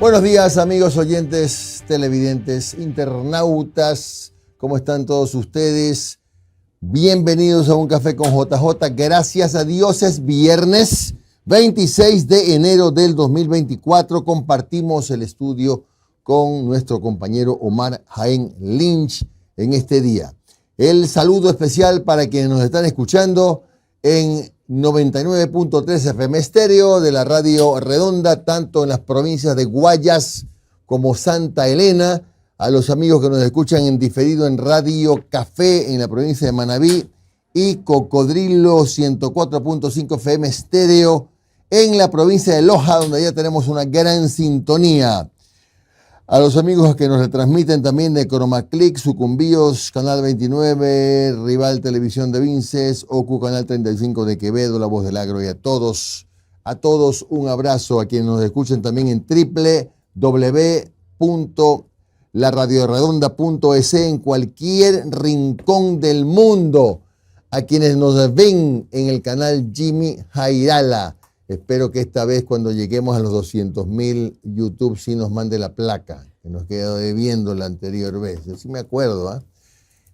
Buenos días, amigos oyentes, televidentes, internautas. ¿Cómo están todos ustedes? Bienvenidos a Un Café con JJ. Gracias a Dios es viernes 26 de enero del 2024. Compartimos el estudio con nuestro compañero Omar Jaén Lynch en este día. El saludo especial para quienes nos están escuchando en 99.3 FM Estéreo de la Radio Redonda, tanto en las provincias de Guayas como Santa Elena, a los amigos que nos escuchan en diferido en Radio Café en la provincia de Manabí y Cocodrilo 104.5 FM Estéreo en la provincia de Loja, donde ya tenemos una gran sintonía. A los amigos que nos retransmiten también de Chromaclick, Sucumbíos, Canal 29, Rival Televisión de Vinces, OCU Canal 35 de Quevedo, La Voz del Agro, y a todos un abrazo, a quienes nos escuchen también en www.laradioredonda.es en cualquier rincón del mundo, a quienes nos ven en el canal Jimmy Jairala. Espero que esta vez, cuando lleguemos a los 200,000 YouTube, sí nos mande la placa, que nos quedó debiendo la anterior vez. Yo sí me acuerdo, ¿eh?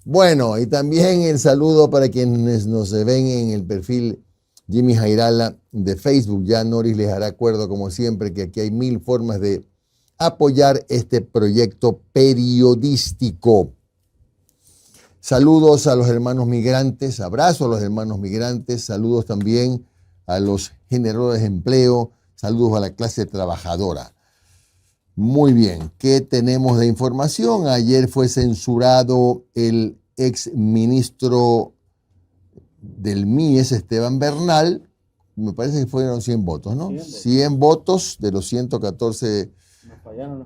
Bueno, y también el saludo para quienes nos ven en el perfil Jimmy Jairala de Facebook. Ya Noris les hará acuerdo, como siempre, que aquí hay 1000 formas de apoyar este proyecto periodístico. Saludos a los hermanos migrantes, abrazo a los hermanos migrantes, saludos también a los generadores de empleo, saludos a la clase trabajadora. Muy bien, ¿qué tenemos de información? Ayer fue censurado el ex ministro del MIES, Esteban Bernal. Me parece que fueron 100 votos, ¿no? 100 votos de los 114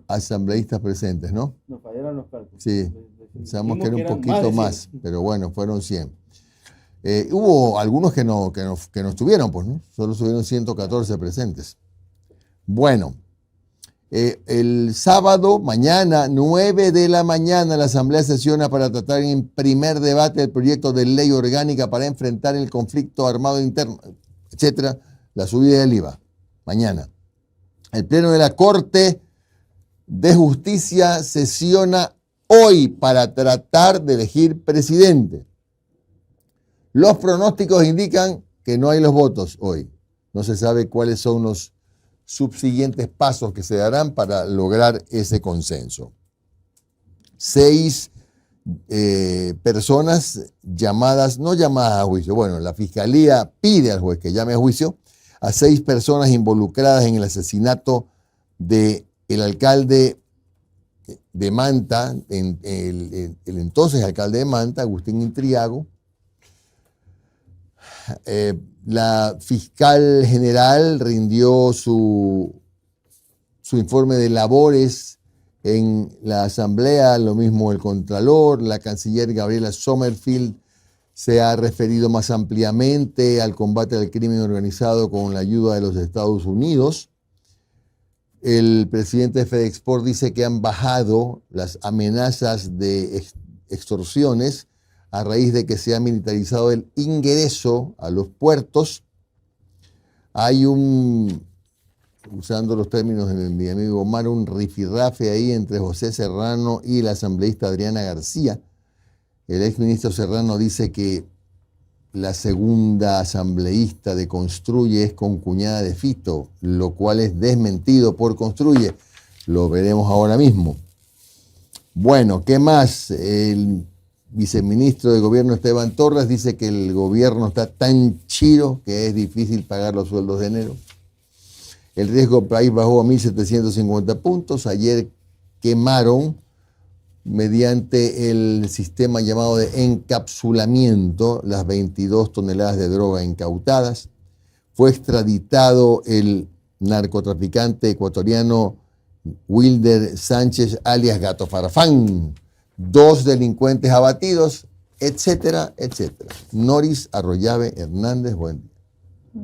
asambleístas presentes, ¿no? Nos fallaron los cálculos. Sí, pensamos que era un poquito más, pero bueno, fueron 100. Hubo algunos que no estuvieron, pues, ¿no? Solo estuvieron 114 presentes. Bueno, el sábado, mañana, 9 de la mañana, la Asamblea sesiona para tratar en primer debate el proyecto de ley orgánica para enfrentar el conflicto armado interno, etcétera, la subida del IVA. Mañana. El Pleno de la Corte de Justicia sesiona hoy para tratar de elegir presidente. Los pronósticos indican que no hay los votos hoy. No se sabe cuáles son los subsiguientes pasos que se darán para lograr ese consenso. 6 personas no llamadas a juicio. Bueno, la Fiscalía pide al juez que llame a juicio a 6 personas involucradas en el asesinato del alcalde de Manta, el entonces alcalde de Manta, Agustín Intriago. La fiscal general rindió su informe de labores en la asamblea, lo mismo el contralor, la canciller Gabriela Sommerfield se ha referido más ampliamente al combate al crimen organizado con la ayuda de los Estados Unidos. El presidente de FedExport dice que han bajado las amenazas de extorsiones a raíz de que se ha militarizado el ingreso a los puertos. Hay usando los términos de mi amigo Omar, un rifirrafe ahí entre José Serrano y la asambleísta Adriana García. El exministro Serrano dice que la segunda asambleísta de Construye es concuñada de Fito, lo cual es desmentido por Construye. Lo veremos ahora mismo. Bueno, ¿qué más? El viceministro de Gobierno Esteban Torres dice que el gobierno está tan chido que es difícil pagar los sueldos de enero. El riesgo país bajó a 1.750 puntos. Ayer quemaron, mediante el sistema llamado de encapsulamiento, las 22 toneladas de droga incautadas. Fue extraditado el narcotraficante ecuatoriano Wilder Sánchez, alias Gato Farfán. 2 delincuentes abatidos, etcétera, etcétera. Noris Arroyave Hernández, buen día.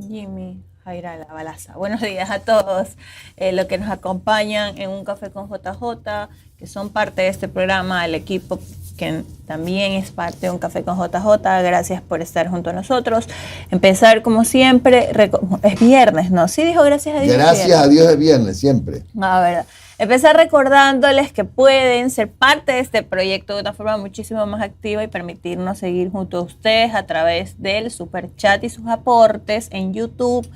Jimmy Jairala Balaza. Buenos días a todos los que nos acompañan en Un Café con JJ, que son parte de este programa, el equipo que también es parte de Un Café con JJ. Gracias por estar junto a nosotros. Empezar como siempre, es viernes, ¿no? Sí dijo gracias a Dios. Gracias a Dios es viernes, siempre. A ver, Empezar recordándoles que pueden ser parte de este proyecto de una forma muchísimo más activa y permitirnos seguir junto a ustedes a través del super chat y sus aportes en YouTube.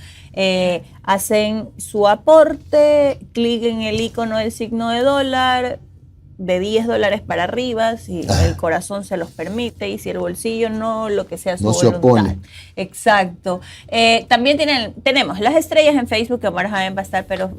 Hacen su aporte, clic en el icono del signo de dólar, de $10 para arriba, si el corazón se los permite, y si el bolsillo no, lo que sea su no voluntad. se opone. Exacto. También tenemos las estrellas en Facebook, que Omar Jaén va a estar, pero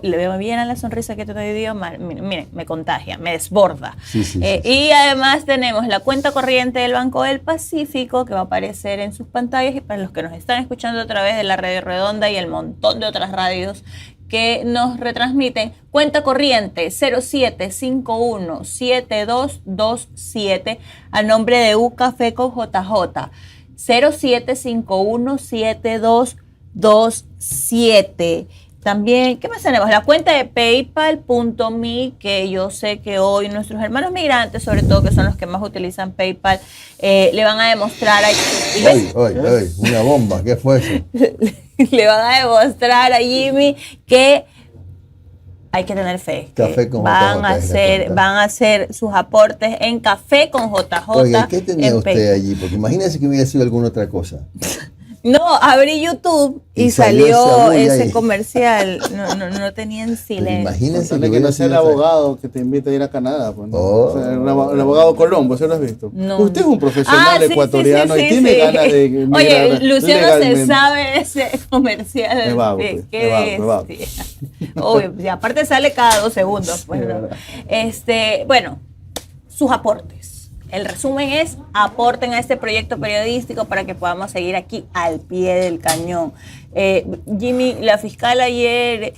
le veo bien a la sonrisa que te dio, miren, me contagia, me desborda. Sí. Y además tenemos la cuenta corriente del Banco del Pacífico, que va a aparecer en sus pantallas, y para los que nos están escuchando a través de la Radio Redonda y el montón de otras radios que nos retransmiten, cuenta corriente 0751-7227 a nombre de Un Café con JJ, 0751-7227. También, ¿qué más tenemos? La cuenta de paypal.me, que yo sé que hoy nuestros hermanos migrantes, sobre todo, que son los que más utilizan PayPal, le van a demostrar a... una bomba, ¿qué fue eso? Le van a demostrar a Jimmy que hay que tener fe. Café con van JJ. Van a hacer sus aportes en Café con JJ. Oiga, ¿qué tenía usted allí? Porque imagínese que hubiera sido alguna otra cosa. No, abrí YouTube y salió ese comercial. No tenían silencio. Imagínense que no sea el abogado que te invita a ir a Canadá. Pues, ¿no? O sea, el abogado Colombo, ¿se lo has visto? No. Usted es un profesional ecuatoriano y tiene ganas de migrar. Oye, Luciano legalmente. Se sabe ese comercial. Me va. Obvio, y aparte sale cada 2 segundos. Pues, ¿no? Bueno, sus aportes. El resumen es: aporten a este proyecto periodístico para que podamos seguir aquí al pie del cañón. Jimmy, la fiscal ayer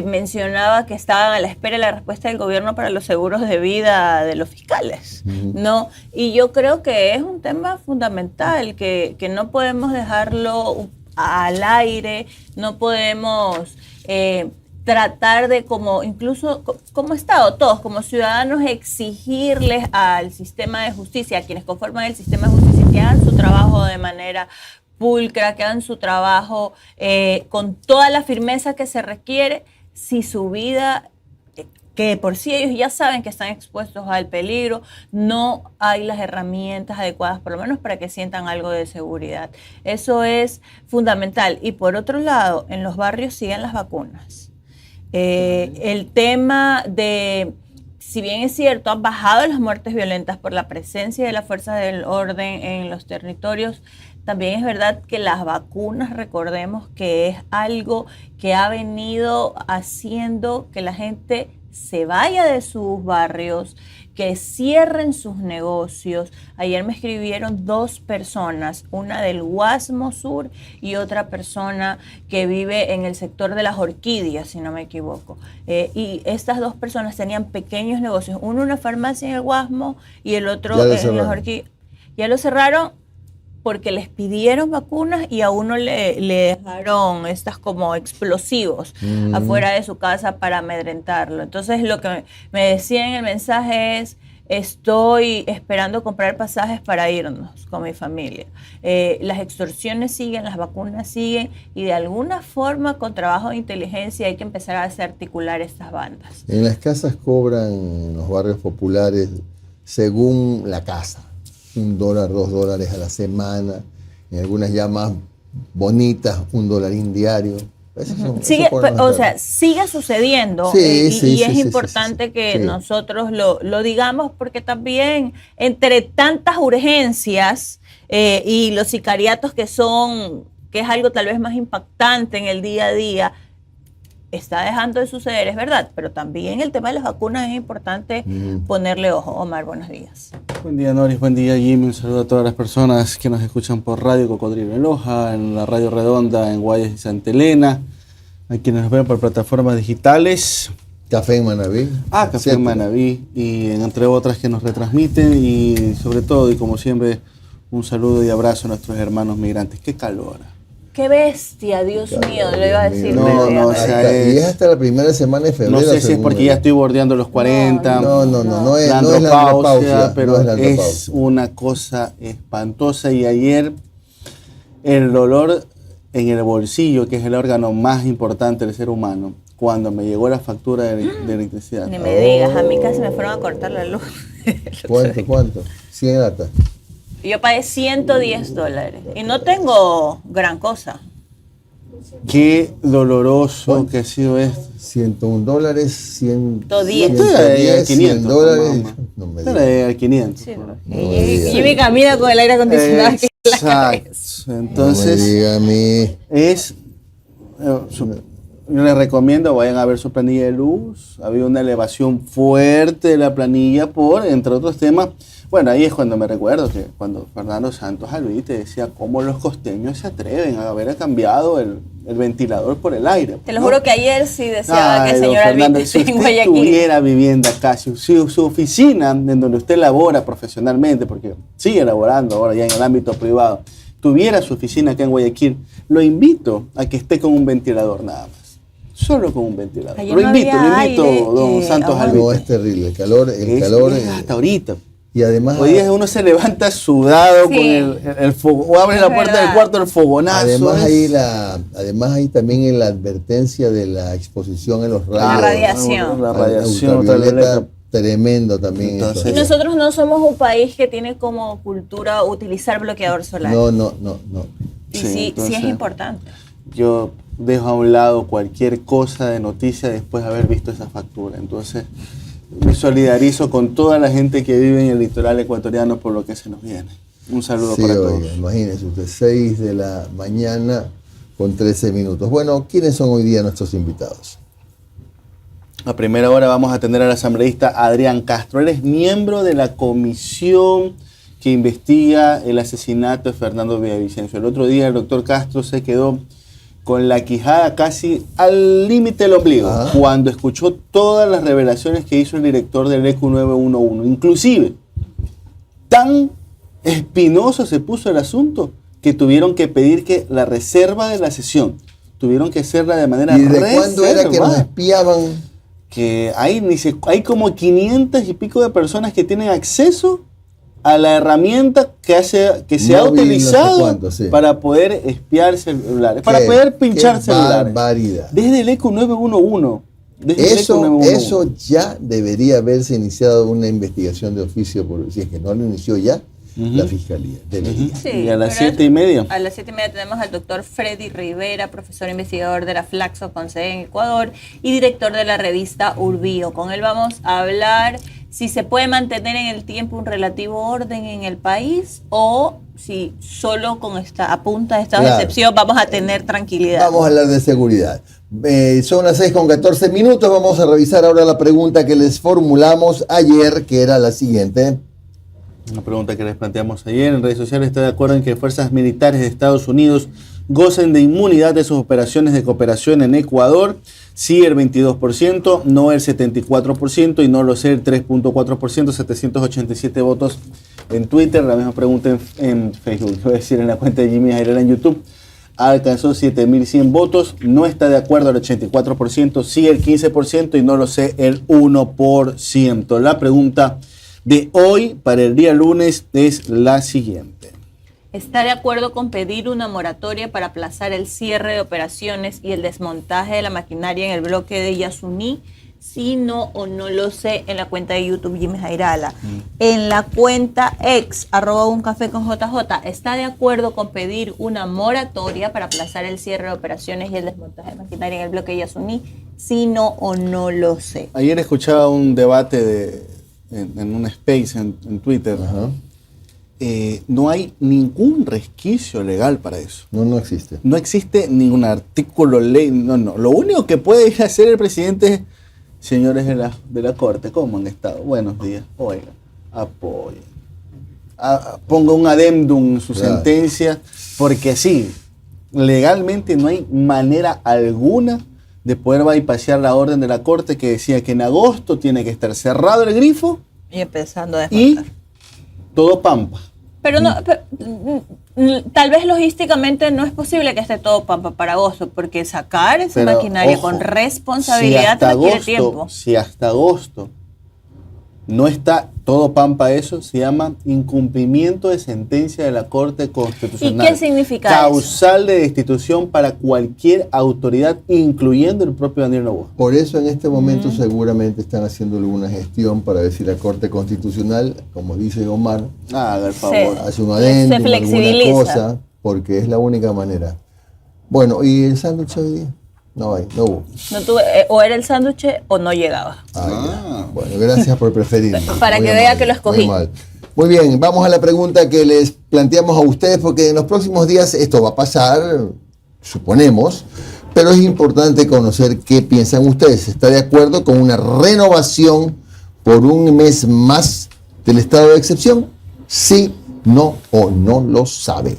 mencionaba que estaban a la espera de la respuesta del gobierno para los seguros de vida de los fiscales, ¿no? Y yo creo que es un tema fundamental, que no podemos dejarlo al aire, no podemos... tratar de, incluso como Estado, todos como ciudadanos, exigirles al sistema de justicia, a quienes conforman el sistema de justicia, que hagan su trabajo de manera pulcra, que hagan su trabajo con toda la firmeza que se requiere, si su vida, que por sí ellos ya saben que están expuestos al peligro, no hay las herramientas adecuadas, por lo menos para que sientan algo de seguridad. Eso es fundamental. Y por otro lado, en los barrios siguen las vacunas. El tema de, si bien es cierto, han bajado las muertes violentas por la presencia de las fuerzas del orden en los territorios, también es verdad que las vacunas, recordemos que es algo que ha venido haciendo que la gente se vaya de sus barrios, que cierren sus negocios. Ayer me escribieron 2 personas, una del Guasmo Sur y otra persona que vive en el sector de las Orquídeas, si no me equivoco. Y estas 2 personas tenían pequeños negocios, uno una farmacia en el Guasmo y el otro en las Orquídeas. Ya lo cerraron porque les pidieron vacunas y a uno le dejaron estas como explosivos afuera de su casa para amedrentarlo. Entonces lo que me decía en el mensaje es: estoy esperando comprar pasajes para irnos con mi familia. Las extorsiones siguen, las vacunas siguen, y de alguna forma con trabajo de inteligencia hay que empezar a articular estas bandas. En las casas cobran, en los barrios populares, según la casa. $1, $2 a la semana, en algunas ya más bonitas, $1 diario. Sigue sucediendo, y es importante que nosotros lo digamos, porque también entre tantas urgencias y los sicariatos que es algo tal vez más impactante en el día a día, está dejando de suceder, es verdad, pero también el tema de las vacunas es importante ponerle ojo. Omar, buenos días. Buen día, Noris, buen día, Jimmy. Un saludo a todas las personas que nos escuchan por Radio Cocodrilo en Loja, en la Radio Redonda en Guayas y Santa Elena, a quienes nos ven por plataformas digitales. Café en Manaví. Café en Manaví, y entre otras que nos retransmiten, y sobre todo, y como siempre, un saludo y abrazo a nuestros hermanos migrantes. ¡Qué calor! ¡Qué bestia! Dios mío, lo iba a decir. O sea, y es hasta la primera semana de febrero. No sé si es porque ya estoy bordeando los 40. No es la andropausia, pero es una cosa espantosa. Y ayer el dolor en el bolsillo, que es el órgano más importante del ser humano, cuando me llegó la factura de electricidad. Ni me digas, a mí casi me fueron a cortar la luz. ¿Cuánto? 100 latas. Yo pagué $110 y no tengo gran cosa. Qué doloroso que ha sido esto. $101, 110. $110, 500, $100. mamá. No me Era digas. de 500. Sí, ¿no? y me camina con el aire acondicionado. aquí en la cabeza. Exacto. No me Entonces, diga a mí. yo les recomiendo, vayan a ver su planilla de luz. Había una elevación fuerte de la planilla por, entre otros temas. Bueno, ahí es cuando me recuerdo que cuando Fernando Santos Alvite decía cómo los costeños se atreven a haber cambiado el ventilador por el aire. Te lo ¿no? juro que ayer sí deseaba que el Ay, don señor Fernando, Alvite si esté en usted Guayaquil. tuviera vivienda acá, si su oficina en donde usted labora profesionalmente, porque sigue laborando ahora ya en el ámbito privado, tuviera su oficina acá en Guayaquil, lo invito a que esté con un ventilador nada más. Solo con un ventilador. Ayer Lo no invito, había don aire, Santos aguanta. No, es Alvite. terrible. El calor. Es hasta ahorita. Y además. Hoy día uno se levanta sudado Sí. con el fuego, o abre Es la puerta verdad. del cuarto, el fogonazo. Además hay también en la advertencia de la exposición en los rayos. La radiación. La radiación ultravioleta, ultravioleta. tremendo también. Entonces- Y eso. nosotros no somos un país que tiene como cultura utilizar bloqueador solar. No. Y Sí, sí entonces- es importante. Yo dejo a un lado cualquier cosa de noticia después de haber visto esa factura. Entonces, me solidarizo con toda la gente que vive en el litoral ecuatoriano por lo que se nos viene. Un saludo Sí, para oiga, todos. imagínese usted, 6 de la mañana con 13 minutos. Bueno, ¿quiénes son hoy día nuestros invitados? A primera hora vamos a tener al asambleísta Adrián Castro. Él es miembro de la comisión que investiga el asesinato de Fernando Villavicencio. El otro día el doctor Castro se quedó con la quijada casi al límite del ombligo cuando escuchó todas las revelaciones que hizo el director del ECU 911. Inclusive, tan espinoso se puso el asunto que tuvieron que pedir que la reserva de la sesión, tuvieron que hacerla de manera ¿Y de reservada. cuándo era que nos espiaban? Que hay como 500 y pico de personas que tienen acceso a la herramienta que se ha Móvil, no sé utilizado cuánto, sí. para poder espiar celulares, para Qué- poder pinchar qué celulares. barbaridad. Desde el ECU 911. Desde el ECU Eso 911. ya debería haberse iniciado una investigación de oficio, si es que no lo inició ya, la Fiscalía. Debería. Sí, Y a las pero 7:30. A las 7:30 tenemos al doctor Freddy Rivera, profesor investigador de la Flaxo con sede en Ecuador y director de la revista Urbio. Con él vamos a hablar si se puede mantener en el tiempo un relativo orden en el país o si solo con a punta de estado de Claro. excepción vamos a tener tranquilidad. Vamos a hablar de seguridad. Son las 6:14 minutos. Vamos a revisar ahora la pregunta que les formulamos ayer, que era la siguiente. Una pregunta que les planteamos ayer en redes sociales. ¿Está de acuerdo en que fuerzas militares de Estados Unidos gocen de inmunidad de sus operaciones de cooperación en Ecuador? Sí, el 22%, no el 74% y no lo sé, el 3.4%, 787 votos en Twitter. La misma pregunta en Facebook, voy a decir en la cuenta de Jimmy Jairala en YouTube. Alcanzó 7.100 votos, no está de acuerdo el 84%, sí el 15% y no lo sé el 1%. La pregunta de hoy para el día lunes es la siguiente. ¿Está de acuerdo con pedir una moratoria para aplazar el cierre de operaciones y el desmontaje de la maquinaria en el bloque de Yasuní? Sí, no o no lo sé, en la cuenta de YouTube Jimmy Jairala. En la cuenta ex, @uncafeconjj, ¿está de acuerdo con pedir una moratoria para aplazar el cierre de operaciones y el desmontaje de maquinaria en el bloque de Yasuní? Sí, no o no lo sé. Ayer escuchaba un debate en un space en Twitter. Ajá. No hay ningún resquicio legal para eso. No existe. No existe ningún artículo ley. No. Lo único que puede ir a hacer el presidente es, señores de la Corte, ¿cómo han estado? Buenos días. Oigan, apoyen. Ponga un adendum en su Claro. sentencia, porque sí, legalmente no hay manera alguna de poder bypassear la orden de la Corte que decía que en agosto tiene que estar cerrado el grifo Y empezando a y desmontar. todo pampa. Pero no, tal vez logísticamente no es posible que esté todo pampa para agosto, porque sacar esa Pero, maquinaria ojo, con responsabilidad si hasta requiere agosto, tiempo. Si hasta agosto No está todo pampa eso, se llama incumplimiento de sentencia de la Corte Constitucional. ¿Y qué significa Causal de destitución para cualquier autoridad, incluyendo el propio Daniel Noboa. Por eso en este momento seguramente están haciendo alguna gestión para ver si la Corte Constitucional, como dice Omar, Haga el favor. hace un adendum, alguna flexibiliza. cosa, porque es la única manera. Bueno, ¿y el sándwich hoy día? No hay, no hubo. No tuve, o era el sándwich o no llegaba. Ya. Bueno, gracias por preferirme. Para Muy que amable, vea que lo escogí. Muy mal. Muy bien, vamos a la pregunta que les planteamos a ustedes, porque en los próximos días esto va a pasar, suponemos, pero es importante conocer qué piensan ustedes. ¿Está de acuerdo con una renovación por un mes más del estado de excepción? Sí, no o no lo sabe.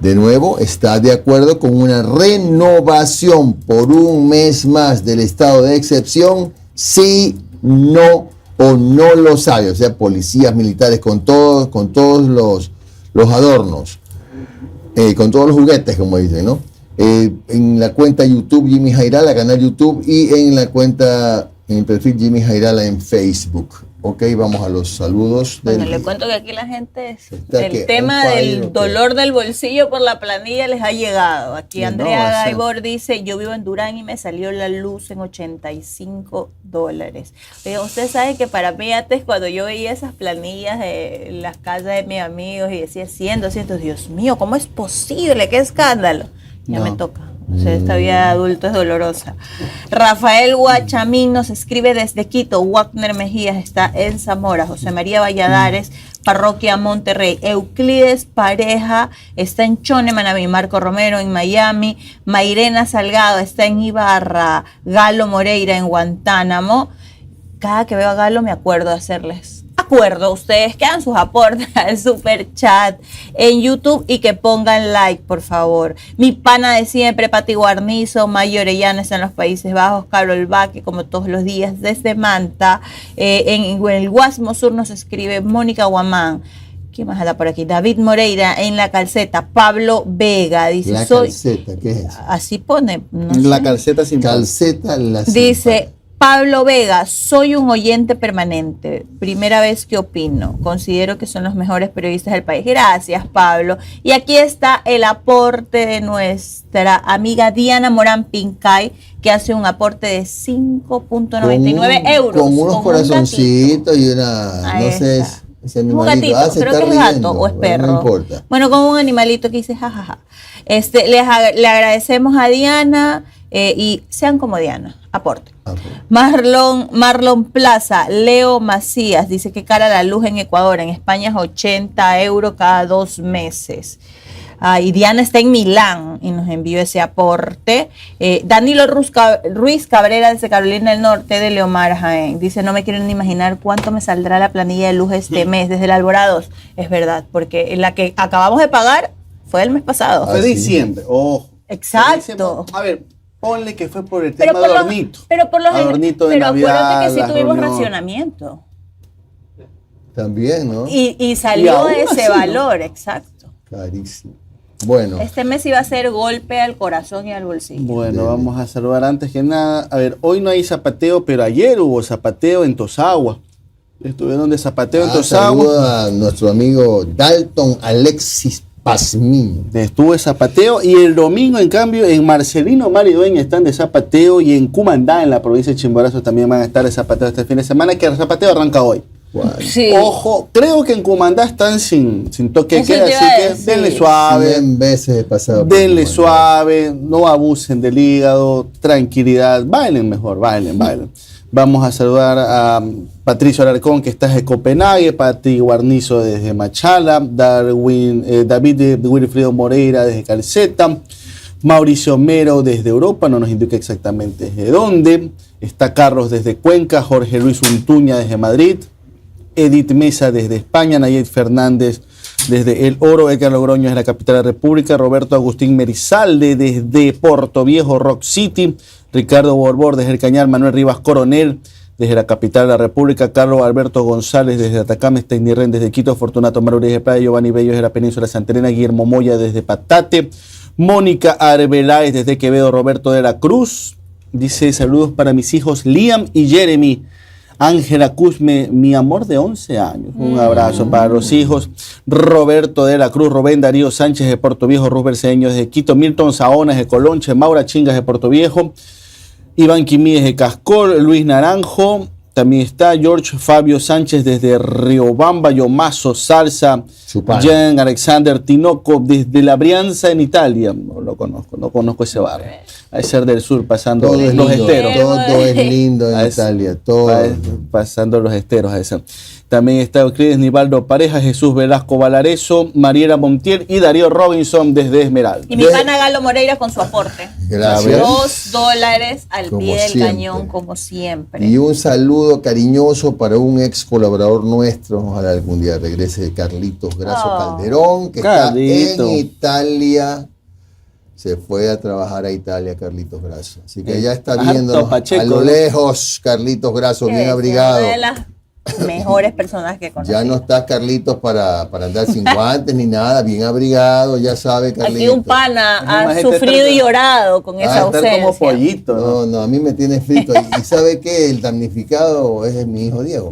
De nuevo, ¿está de acuerdo con una renovación por un mes más del estado de excepción? Sí, no o no lo sabe. O sea, policías, militares, con todos los adornos, con todos los juguetes, como dicen, ¿no? En la cuenta YouTube Jimmy Jairala, canal YouTube, y en el perfil Jimmy Jairala en Facebook. Ok, vamos a los saludos. Bueno, le cuento que aquí la gente, Está que el tema on fire, del ok. dolor del bolsillo por la planilla les ha llegado. Aquí No, Andrea va a ser. Gaibor dice, yo vivo en Durán y me salió la luz en $85. Oigan, usted sabe que para mí antes cuando yo veía esas planillas de las casas de mis amigos y decía 100, 200, Dios mío, ¿cómo es posible? ¡Qué escándalo! Ya No. me toca. O sea, esta vida de adulto es dolorosa. Rafael Guachamín nos escribe desde Quito. Wagner Mejías está en Zamora. José María Valladares, Parroquia Monterrey. Euclides Pareja está en Chone, Manabí. Marco Romero en Miami. Mairena Salgado está en Ibarra. Galo Moreira en Guantánamo. Cada que veo a Galo me acuerdo de hacerles acuerdo. Ustedes que hagan sus aportes al super chat en YouTube y que pongan like, por favor. Mi pana de siempre, Pati Guarnizo, Mayo Orellana está en los Países Bajos, Carol Baque, como todos los días, desde Manta. En el Guasmo Sur nos escribe Mónica Guamán. ¿Quién más anda por aquí? David Moreira en La Calceta. Pablo Vega dice, La soy... calceta, ¿qué es eso? Así pone. No La sé. calceta sin Calceta, la Dice Pablo Vega, soy un oyente permanente. Primera vez que opino. Considero que son los mejores periodistas del país. Gracias, Pablo. Y aquí está el aporte de nuestra amiga Diana Morán Pincay, que hace un aporte de 5.99 euros. Con unos un corazoncitos y una, Ahí no sé, está. ese Un animalito. gatito, Se creo está que es riendo, gato o es pero perro. no importa. Bueno, con un animalito que dice jajaja. Le agradecemos a Diana y sean como Diana, aporte. Ah, pues. Marlon Plaza, Leo Macías, dice que cara la luz en Ecuador, en España es 80 euros cada 2 meses. Y Diana está en Milán y nos envió ese aporte. Danilo Ruiz Cabrera desde Carolina del Norte, de Leomar Jaén. Dice, no me quieren ni imaginar cuánto me saldrá la planilla de luz este mes desde el Alborados. Es verdad, porque la que acabamos de pagar fue el mes pasado. Fue Ah, sí. diciembre, ojo. Exacto. A ver, ponle que fue por el Pero tema por de lo- adornito. pero por lo general- Adornito de pero Navidad, acuérdate que sí las tuvimos reuniones. racionamiento. También, ¿no? Y salió aún ese así, ¿no? valor, exacto. Carísimo. Bueno, Este mes iba a ser golpe al corazón y al bolsillo. Bueno, vamos a saludar antes que nada. A ver, hoy no hay zapateo, pero ayer hubo zapateo en Tosagua. Estuvieron de zapateo en Tosagua. saluda a nuestro amigo Dalton Alexis Pazmín. Estuvo de zapateo y el domingo, en cambio, en Marcelino Maridueña están de zapateo y en Cumandá, en la provincia de Chimborazo, también van a estar de zapateo este fin de semana, que el zapateo arranca hoy. Bueno, Sí. Ojo, creo que en Cumandá están sin toque de Eso queda, te iba así a que decir. denle suave. 100 veces he pasado. por Denle Cumandá. suave, no abusen del hígado, tranquilidad, bailen mejor, bailen. Vamos a saludar a Patricio Alarcón, que está desde Copenhague, Pati Guarnizo desde Machala, David de Wilfredo Moreira desde Calceta, Mauricio Mero desde Europa, no nos indica exactamente desde dónde, está Carlos desde Cuenca, Jorge Luis Untuña desde Madrid, Edith Mesa desde España, Nayet Fernández desde El Oro, Edgar Logroño desde la capital de la República, Roberto Agustín Merizalde desde Puerto Viejo, Rock City, Ricardo Borbor desde El Cañar, Manuel Rivas Coronel desde la capital de la República, Carlos Alberto González desde Atacama, Stenirren desde Quito, Fortunato Marurías de Playa, Giovanni Bello desde la península de Santa Elena, Guillermo Moya desde Patate, Mónica Arbeláez desde Quevedo, Roberto de la Cruz, dice saludos para mis hijos Liam y Jeremy. Ángela Cusme, mi amor de 11 años. Un abrazo para los hijos. Roberto de la Cruz, Rubén Darío Sánchez de Puerto Viejo, Ruz Berceño de Quito, Milton Saonas de Colonche, Maura Chingas de Puerto Viejo, Iván Quimíes de Cascol, Luis Naranjo. También está George Fabio Sánchez desde Riobamba, Yomazo, Salsa, Jean Alexander Tinoco desde La Brianza en Italia. No lo conozco, no conozco ese barrio. A ser del sur, pasando todo los esteros. Todo es lindo en Italia, todo. Pasando los esteros a ese. También está Euclides Nivaldo Pareja, Jesús Velasco Valareso, Mariela Montiel y Darío Robinson desde Esmeralda. Y mi pana Galo Moreira con su aporte. Gracias. $2 al Como pie del siempre. cañón, como siempre. Y un saludo cariñoso para un ex colaborador nuestro, ojalá algún día regrese, Carlitos Grasso Calderón, que Carlito. está en Italia. Se fue a trabajar a Italia, Carlitos Grasso. Así que ya está viendo a lo lejos, Carlitos Grasso, bien abrigado. Una de las mejores personas que conozco. Ya no está Carlitos para andar sin guantes ni nada, bien abrigado, ya sabe Carlitos. Aquí un pana ha sufrido y llorado con esa ausencia. Como pollito. No, a mí me tiene frito. Y sabe que el damnificado es mi hijo Diego.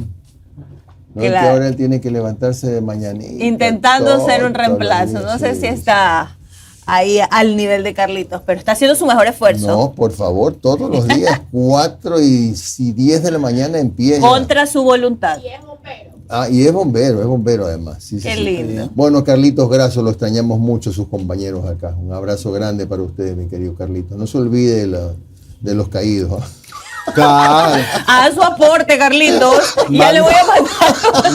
No, Claro. que ahora él tiene que levantarse de mañanita. Intentando ser un reemplazo. No sé si está ahí al nivel de Carlitos, pero está haciendo su mejor esfuerzo. No, por favor, todos los días, 4 y 10 de la mañana en pie. Contra su voluntad. Y es bombero además. Sí, Qué sí. lindo. Bueno, Carlitos Grasso, lo extrañamos mucho, sus compañeros acá. Un abrazo grande para ustedes, mi querido Carlitos. No se olvide de los caídos. Claro. Haz su aporte, Carlitos. Ya le voy a mandar.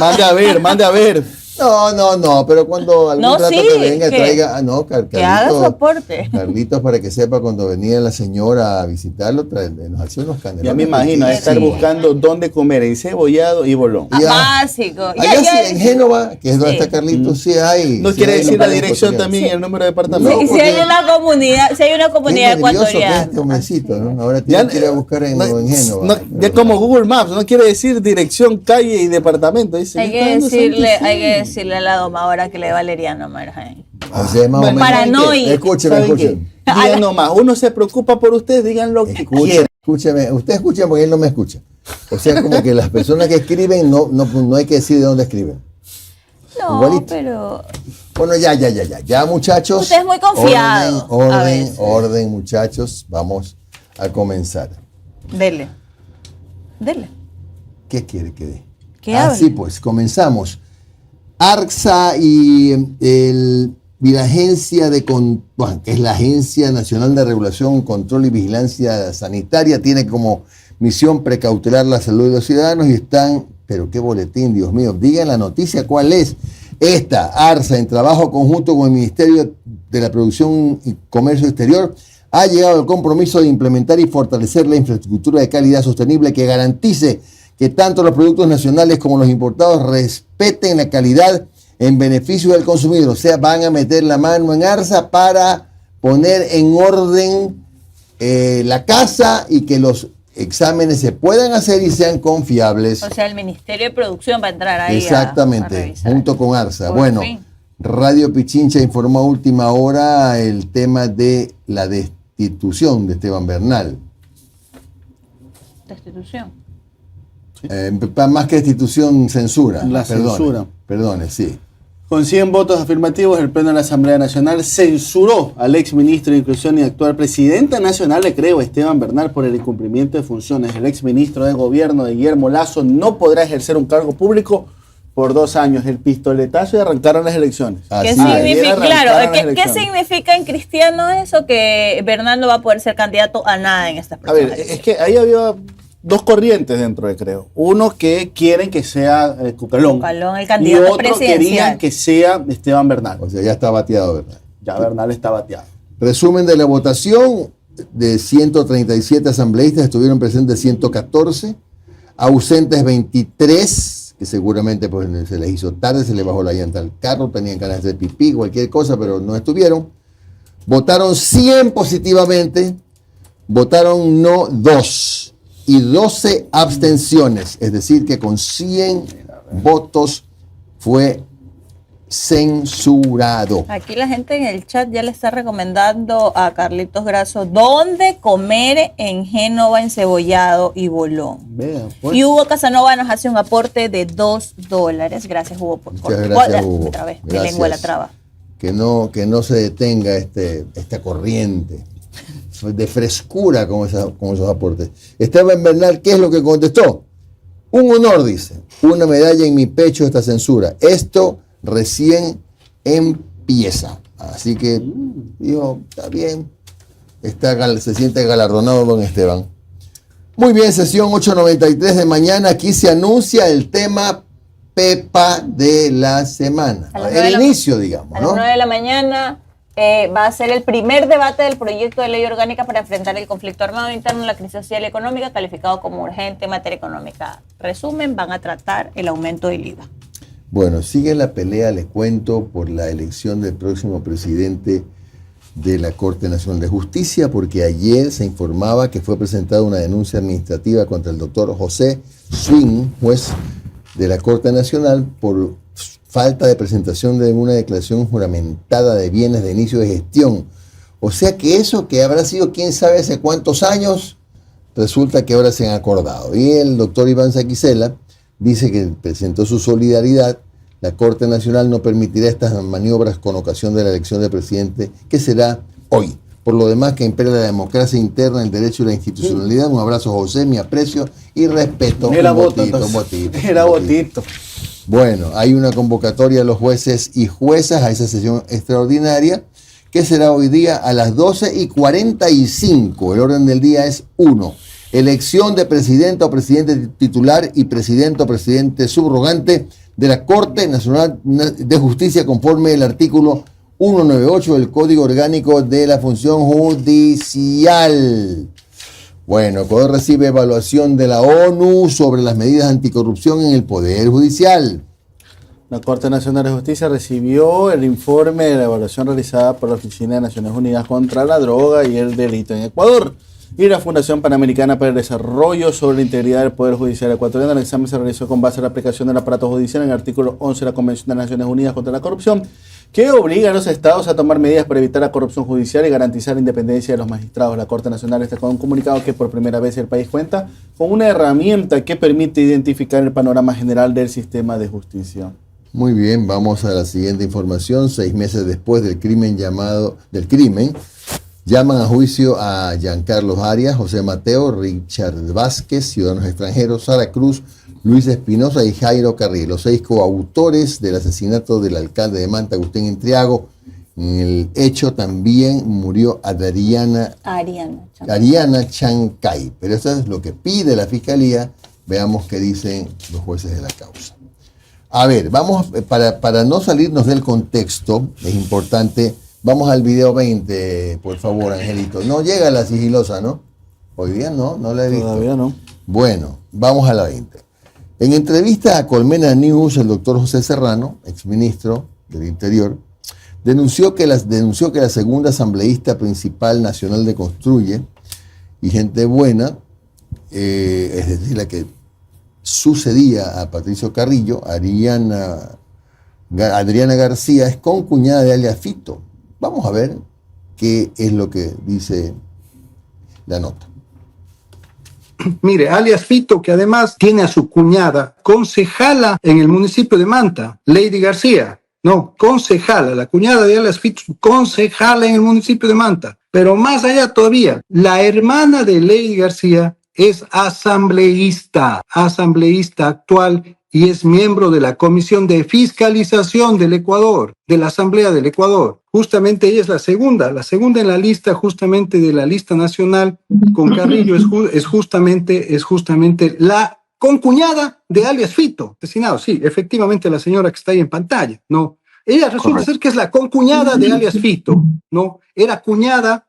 Mande a ver. No, pero cuando algún rato que venga, traiga. Que haga su aporte. Carlitos, para que sepa, cuando venía la señora a visitarlo, nos hacía unos canelones. Ya me imagino, a estar buscando dónde comer, encebollado y bolón. Básico. Allá sí, en Génova, que es donde está Carlitos, sí hay. ¿No sí quiere hay decir la locales dirección ecuatorianos. también y el número de departamento? Si hay una comunidad, Qué nervioso que es ecuatoriana. este hombrecito, ¿no? Ahora tiene que ir a buscar en Génova. Ya como Google Maps, no quiere decir dirección, calle y departamento. Dice, Hay que decirle a la domadora que le Valeriano Marjain. O sea, más o menos. Paranoia. Escúcheme. Digan nomás, uno se preocupa por ustedes, digan lo que quieran. Escúcheme, usted escucha porque él no me escucha. O sea, como que las personas que escriben no hay que decir de dónde escriben. No, Igualito. pero Bueno, ya, muchachos. usted es muy confiado. a veces. Orden, muchachos. Vamos a comenzar. Dele. ¿Qué quiere que dé? ¿Qué hable? Sí, pues comenzamos. ARCSA y la agencia que es la Agencia Nacional de Regulación, Control y Vigilancia Sanitaria, tiene como misión precautelar la salud de los ciudadanos y están, pero qué boletín, Dios mío, digan la noticia cuál es. Esta, ARCSA, en trabajo conjunto con el Ministerio de la Producción y Comercio Exterior, ha llegado al compromiso de implementar y fortalecer la infraestructura de calidad sostenible que garantice que tanto los productos nacionales como los importados respeten la calidad en beneficio del consumidor. O sea, van a meter la mano en ARCSA para poner en orden la casa y que los exámenes se puedan hacer y sean confiables. O sea, el Ministerio de Producción va a entrar ahí. Exactamente, a revisar. junto con ARCSA. Por Bueno, fin. Radio Pichincha informó a última hora el tema de la destitución de Esteban Bernal. Destitución. Más que destitución, censura. Censura. Perdone, sí. Con 100 votos afirmativos, el Pleno de la Asamblea Nacional censuró al ex ministro de Inclusión y actual presidente nacional de Creo, Esteban Bernal, por el incumplimiento de funciones. El ex ministro de Gobierno de Guillermo Lasso no podrá ejercer un cargo público por 2 años. El pistoletazo y arrancaron las elecciones. ¿Qué significa en cristiano eso? Que Bernal no va a poder ser candidato a nada en estas próximas elecciones. Es que ahí había 2 corrientes dentro de Creo. Uno que quieren que sea Cucalón, el candidato y otros presidencial. querían que sea Esteban Bernal. O sea, ya está bateado, ¿verdad? Ya Bernal está bateado. Resumen de la votación: de 137 asambleístas estuvieron presentes 114, ausentes 23, que seguramente pues, se les hizo tarde, se les bajó la llanta al carro, tenían ganas de hacer pipí, cualquier cosa, pero no estuvieron. Votaron 100 positivamente, votaron no 2 y 12 abstenciones, es decir, que con 100 votos fue censurado. Aquí la gente en el chat ya le está recomendando a Carlitos Grasso dónde comer en Génova, encebollado y bolón. Vea, pues. Y Hugo Casanova nos hace un aporte de $2. Gracias, Hugo, por Muchas gracias, Hugo. Otra vez, mi Gracias. lengua la traba. Que no se detenga esta corriente de frescura con esos aportes. Esteban Bernal, ¿qué es lo que contestó? Un honor, dice, una medalla en mi pecho esta censura. Esto recién empieza. Así que, digo, está bien. Se siente galardonado don Esteban. Muy bien, sesión 8:93 de mañana. Aquí se anuncia el tema Pepa de la semana. El inicio, digamos, a las 9 de la mañana va a ser el primer debate del proyecto de ley orgánica para enfrentar el conflicto armado interno, la crisis social y económica, calificado como urgente en materia económica. Resumen, van a tratar el aumento del IVA. Bueno, sigue la pelea, les cuento, por la elección del próximo presidente de la Corte Nacional de Justicia, porque ayer se informaba que fue presentada una denuncia administrativa contra el doctor José Swing, juez de la Corte Nacional, por falta de presentación de una declaración juramentada de bienes de inicio de gestión. O sea que eso que habrá sido quién sabe hace cuántos años, resulta que ahora se han acordado. Y el doctor Iván Saquicela dice que presentó su solidaridad. La Corte Nacional no permitirá estas maniobras con ocasión de la elección del presidente, que será hoy. Por lo demás, que impera la democracia interna, el derecho y la institucionalidad. Un abrazo, José, mi aprecio y respeto. Era botito. Bueno, hay una convocatoria a los jueces y juezas a esa sesión extraordinaria que será hoy día a las 12:45. El orden del día es 1. Elección de presidente o presidente titular y presidente o presidente subrogante de la Corte Nacional de Justicia conforme el artículo 198 del Código Orgánico de la Función Judicial. Bueno, Ecuador recibe evaluación de la ONU sobre las medidas anticorrupción en el Poder Judicial. La Corte Nacional de Justicia recibió el informe de la evaluación realizada por la Oficina de Naciones Unidas contra la Droga y el Delito en Ecuador y la Fundación Panamericana para el Desarrollo sobre la integridad del Poder Judicial ecuatoriano. El examen se realizó con base a la aplicación del aparato judicial en el artículo 11 de la Convención de las Naciones Unidas contra la Corrupción, que obliga a los estados a tomar medidas para evitar la corrupción judicial y garantizar la independencia de los magistrados. La Corte Nacional está con un comunicado que por primera vez el país cuenta con una herramienta que permite identificar el panorama general del sistema de justicia. Muy bien, vamos a la siguiente información. 6 meses después del crimen, llaman a juicio a Giancarlo Arias, José Mateo, Richard Vázquez, ciudadanos extranjeros, Sara Cruz, Luis Espinosa y Jairo Carrillo, los 6 coautores del asesinato del alcalde de Manta, Agustín Intriago. En el hecho también murió Ariana Chancay. Pero eso es lo que pide la Fiscalía. Veamos qué dicen los jueces de la causa. A ver, vamos, para no salirnos del contexto, es importante, vamos al video 20, por favor, Angelito. No llega la sigilosa, ¿no? Hoy día no la he visto. Todavía no. Bueno, vamos a la 20. En entrevista a Colmena News, el doctor José Serrano, exministro del Interior, denunció que la segunda asambleísta principal nacional de Construye y Gente Buena, es decir, la que sucedía a Patricio Carrillo, Adriana García, es concuñada de alias Fito. Vamos a ver qué es lo que dice la nota. Mire, alias Fito, que además tiene a su cuñada concejala en el municipio de Manta, Lady García. No, concejala, la cuñada de alias Fito, concejala en el municipio de Manta. Pero más allá todavía, la hermana de Lady García es asambleísta actual y es miembro de la Comisión de Fiscalización del Ecuador, de la Asamblea del Ecuador. Justamente ella es la segunda en la lista, justamente de la lista nacional, con Carrillo es justamente la concuñada de alias Fito, asesinado. Sí, efectivamente la señora que está ahí en pantalla, ¿no? Ella resulta ser que es la concuñada de alias Fito, ¿no? Era cuñada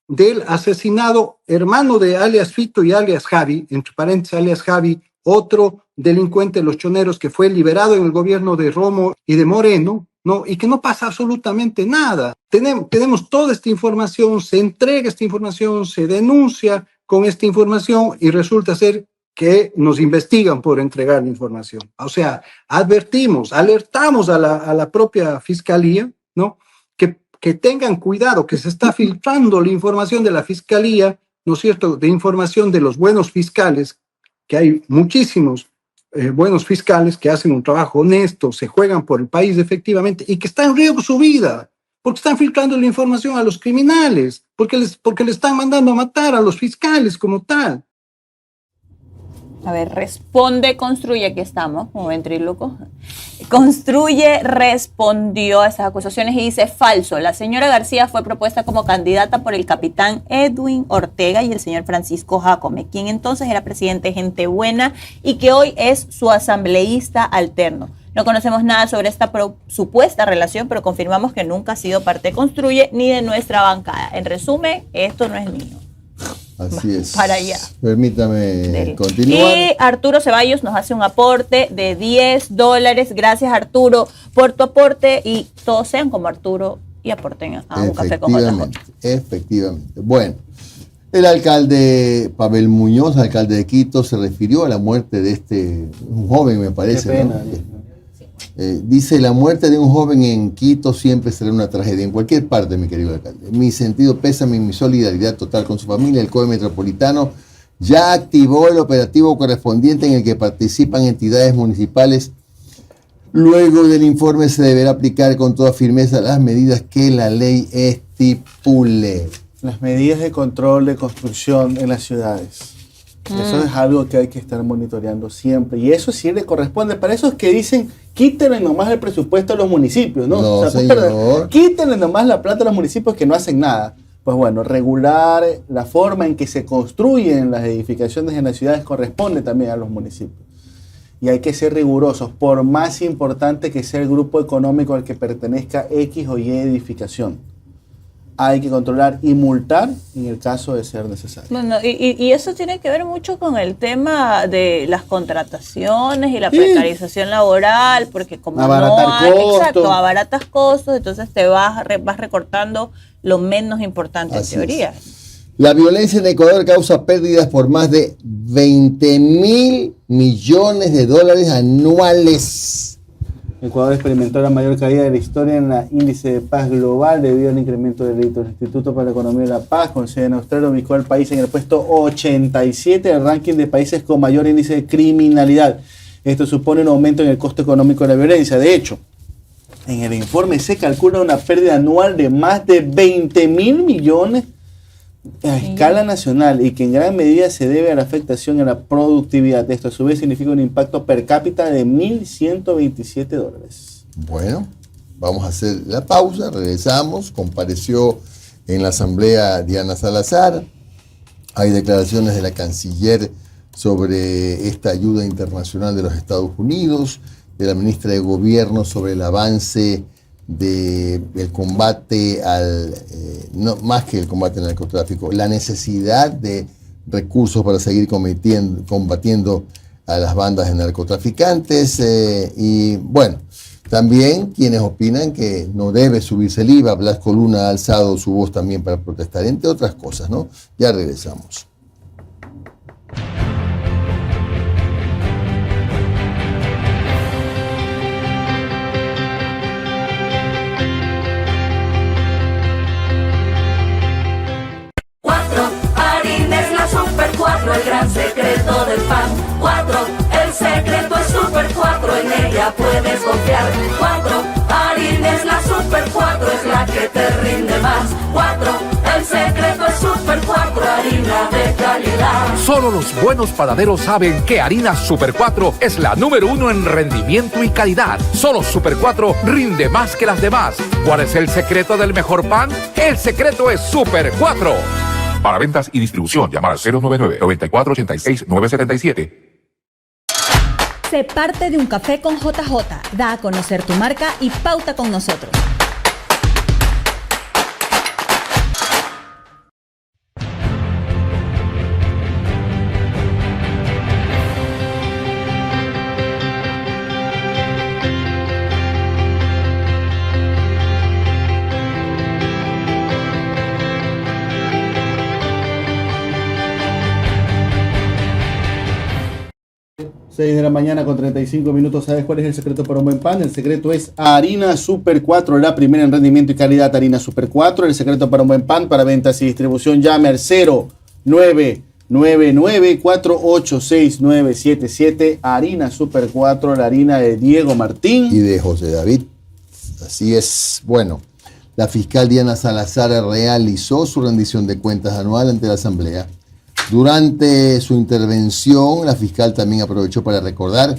del asesinado hermano de alias Fito y alias Javi, entre paréntesis alias Javi, otro delincuente de los choneros que fue liberado en el gobierno de Romo y de Moreno, ¿no? Y que no pasa absolutamente nada. Tenemos toda esta información, se entrega esta información, se denuncia con esta información y resulta ser que nos investigan por entregar la información. O sea, alertamos a la propia fiscalía, ¿no? Que tengan cuidado, que se está filtrando la información de la fiscalía, ¿no es cierto?, de información de los buenos fiscales, que hay muchísimos buenos fiscales que hacen un trabajo honesto, se juegan por el país efectivamente y que está en riesgo su vida, porque están filtrando la información a los criminales, porque le están mandando a matar a los fiscales como tal. A ver, responde, construye, aquí estamos, como ventríloco. Construye respondió a esas acusaciones y dice falso. La señora García fue propuesta como candidata por el capitán Edwin Ortega y el señor Francisco Jácome, quien entonces era presidente Gente Buena y que hoy es su asambleísta alterno. No conocemos nada sobre esta supuesta relación, pero confirmamos que nunca ha sido parte de Construye ni de nuestra bancada. En resumen, esto no es mío. Así es. Para allá. Permítame continuar. Y Arturo Ceballos nos hace un aporte de $10. Gracias, Arturo, por tu aporte. Y todos sean como Arturo y aporten a un café con JJ. Efectivamente. Bueno, el alcalde Pavel Muñoz, alcalde de Quito, se refirió a la muerte de un joven, me parece. Qué pena, ¿no? Dice, la muerte de un joven en Quito siempre será una tragedia, en cualquier parte, mi querido alcalde. Mi sentido pésame y mi solidaridad total con su familia. El COE Metropolitano ya activó el operativo correspondiente en el que participan entidades municipales. Luego del informe se deberá aplicar con toda firmeza las medidas que la ley estipule. Las medidas de control de construcción en las ciudades. Eso es algo que hay que estar monitoreando siempre. Y eso sí le corresponde. Para esos que dicen, quítenle nomás el presupuesto a los municipios, ¿no? No, o sea, señor. Quítenle nomás la plata a los municipios que no hacen nada. Pues bueno, regular la forma en que se construyen las edificaciones en las ciudades corresponde también a los municipios. Y hay que ser rigurosos, por más importante que sea el grupo económico al que pertenezca X o Y edificación. Hay que controlar y multar en el caso de ser necesario. Bueno, y eso tiene que ver mucho con el tema de las contrataciones y la precarización laboral, porque como Abaratar costos. Exacto, abaratas costos, entonces te vas recortando lo menos importante en teoría. La violencia en Ecuador causa pérdidas por más de 20.000 millones de dólares anuales. Ecuador experimentó la mayor caída de la historia en el índice de paz global debido al incremento de delitos. El Instituto para la Economía y la Paz, con sede en Australia, ubicó al país en el puesto 87 del ranking de países con mayor índice de criminalidad. Esto supone un aumento en el costo económico de la violencia. De hecho, en el informe se calcula una pérdida anual de más de 20.000 millones a escala nacional y que en gran medida se debe a la afectación en la productividad. Esto a su vez significa un impacto per cápita de $1.127. Bueno, vamos a hacer la pausa, regresamos. Compareció en la asamblea Diana Salazar. Hay declaraciones de la canciller sobre esta ayuda internacional de los Estados Unidos, de la ministra de Gobierno sobre el avance del combate no más que el combate al narcotráfico, la necesidad de recursos para seguir combatiendo a las bandas de narcotraficantes y bueno, también quienes opinan que no debe subirse el IVA. Blasco Luna ha alzado su voz también para protestar, entre otras cosas, ¿no? Ya regresamos. El gran secreto del pan. 4, el secreto es Super 4, en ella puedes confiar. 4, harina es la Super 4, es la que te rinde más. 4, el secreto es Super 4, harina de calidad. Solo los buenos panaderos saben que harina Super 4 es la número 1 en rendimiento y calidad. Solo Super 4 rinde más que las demás. ¿Cuál es el secreto del mejor pan? El secreto es Super 4. Para ventas y distribución, llamar al 099-9486-977. Sé parte de un café con JJ. Da a conocer tu marca y pauta con nosotros. 6 de la mañana con 35 minutos. ¿Sabes cuál es el secreto para un buen pan? El secreto es Harina Super 4, la primera en rendimiento y calidad. Harina Super 4, el secreto para un buen pan. Para ventas y distribución llame al 0999-486-977. Harina Super 4, la harina de Diego Martín y de José David. Así es. Bueno, la fiscal Diana Salazar realizó su rendición de cuentas anual ante la Asamblea. Durante su intervención, la fiscal también aprovechó para recordar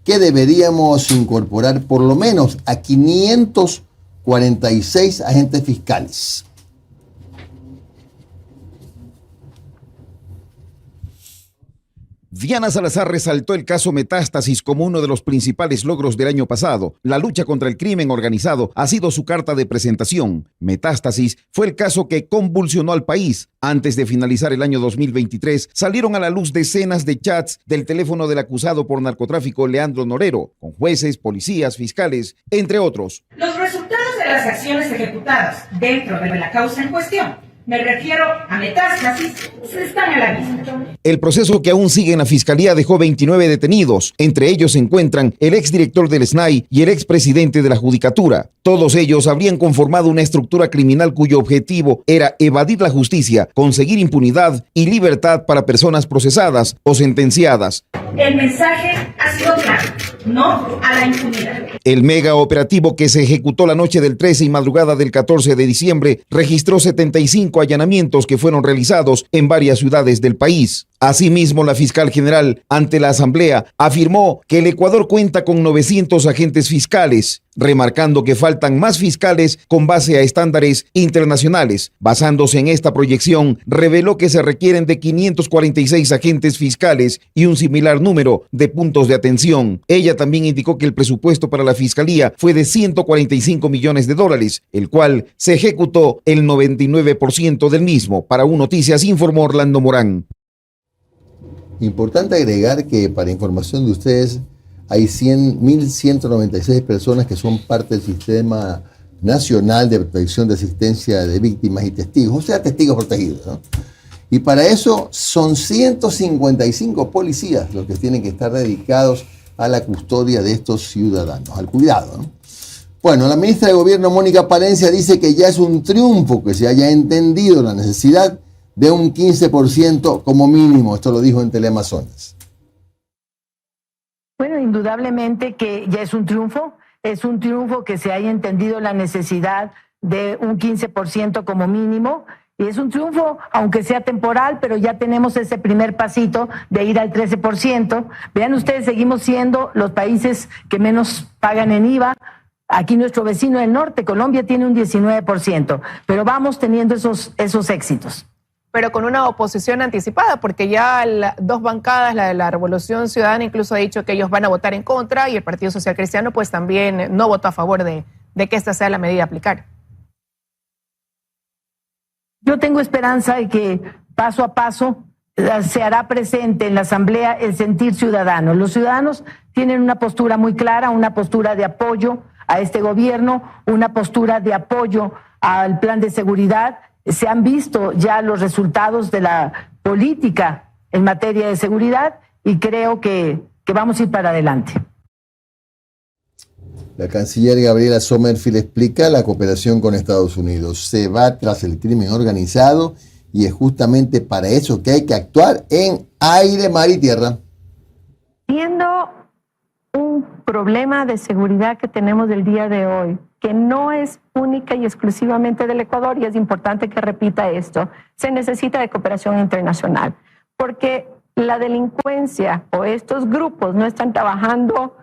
que deberíamos incorporar por lo menos a 546 agentes fiscales. Diana Salazar resaltó el caso Metástasis como uno de los principales logros del año pasado. La lucha contra el crimen organizado ha sido su carta de presentación. Metástasis fue el caso que convulsionó al país. Antes de finalizar el año 2023, salieron a la luz decenas de chats del teléfono del acusado por narcotráfico Leandro Norero, con jueces, policías, fiscales, entre otros. Los resultados de las acciones ejecutadas dentro de la causa en cuestión, me refiero a Metástasis, están a la vista. El proceso que aún sigue en la fiscalía dejó 29 detenidos. Entre ellos se encuentran el exdirector del SNAI y el expresidente de la Judicatura. Todos ellos habrían conformado una estructura criminal cuyo objetivo era evadir la justicia, conseguir impunidad y libertad para personas procesadas o sentenciadas. El mensaje ha sido claro: no a la impunidad. El mega operativo que se ejecutó la noche del 13 y madrugada del 14 de diciembre registró 75 allanamientos que fueron realizados en varias ciudades del país. Asimismo, la fiscal general ante la Asamblea afirmó que el Ecuador cuenta con 900 agentes fiscales, remarcando que faltan más fiscales con base a estándares internacionales. Basándose en esta proyección, reveló que se requieren de 546 agentes fiscales y un similar número de puntos de atención. Ella también indicó que el presupuesto para la fiscalía fue de 145 millones de dólares, el cual se ejecutó el 99% del mismo. Para UN Noticias informó Orlando Morán. Importante agregar que, para información de ustedes, hay 1.196 personas que son parte del Sistema Nacional de Protección de Asistencia de Víctimas y Testigos, o sea, testigos protegidos, ¿no? Y para eso son 155 policías los que tienen que estar dedicados a la custodia de estos ciudadanos, al cuidado, ¿no? Bueno, la ministra de Gobierno, Mónica Palencia, dice que ya es un triunfo que se haya entendido la necesidad de un 15% como mínimo. Esto lo dijo en Teleamazonas. Bueno, indudablemente que ya es un triunfo que se haya entendido la necesidad de un 15% como mínimo, y es un triunfo, aunque sea temporal, pero ya tenemos ese primer pasito de ir al 13%. Vean ustedes, seguimos siendo los países que menos pagan en IVA. Aquí nuestro vecino del norte, Colombia, tiene un 19%, pero vamos teniendo esos éxitos. Pero con una oposición anticipada, porque ya dos bancadas, la de la Revolución Ciudadana incluso ha dicho que ellos van a votar en contra, y el Partido Social Cristiano pues también no votó a favor de que esta sea la medida a aplicar. Yo tengo esperanza de que paso a paso se hará presente en la Asamblea el sentir ciudadano. Los ciudadanos tienen una postura muy clara, una postura de apoyo a este gobierno, una postura de apoyo al plan de seguridad. Se han visto ya los resultados de la política en materia de seguridad y creo que vamos a ir para adelante. La canciller Gabriela Sommerfield explica la cooperación con Estados Unidos. Se va tras el crimen organizado y es justamente para eso que hay que actuar en aire, mar y tierra. Siendo un problema de seguridad que tenemos del día de hoy, que no es única y exclusivamente del Ecuador, y es importante que repita esto, se necesita de cooperación internacional, porque la delincuencia o estos grupos no están trabajando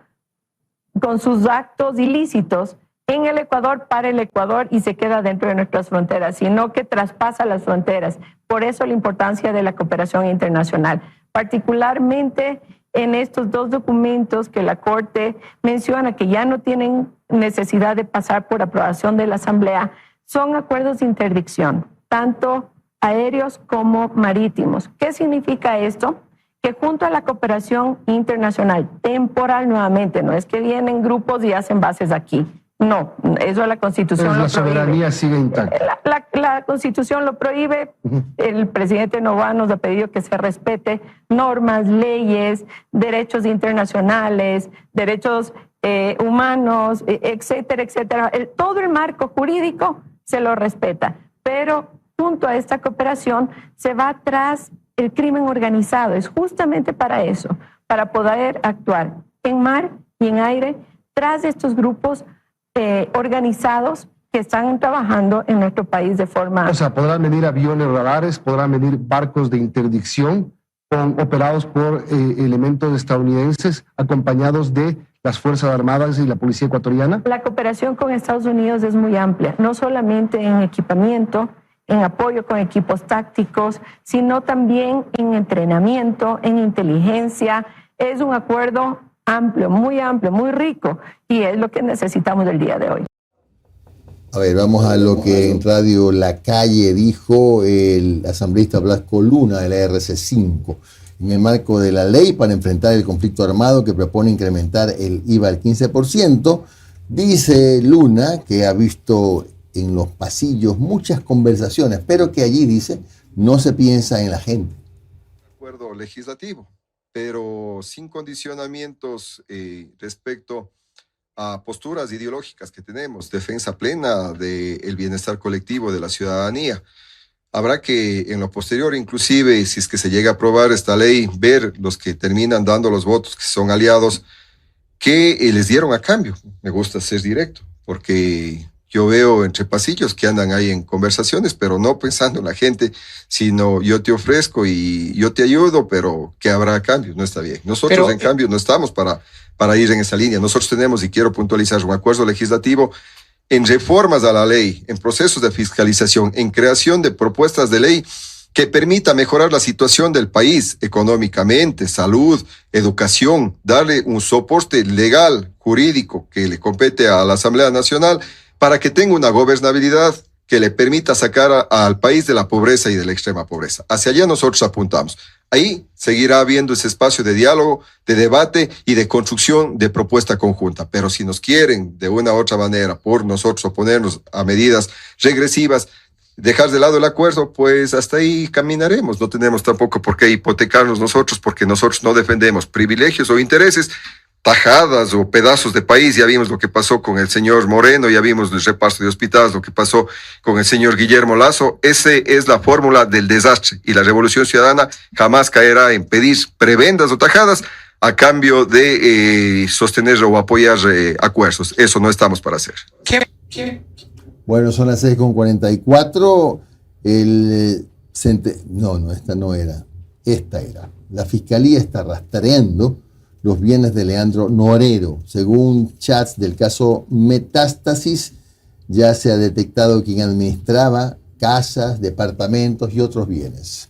con sus actos ilícitos en el Ecuador, para el Ecuador, y se queda dentro de nuestras fronteras, sino que traspasa las fronteras. Por eso la importancia de la cooperación internacional, particularmente en estos dos documentos que la Corte menciona que ya no tienen necesidad de pasar por aprobación de la Asamblea, son acuerdos de interdicción, tanto aéreos como marítimos. ¿Qué significa esto? Que junto a la cooperación internacional temporal, nuevamente, no es que vienen grupos y hacen bases aquí, No, eso la Constitución Pero lo la soberanía prohíbe. sigue intacta. La Constitución lo prohíbe. El presidente Novoa nos ha pedido que se respete normas, leyes, derechos internacionales, derechos humanos, etcétera, etcétera. Todo el marco jurídico se lo respeta, pero junto a esta cooperación se va tras el crimen organizado. Es justamente para eso, para poder actuar en mar y en aire tras estos grupos organizados que están trabajando en nuestro país de forma... O sea, podrán venir aviones radares, podrán venir barcos de interdicción operados por elementos estadounidenses acompañados de las Fuerzas Armadas y la Policía Ecuatoriana. La cooperación con Estados Unidos es muy amplia, no solamente en equipamiento, en apoyo con equipos tácticos, sino también en entrenamiento, en inteligencia. Es un acuerdo amplio, muy rico, y es lo que necesitamos el día de hoy. A ver, vamos a lo que en Radio La Calle dijo el asambleísta Blasco Luna de la RC5. En el marco de la ley para enfrentar el conflicto armado que propone incrementar el IVA al 15%, dice Luna que ha visto en los pasillos muchas conversaciones, pero que allí, dice, no se piensa en la gente. Acuerdo legislativo, pero sin condicionamientos respecto a posturas ideológicas que tenemos, defensa plena del bienestar colectivo de la ciudadanía. Habrá que en lo posterior, inclusive, si es que se llega a aprobar esta ley, ver los que terminan dando los votos, que son aliados, que les dieron a cambio. Me gusta ser directo, porque yo veo entre pasillos que andan ahí en conversaciones, pero no pensando en la gente, sino yo te ofrezco y yo te ayudo, pero ¿qué habrá a cambio? No está bien. Nosotros, en cambio, no estamos para ir en esa línea. Nosotros tenemos, y quiero puntualizar, un acuerdo legislativo en reformas a la ley, en procesos de fiscalización, en creación de propuestas de ley que permita mejorar la situación del país económicamente, salud, educación, darle un soporte legal, jurídico, que le compete a la Asamblea Nacional para que tenga una gobernabilidad que le permita sacar al país de la pobreza y de la extrema pobreza. Hacia allá nosotros apuntamos. Ahí seguirá habiendo ese espacio de diálogo, de debate y de construcción de propuesta conjunta. Pero si nos quieren de una u otra manera, por nosotros oponernos a medidas regresivas, dejar de lado el acuerdo, pues hasta ahí caminaremos. No tenemos tampoco por qué hipotecarnos nosotros, porque nosotros no defendemos privilegios o intereses, tajadas o pedazos de país. Ya vimos lo que pasó con el señor Moreno, ya vimos el reparto de hospitales, lo que pasó con el señor Guillermo Lasso. Esa es la fórmula del desastre, y la Revolución Ciudadana jamás caerá en pedir prebendas o tajadas a cambio de sostener o apoyar acuerdos. Eso no estamos para hacer. Bueno, son las 6:44. Esta no era. Esta era. La Fiscalía está rastreando los bienes de Leandro Norero. Según chats del caso Metástasis, ya se ha detectado quien administraba casas, departamentos y otros bienes.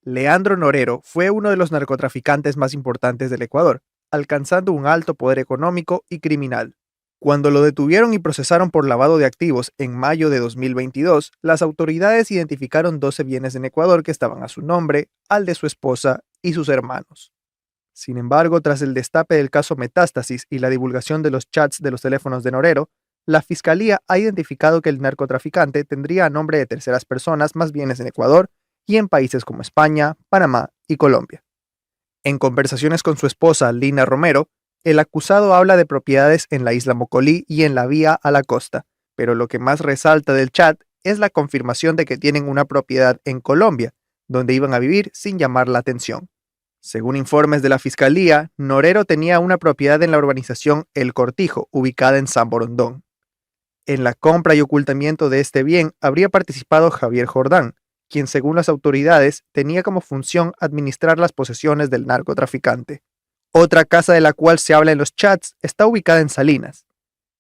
Leandro Norero fue uno de los narcotraficantes más importantes del Ecuador, alcanzando un alto poder económico y criminal. Cuando lo detuvieron y procesaron por lavado de activos en mayo de 2022, las autoridades identificaron 12 bienes en Ecuador que estaban a su nombre, al de su esposa y sus hermanos. Sin embargo, tras el destape del caso Metástasis y la divulgación de los chats de los teléfonos de Norero, la Fiscalía ha identificado que el narcotraficante tendría a nombre de terceras personas más bienes en Ecuador y en países como España, Panamá y Colombia. En conversaciones con su esposa, Lina Romero, el acusado habla de propiedades en la isla Mocolí y en la vía a la costa, pero lo que más resalta del chat es la confirmación de que tienen una propiedad en Colombia, donde iban a vivir sin llamar la atención. Según informes de la Fiscalía, Norero tenía una propiedad en la urbanización El Cortijo, ubicada en San Borondón. En la compra y ocultamiento de este bien habría participado Javier Jordán, quien según las autoridades tenía como función administrar las posesiones del narcotraficante. Otra casa de la cual se habla en los chats está ubicada en Salinas.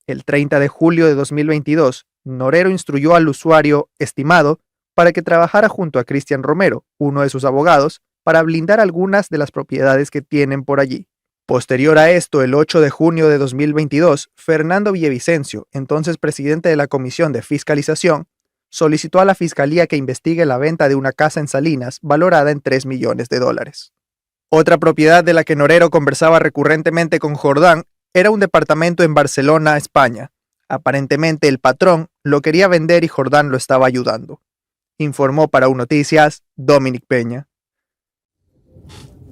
El 30 de julio de 2022, Norero instruyó al usuario estimado para que trabajara junto a Cristian Romero, uno de sus abogados, para blindar algunas de las propiedades que tienen por allí. Posterior a esto, el 8 de junio de 2022, Fernando Villavicencio, entonces presidente de la Comisión de Fiscalización, solicitó a la Fiscalía que investigue la venta de una casa en Salinas valorada en $3 millones. Otra propiedad de la que Norero conversaba recurrentemente con Jordán Era un departamento en Barcelona, España. Aparentemente el patrón lo quería vender y Jordán lo estaba ayudando. Informó para UNoticias Dominic Peña.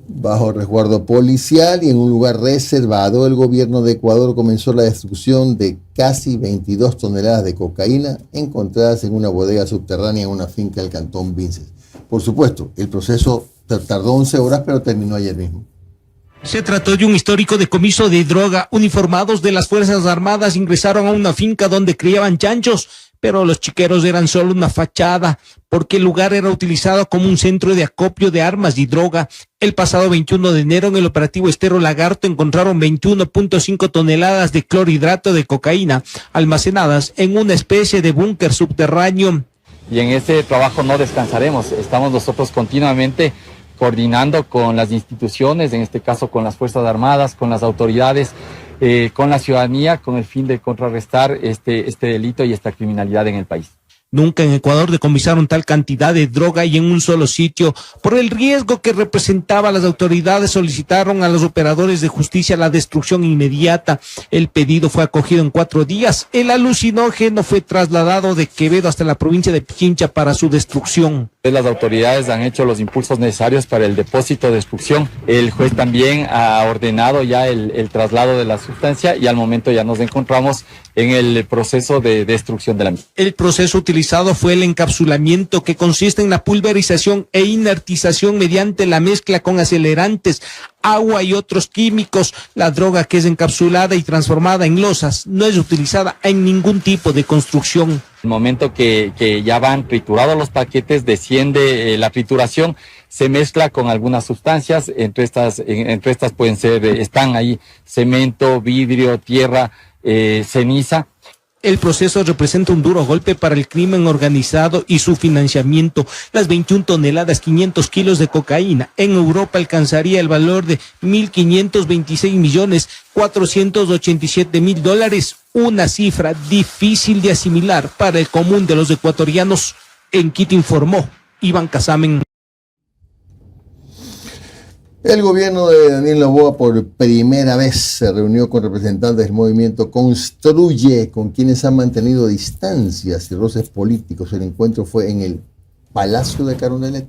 Bajo resguardo policial y en un lugar reservado, el gobierno de Ecuador comenzó la destrucción de casi 22 toneladas de cocaína encontradas en una bodega subterránea en una finca del Cantón Vinces. Por supuesto, el proceso tardó 11 horas, pero terminó ayer mismo. Se trató de un histórico decomiso de droga. Uniformados de las Fuerzas Armadas ingresaron a una finca donde criaban chanchos, pero los chiqueros eran solo una fachada, porque el lugar era utilizado como un centro de acopio de armas y droga. El pasado 21 de enero, en el operativo Estero Lagarto, encontraron 21.5 toneladas de clorhidrato de cocaína, almacenadas en una especie de búnker subterráneo. Y en ese trabajo no descansaremos. Estamos nosotros continuamente coordinando con las instituciones, en este caso con las Fuerzas Armadas, con las autoridades, con la ciudadanía, con el fin de contrarrestar este delito y esta criminalidad en el país. Nunca en Ecuador decomisaron tal cantidad de droga y en un solo sitio. Por el riesgo que representaba, las autoridades solicitaron a los operadores de justicia la destrucción inmediata. El pedido fue acogido en 4 días. El alucinógeno fue trasladado de Quevedo hasta la provincia de Pichincha para su destrucción. Las autoridades han hecho los impulsos necesarios para el depósito de destrucción. El juez también ha ordenado ya el traslado de la sustancia y al momento ya nos encontramos en el proceso de destrucción de la misma. El proceso utilizado fue el encapsulamiento, que consiste en la pulverización e inertización mediante la mezcla con acelerantes, agua y otros químicos. La droga, que es encapsulada y transformada en losas, no es utilizada en ningún tipo de construcción. El momento que ya van triturados los paquetes, desciende la trituración, se mezcla con algunas sustancias, entre estas pueden ser, están ahí cemento, vidrio, tierra, ceniza. El proceso representa un duro golpe para el crimen organizado y su financiamiento. Las 21 toneladas, 500 kilos de cocaína en Europa alcanzaría el valor de $1.526.487.000, una cifra difícil de asimilar para el común de los ecuatorianos. En Quito informó Iván Casamen. El gobierno de Daniel Noboa por primera vez se reunió con representantes del movimiento Construye, con quienes han mantenido distancias y roces políticos. El encuentro fue en el Palacio de Carondelet.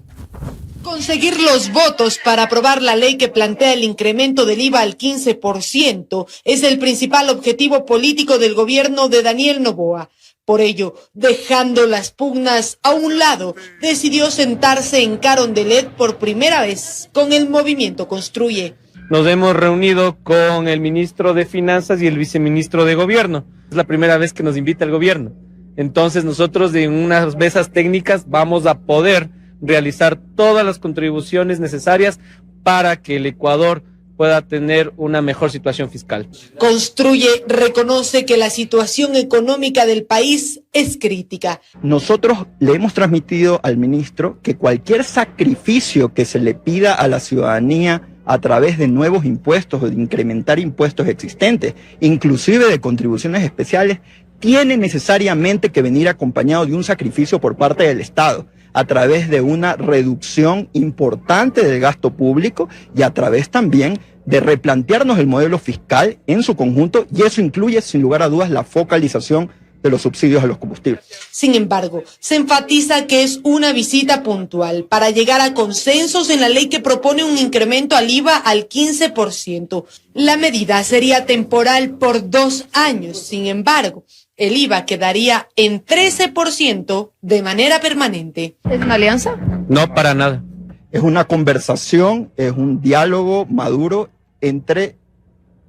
Conseguir los votos para aprobar la ley que plantea el incremento del IVA al 15% es el principal objetivo político del gobierno de Daniel Noboa. Por ello, dejando las pugnas a un lado, decidió sentarse en Carondelet por primera vez con el movimiento Construye. Nos hemos reunido con el ministro de Finanzas y el viceministro de Gobierno. Es la primera vez que nos invita el gobierno. Entonces nosotros en unas mesas técnicas vamos a poder realizar todas las contribuciones necesarias para que el Ecuador pueda tener una mejor situación fiscal. Construye reconoce que la situación económica del país es crítica. Nosotros le hemos transmitido al ministro que cualquier sacrificio que se le pida a la ciudadanía a través de nuevos impuestos o de incrementar impuestos existentes, inclusive de contribuciones especiales, tiene necesariamente que venir acompañado de un sacrificio por parte del Estado, a través de una reducción importante del gasto público y a través también de replantearnos el modelo fiscal en su conjunto, y eso incluye sin lugar a dudas la focalización de los subsidios a los combustibles. Sin embargo, se enfatiza que es una visita puntual para llegar a consensos en la ley que propone un incremento al IVA al 15%. La medida sería temporal por 2 años. Sin embargo, el IVA quedaría en 13% de manera permanente. ¿Es una alianza? No, para nada. Es una conversación, es un diálogo maduro entre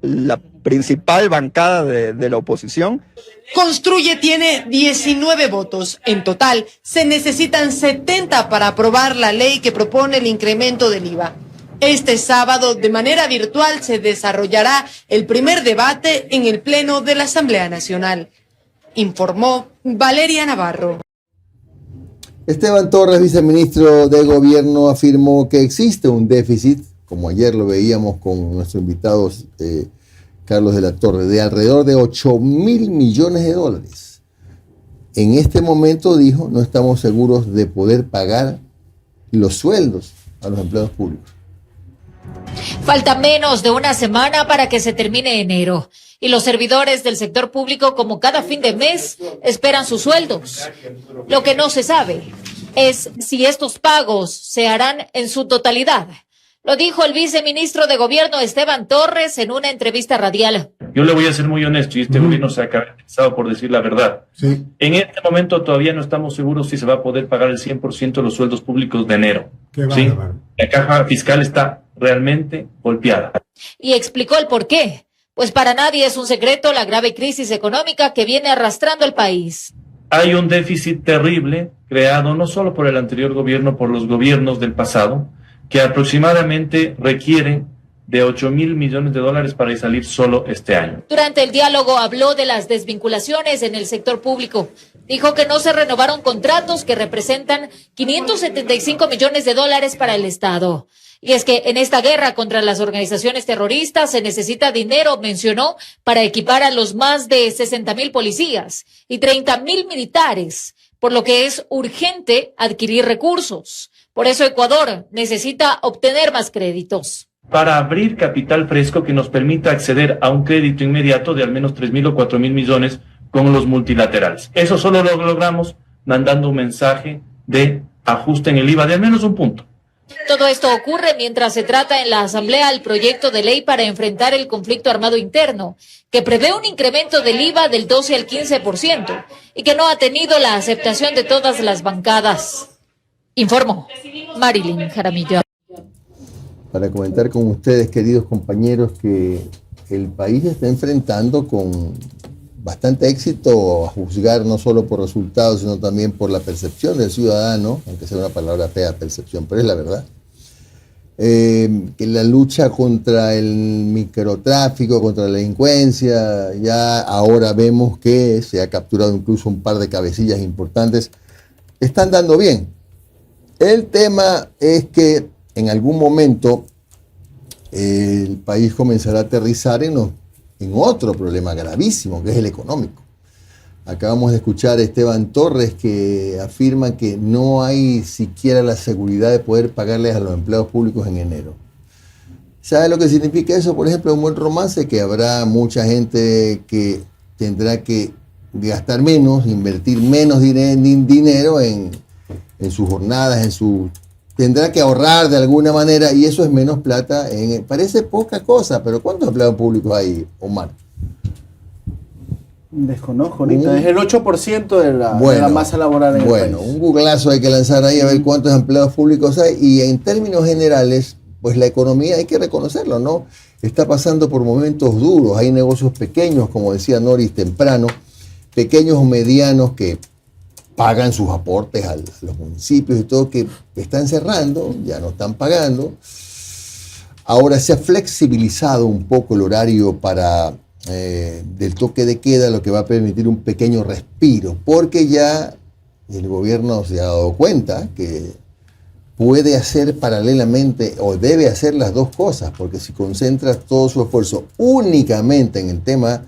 la principal bancada de la oposición. Construye tiene 19 votos. En total, se necesitan 70 para aprobar la ley que propone el incremento del IVA. Este sábado, de manera virtual, se desarrollará el primer debate en el Pleno de la Asamblea Nacional. Informó Valeria Navarro. Esteban Torres, viceministro de Gobierno, afirmó que existe un déficit, como ayer lo veíamos con nuestro invitado Carlos de la Torre, de alrededor de 8.000 millones de dólares. En este momento, dijo, no estamos seguros de poder pagar los sueldos a los empleados públicos. Falta menos de una semana para que se termine enero y los servidores del sector público, como cada fin de mes, esperan sus sueldos. Lo que no se sabe es si estos pagos se harán en su totalidad. Lo dijo el viceministro de Gobierno Esteban Torres en una entrevista radial. Yo le voy a ser muy honesto y este gobierno se ha caracterizado por decir la verdad. Sí. En este momento todavía no estamos seguros si se va a poder pagar el 100% de los sueldos públicos de enero. ¿Sí? La caja fiscal está realmente golpeada. Y explicó el por qué. Pues para nadie es un secreto la grave crisis económica que viene arrastrando el país. Hay un déficit terrible creado no solo por el anterior gobierno, por los gobiernos del pasado, que aproximadamente requieren de 8.000 millones de dólares para salir solo este año. Durante el diálogo habló de las desvinculaciones en el sector público. Dijo que no se renovaron contratos que representan 575 millones de dólares para el Estado. Y es que en esta guerra contra las organizaciones terroristas se necesita dinero, mencionó, para equipar a los más de 60.000 policías y 30.000 militares, por lo que es urgente adquirir recursos. Por eso Ecuador necesita obtener más créditos. Para abrir capital fresco que nos permita acceder a un crédito inmediato de al menos 3.000 o 4.000 millones con los multilaterales. Eso solo lo logramos mandando un mensaje de ajuste en el IVA de al menos un punto. Todo esto ocurre mientras se trata en la Asamblea el proyecto de ley para enfrentar el conflicto armado interno, que prevé un incremento del IVA del 12 al 15% y que no ha tenido la aceptación de todas las bancadas. Informó Marilyn Jaramillo. Para comentar con ustedes, queridos compañeros, que el país está enfrentando con bastante éxito, a juzgar no solo por resultados, sino también por la percepción del ciudadano, aunque sea una palabra fea, percepción, pero es la verdad, que la lucha contra el microtráfico, contra la delincuencia, ya ahora vemos que se ha capturado incluso un par de cabecillas importantes, están dando bien. El tema es que en algún momento el país comenzará a aterrizar en otro problema gravísimo, que es el económico. Acabamos de escuchar a Esteban Torres que afirma que no hay siquiera la seguridad de poder pagarles a los empleados públicos en enero. ¿Sabe lo que significa eso? Por ejemplo, un buen romance, que habrá mucha gente que tendrá que gastar menos, invertir menos dinero en sus jornadas, tendrá que ahorrar de alguna manera, y eso es menos plata. Parece poca cosa, pero ¿cuántos empleados públicos hay, Omar? Desconozco ahorita, es el 8% de la masa laboral en el país. Un googlazo hay que lanzar ahí a ver cuántos empleados públicos hay, y en términos generales, pues la economía, hay que reconocerlo, ¿no? Está pasando por momentos duros, hay negocios pequeños, como decía Noris temprano, pequeños o medianos que pagan sus aportes a los municipios y todo, que están cerrando, ya no están pagando. Ahora se ha flexibilizado un poco el horario del toque de queda, lo que va a permitir un pequeño respiro, porque ya el gobierno se ha dado cuenta que puede hacer paralelamente, o debe hacer las dos cosas, porque si concentra todo su esfuerzo únicamente en el tema,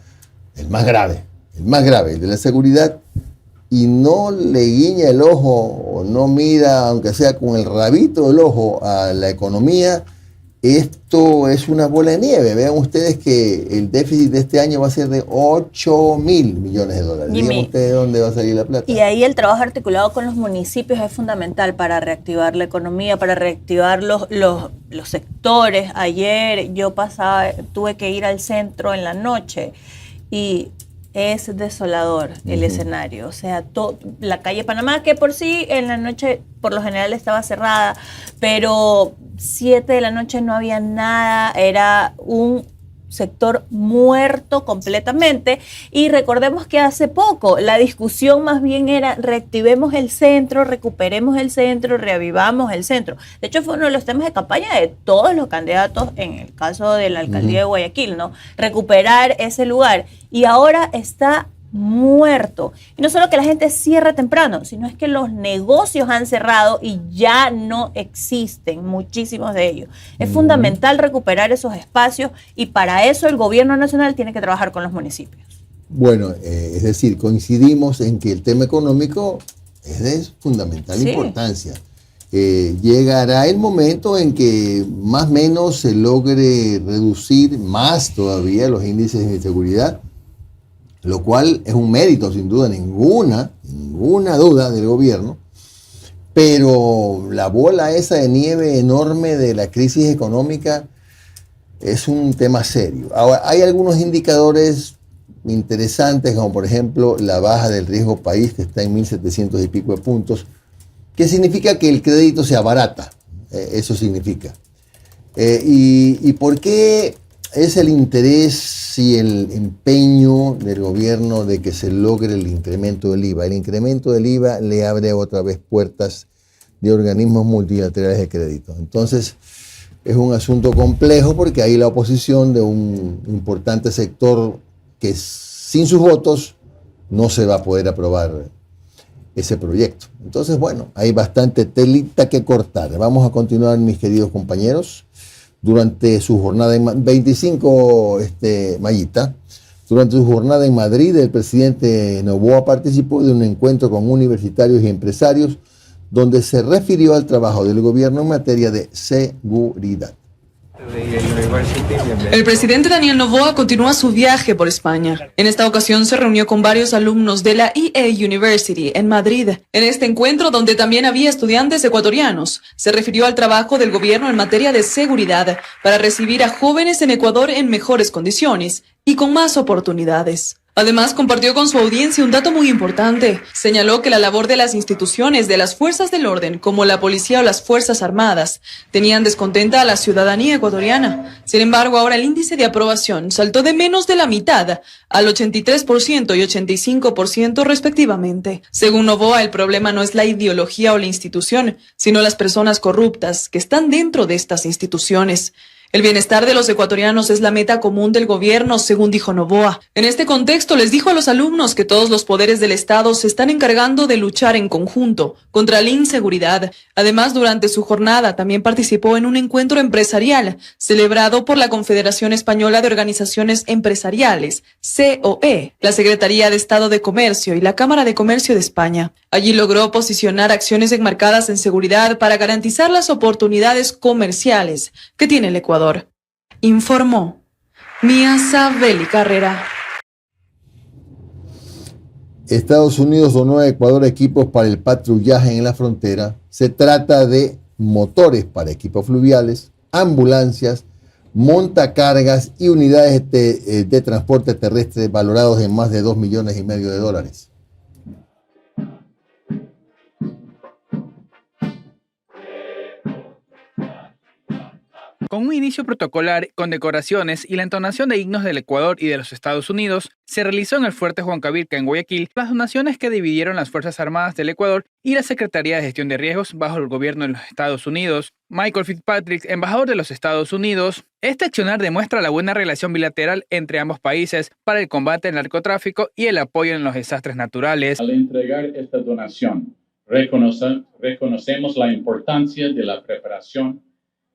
el más grave, el de la seguridad, y no le guiña el ojo o no mira, aunque sea con el rabito del ojo, a la economía, esto es una bola de nieve. Vean ustedes que el déficit de este año va a ser de 8.000 millones de dólares. Díganme ustedes dónde va a salir la plata. Y ahí el trabajo articulado con los municipios es fundamental para reactivar la economía, para reactivar los sectores. Ayer yo tuve que ir al centro en la noche y es desolador el escenario. O sea, la calle Panamá, que por sí en la noche por lo general estaba cerrada, pero 7 de la noche no había nada, era un sector muerto completamente. Y recordemos que hace poco la discusión más bien era: reactivemos el centro, recuperemos el centro, reavivamos el centro. De hecho, fue uno de los temas de campaña de todos los candidatos en el caso de la alcaldía de Guayaquil, ¿no? Recuperar ese lugar. Y ahora está muerto. Y no solo que la gente cierra temprano, sino es que los negocios han cerrado y ya no existen muchísimos de ellos. Es fundamental recuperar esos espacios, y para eso el gobierno nacional tiene que trabajar con los municipios. Bueno, es decir, coincidimos en que el tema económico es de fundamental importancia. llegará el momento en que más o menos se logre reducir más todavía los índices de inseguridad, lo cual es un mérito sin duda ninguna duda del gobierno, pero la bola esa de nieve enorme de la crisis económica es un tema serio. Ahora, hay algunos indicadores interesantes, como por ejemplo la baja del riesgo país, que está en 1.700 y pico de puntos, que significa que el crédito se abarata. Eso significa. ¿Y por qué es el interés y el empeño del gobierno de que se logre el incremento del IVA? El incremento del IVA le abre otra vez puertas de organismos multilaterales de crédito. Entonces, es un asunto complejo porque hay la oposición de un importante sector que sin sus votos no se va a poder aprobar ese proyecto. Entonces, bueno, hay bastante telita que cortar. Vamos a continuar, mis queridos compañeros. Durante su jornada en 25, Mayita, durante su jornada en Madrid, el presidente Noboa participó de un encuentro con universitarios y empresarios donde se refirió al trabajo del gobierno en materia de seguridad. El presidente Daniel Noboa continúa su viaje por España. En esta ocasión se reunió con varios alumnos de la EA University en Madrid. En este encuentro, donde también había estudiantes ecuatorianos, se refirió al trabajo del gobierno en materia de seguridad para recibir a jóvenes en Ecuador en mejores condiciones y con más oportunidades. Además, compartió con su audiencia un dato muy importante. Señaló que la labor de las instituciones de las fuerzas del orden, como la policía o las fuerzas armadas, tenían descontenta a la ciudadanía ecuatoriana. Sin embargo, ahora el índice de aprobación saltó de menos de la mitad al 83% y 85% respectivamente. Según Noboa, el problema no es la ideología o la institución, sino las personas corruptas que están dentro de estas instituciones. El bienestar de los ecuatorianos es la meta común del gobierno, según dijo Noboa. En este contexto, les dijo a los alumnos que todos los poderes del Estado se están encargando de luchar en conjunto contra la inseguridad. Además, durante su jornada también participó en un encuentro empresarial celebrado por la Confederación Española de Organizaciones Empresariales, COE, la Secretaría de Estado de Comercio y la Cámara de Comercio de España. Allí logró posicionar acciones enmarcadas en seguridad para garantizar las oportunidades comerciales que tiene el Ecuador. Informó Mía Sabeli Carrera. Estados Unidos donó a Ecuador equipos para el patrullaje en la frontera. Se trata de motores para equipos fluviales, ambulancias, montacargas y unidades de transporte terrestre valorados en más de $2,5 millones. Con un inicio protocolar, condecoraciones y la entonación de himnos del Ecuador y de los Estados Unidos, se realizó en el Fuerte Huancavilca en Guayaquil las donaciones que dividieron las Fuerzas Armadas del Ecuador y la Secretaría de Gestión de Riesgos bajo el gobierno de los Estados Unidos. Michael Fitzpatrick, embajador de los Estados Unidos, este accionar demuestra la buena relación bilateral entre ambos países para el combate al narcotráfico y el apoyo en los desastres naturales. Al entregar esta donación, reconocemos la importancia de la preparación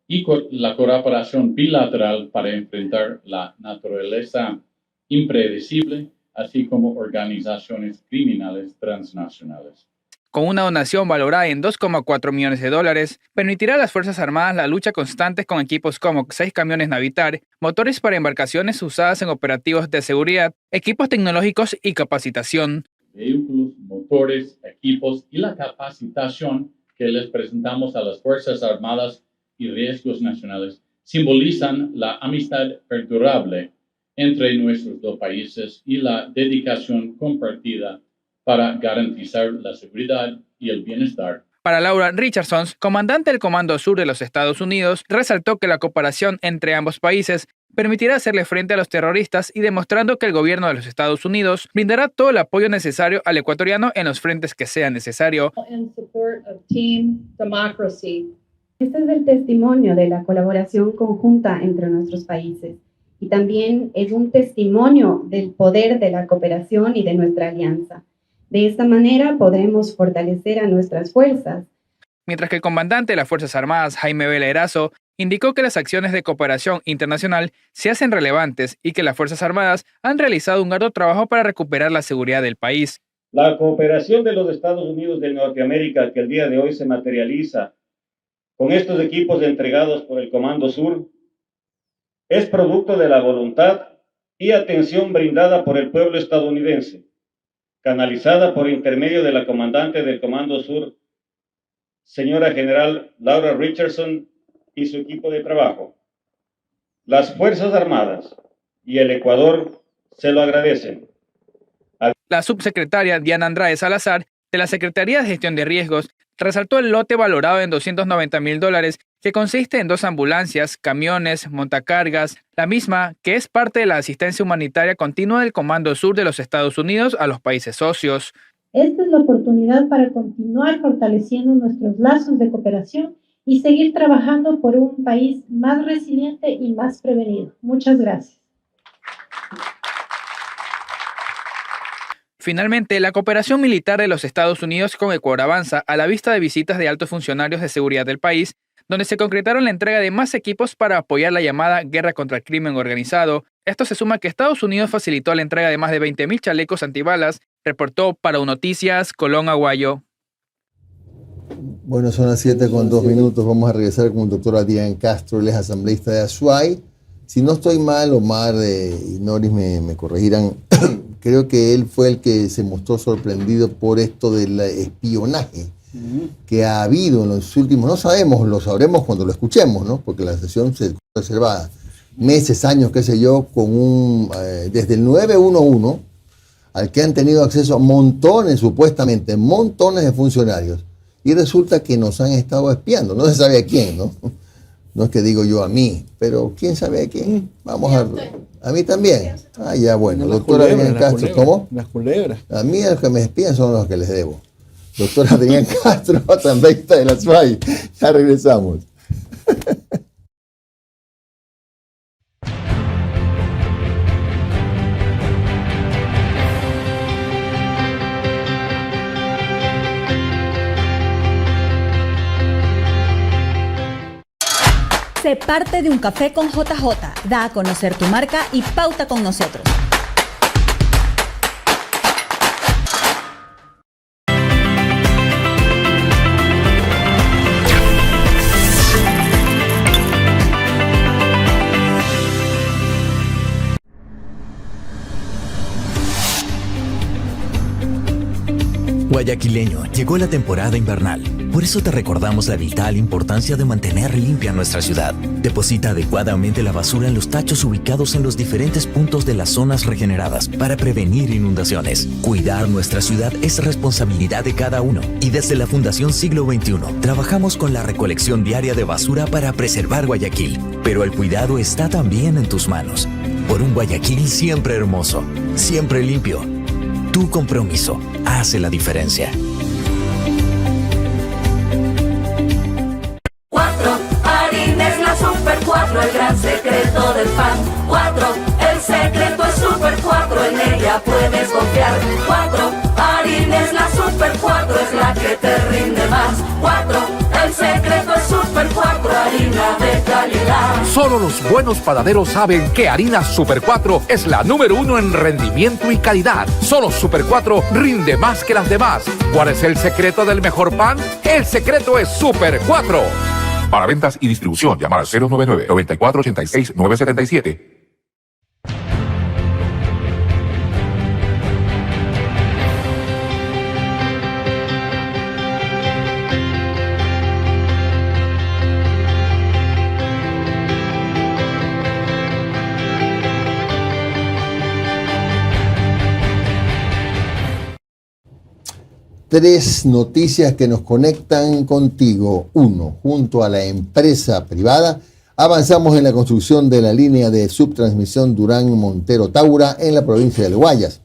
y la colaboración bilateral para enfrentar la naturaleza impredecible, así como organizaciones criminales transnacionales. Con una donación valorada en $2,4 millones, permitirá a las Fuerzas Armadas la lucha constante con equipos como 6 camiones Navitar, motores para embarcaciones usadas en operativos de seguridad, equipos tecnológicos y capacitación. Vehículos, motores, equipos y la capacitación que les presentamos a las Fuerzas Armadas y riesgos nacionales simbolizan la amistad perdurable entre nuestros dos países y la dedicación compartida para garantizar la seguridad y el bienestar. Para Laura Richardson, comandante del Comando Sur de los Estados Unidos, resaltó que la cooperación entre ambos países permitirá hacerle frente a los terroristas y demostrando que el gobierno de los Estados Unidos brindará todo el apoyo necesario al ecuatoriano en los frentes que sea necesario. Este es el testimonio de la colaboración conjunta entre nuestros países y también es un testimonio del poder de la cooperación y de nuestra alianza. De esta manera podremos fortalecer a nuestras fuerzas. Mientras que el comandante de las Fuerzas Armadas, Jaime Vela Erazo, indicó que las acciones de cooperación internacional se hacen relevantes y que las Fuerzas Armadas han realizado un arduo trabajo para recuperar la seguridad del país. La cooperación de los Estados Unidos de Norteamérica que el día de hoy se materializa con estos equipos entregados por el Comando Sur es producto de la voluntad y atención brindada por el pueblo estadounidense, canalizada por intermedio de la comandante del Comando Sur, señora general Laura Richardson, y su equipo de trabajo. Las Fuerzas Armadas y el Ecuador se lo agradecen. La subsecretaria Diana Andrade Salazar, de la Secretaría de Gestión de Riesgos, resaltó el lote valorado en $290,000, que consiste en 2 ambulancias, camiones, montacargas, la misma que es parte de la asistencia humanitaria continua del Comando Sur de los Estados Unidos a los países socios. Esta es la oportunidad para continuar fortaleciendo nuestros lazos de cooperación y seguir trabajando por un país más resiliente y más prevenido. Muchas gracias. Finalmente, la cooperación militar de los Estados Unidos con Ecuador avanza a la vista de visitas de altos funcionarios de seguridad del país, donde se concretaron la entrega de más equipos para apoyar la llamada guerra contra el crimen organizado. Esto se suma a que Estados Unidos facilitó la entrega de más de 20,000 chalecos antibalas, reportó para UNoticias Colón Aguayo. Bueno, son las 7:02. Vamos a regresar con el doctor Adrián Castro, él es asambleísta de Azuay. Si no estoy mal, Omar y Noris me corregirán. Creo que él fue el que se mostró sorprendido por esto del espionaje que ha habido en los últimos, no sabemos, lo sabremos cuando lo escuchemos, ¿no? Porque la sesión se reserva meses, años, qué sé yo, con desde el 911, al que han tenido acceso a montones, supuestamente, montones de funcionarios. Y resulta que nos han estado espiando, no se sabe a quién, ¿no? No es que digo yo a mí, pero ¿quién sabe a quién? Vamos a mí también. Ah, ya bueno. Doctor Adrián Castro, ¿cómo? Las culebras. A mí los que me espían son los que les debo. Doctor Adrián Castro, asambleísta de la SUAY. Ya regresamos. Sé parte de un café con JJ. Da a conocer tu marca y pauta con nosotros. Guayaquileño, llegó la temporada invernal. Por eso te recordamos la vital importancia de mantener limpia nuestra ciudad. Deposita adecuadamente la basura en los tachos ubicados en los diferentes puntos de las zonas regeneradas para prevenir inundaciones. Cuidar nuestra ciudad es responsabilidad de cada uno. Y desde la Fundación Siglo XXI, trabajamos con la recolección diaria de basura para preservar Guayaquil. Pero el cuidado está también en tus manos. Por un Guayaquil siempre hermoso, siempre limpio. Tu compromiso hace la diferencia. 4, harina es la Super 4, el gran secreto del pan. 4, el secreto es Super 4, en ella puedes confiar. 4, harina es la Super 4, es la que te rinde más. 4, el secreto es Super 4, harina de calidad. Solo los buenos panaderos saben que harina Super 4 es la número 1 en rendimiento y calidad. Solo Super 4 rinde más que las demás. ¿Cuál es el secreto del mejor pan? El secreto es Super 4. Para ventas y distribución, llamar al 099-9486-977. Tres noticias que nos conectan contigo. 1. Junto a la empresa privada, avanzamos en la construcción de la línea de subtransmisión Durán-Montero-Taura en la provincia del Guayas.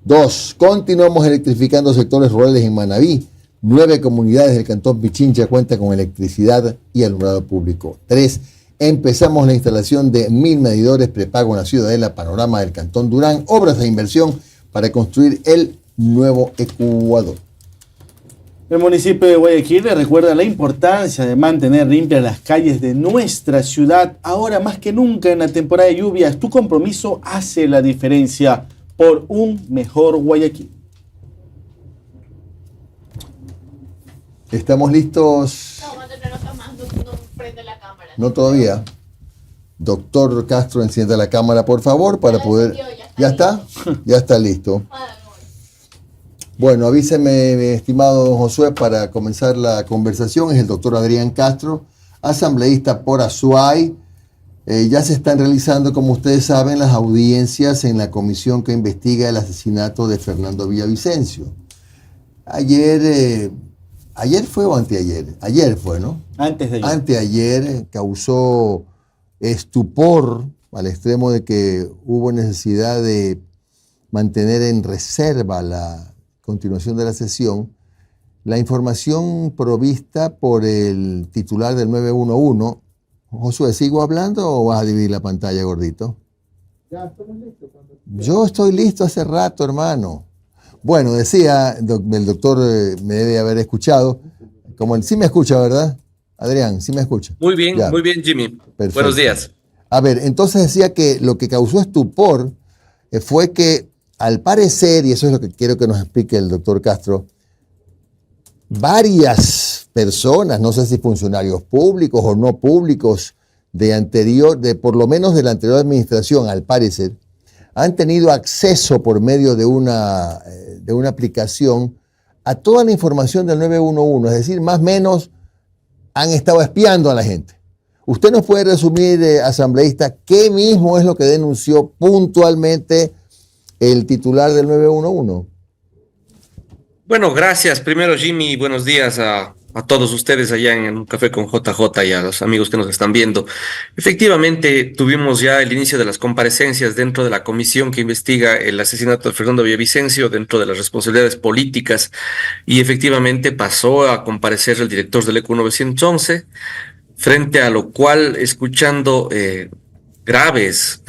2. Continuamos electrificando sectores rurales en Manabí. 9 comunidades del cantón Pichincha cuentan con electricidad y alumbrado público. 3. Empezamos la instalación de 1000 medidores prepago en la ciudadela Panorama del cantón Durán. Obras de inversión para construir el nuevo Ecuador. El municipio de Guayaquil le recuerda la importancia de mantener limpias las calles de nuestra ciudad. Ahora más que nunca en la temporada de lluvias, tu compromiso hace la diferencia por un mejor Guayaquil. ¿Estamos listos? No todavía. Doctor Castro, encienda la cámara, por favor, para poder... ¿Ya está? Ya está listo. Bueno, avíseme, mi estimado don Josué, para comenzar la conversación. Es el doctor Adrián Castro, asambleísta por Azuay. Ya se están realizando, como ustedes saben, las audiencias en la comisión que investiga el asesinato de Fernando Villavicencio. Ayer fue o anteayer. Ayer fue, ¿no? Antes de ayer. Anteayer causó estupor al extremo de que hubo necesidad de mantener en reserva la continuación de la sesión. La información provista por el titular del 911. Josué, ¿sigo hablando o vas a dividir la pantalla, gordito? Ya, estamos listos. Yo estoy listo hace rato, hermano. Bueno, decía, el doctor me debe haber escuchado. Sí me escucha, ¿verdad? Adrián, sí me escucha. Muy bien, Ya. muy bien, Jimmy. Perfecto. Buenos días. A ver, entonces decía que lo que causó estupor fue que, al parecer, y eso es lo que quiero que nos explique el doctor Castro, varias personas, no sé si funcionarios públicos o no públicos, de por lo menos de la anterior administración, al parecer, han tenido acceso por medio de una aplicación a toda la información del 911, es decir, más o menos han estado espiando a la gente. ¿Usted nos puede resumir, asambleísta, qué mismo es lo que denunció puntualmente el titular del 911? Bueno, gracias. Primero, Jimmy, buenos días a todos ustedes allá en un café con JJ y a los amigos que nos están viendo. Efectivamente, tuvimos ya el inicio de las comparecencias dentro de la comisión que investiga el asesinato de Fernando Villavicencio dentro de las responsabilidades políticas, y efectivamente pasó a comparecer el director del ECU 911, frente a lo cual, escuchando graves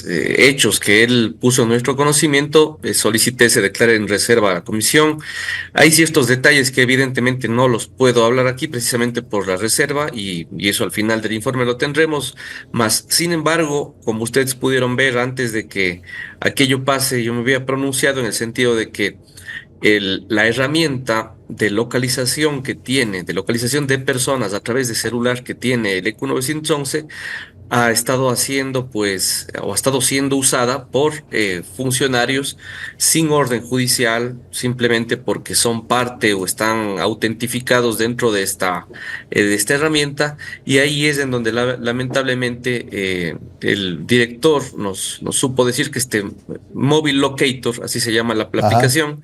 hechos que él puso en nuestro conocimiento, solicité se declare en reserva a la comisión. Hay ciertos detalles que evidentemente no los puedo hablar aquí precisamente por la reserva, y eso al final del informe lo tendremos, mas sin embargo, como ustedes pudieron ver antes de que aquello pase, yo me había pronunciado en el sentido de que la herramienta de localización de personas a través de celular que tiene el ECU 911 ha estado siendo usada por funcionarios sin orden judicial, simplemente porque son parte o están autentificados dentro de esta herramienta, y ahí es en donde lamentablemente el director nos supo decir que este Mobile Locator, así se llama la aplicación,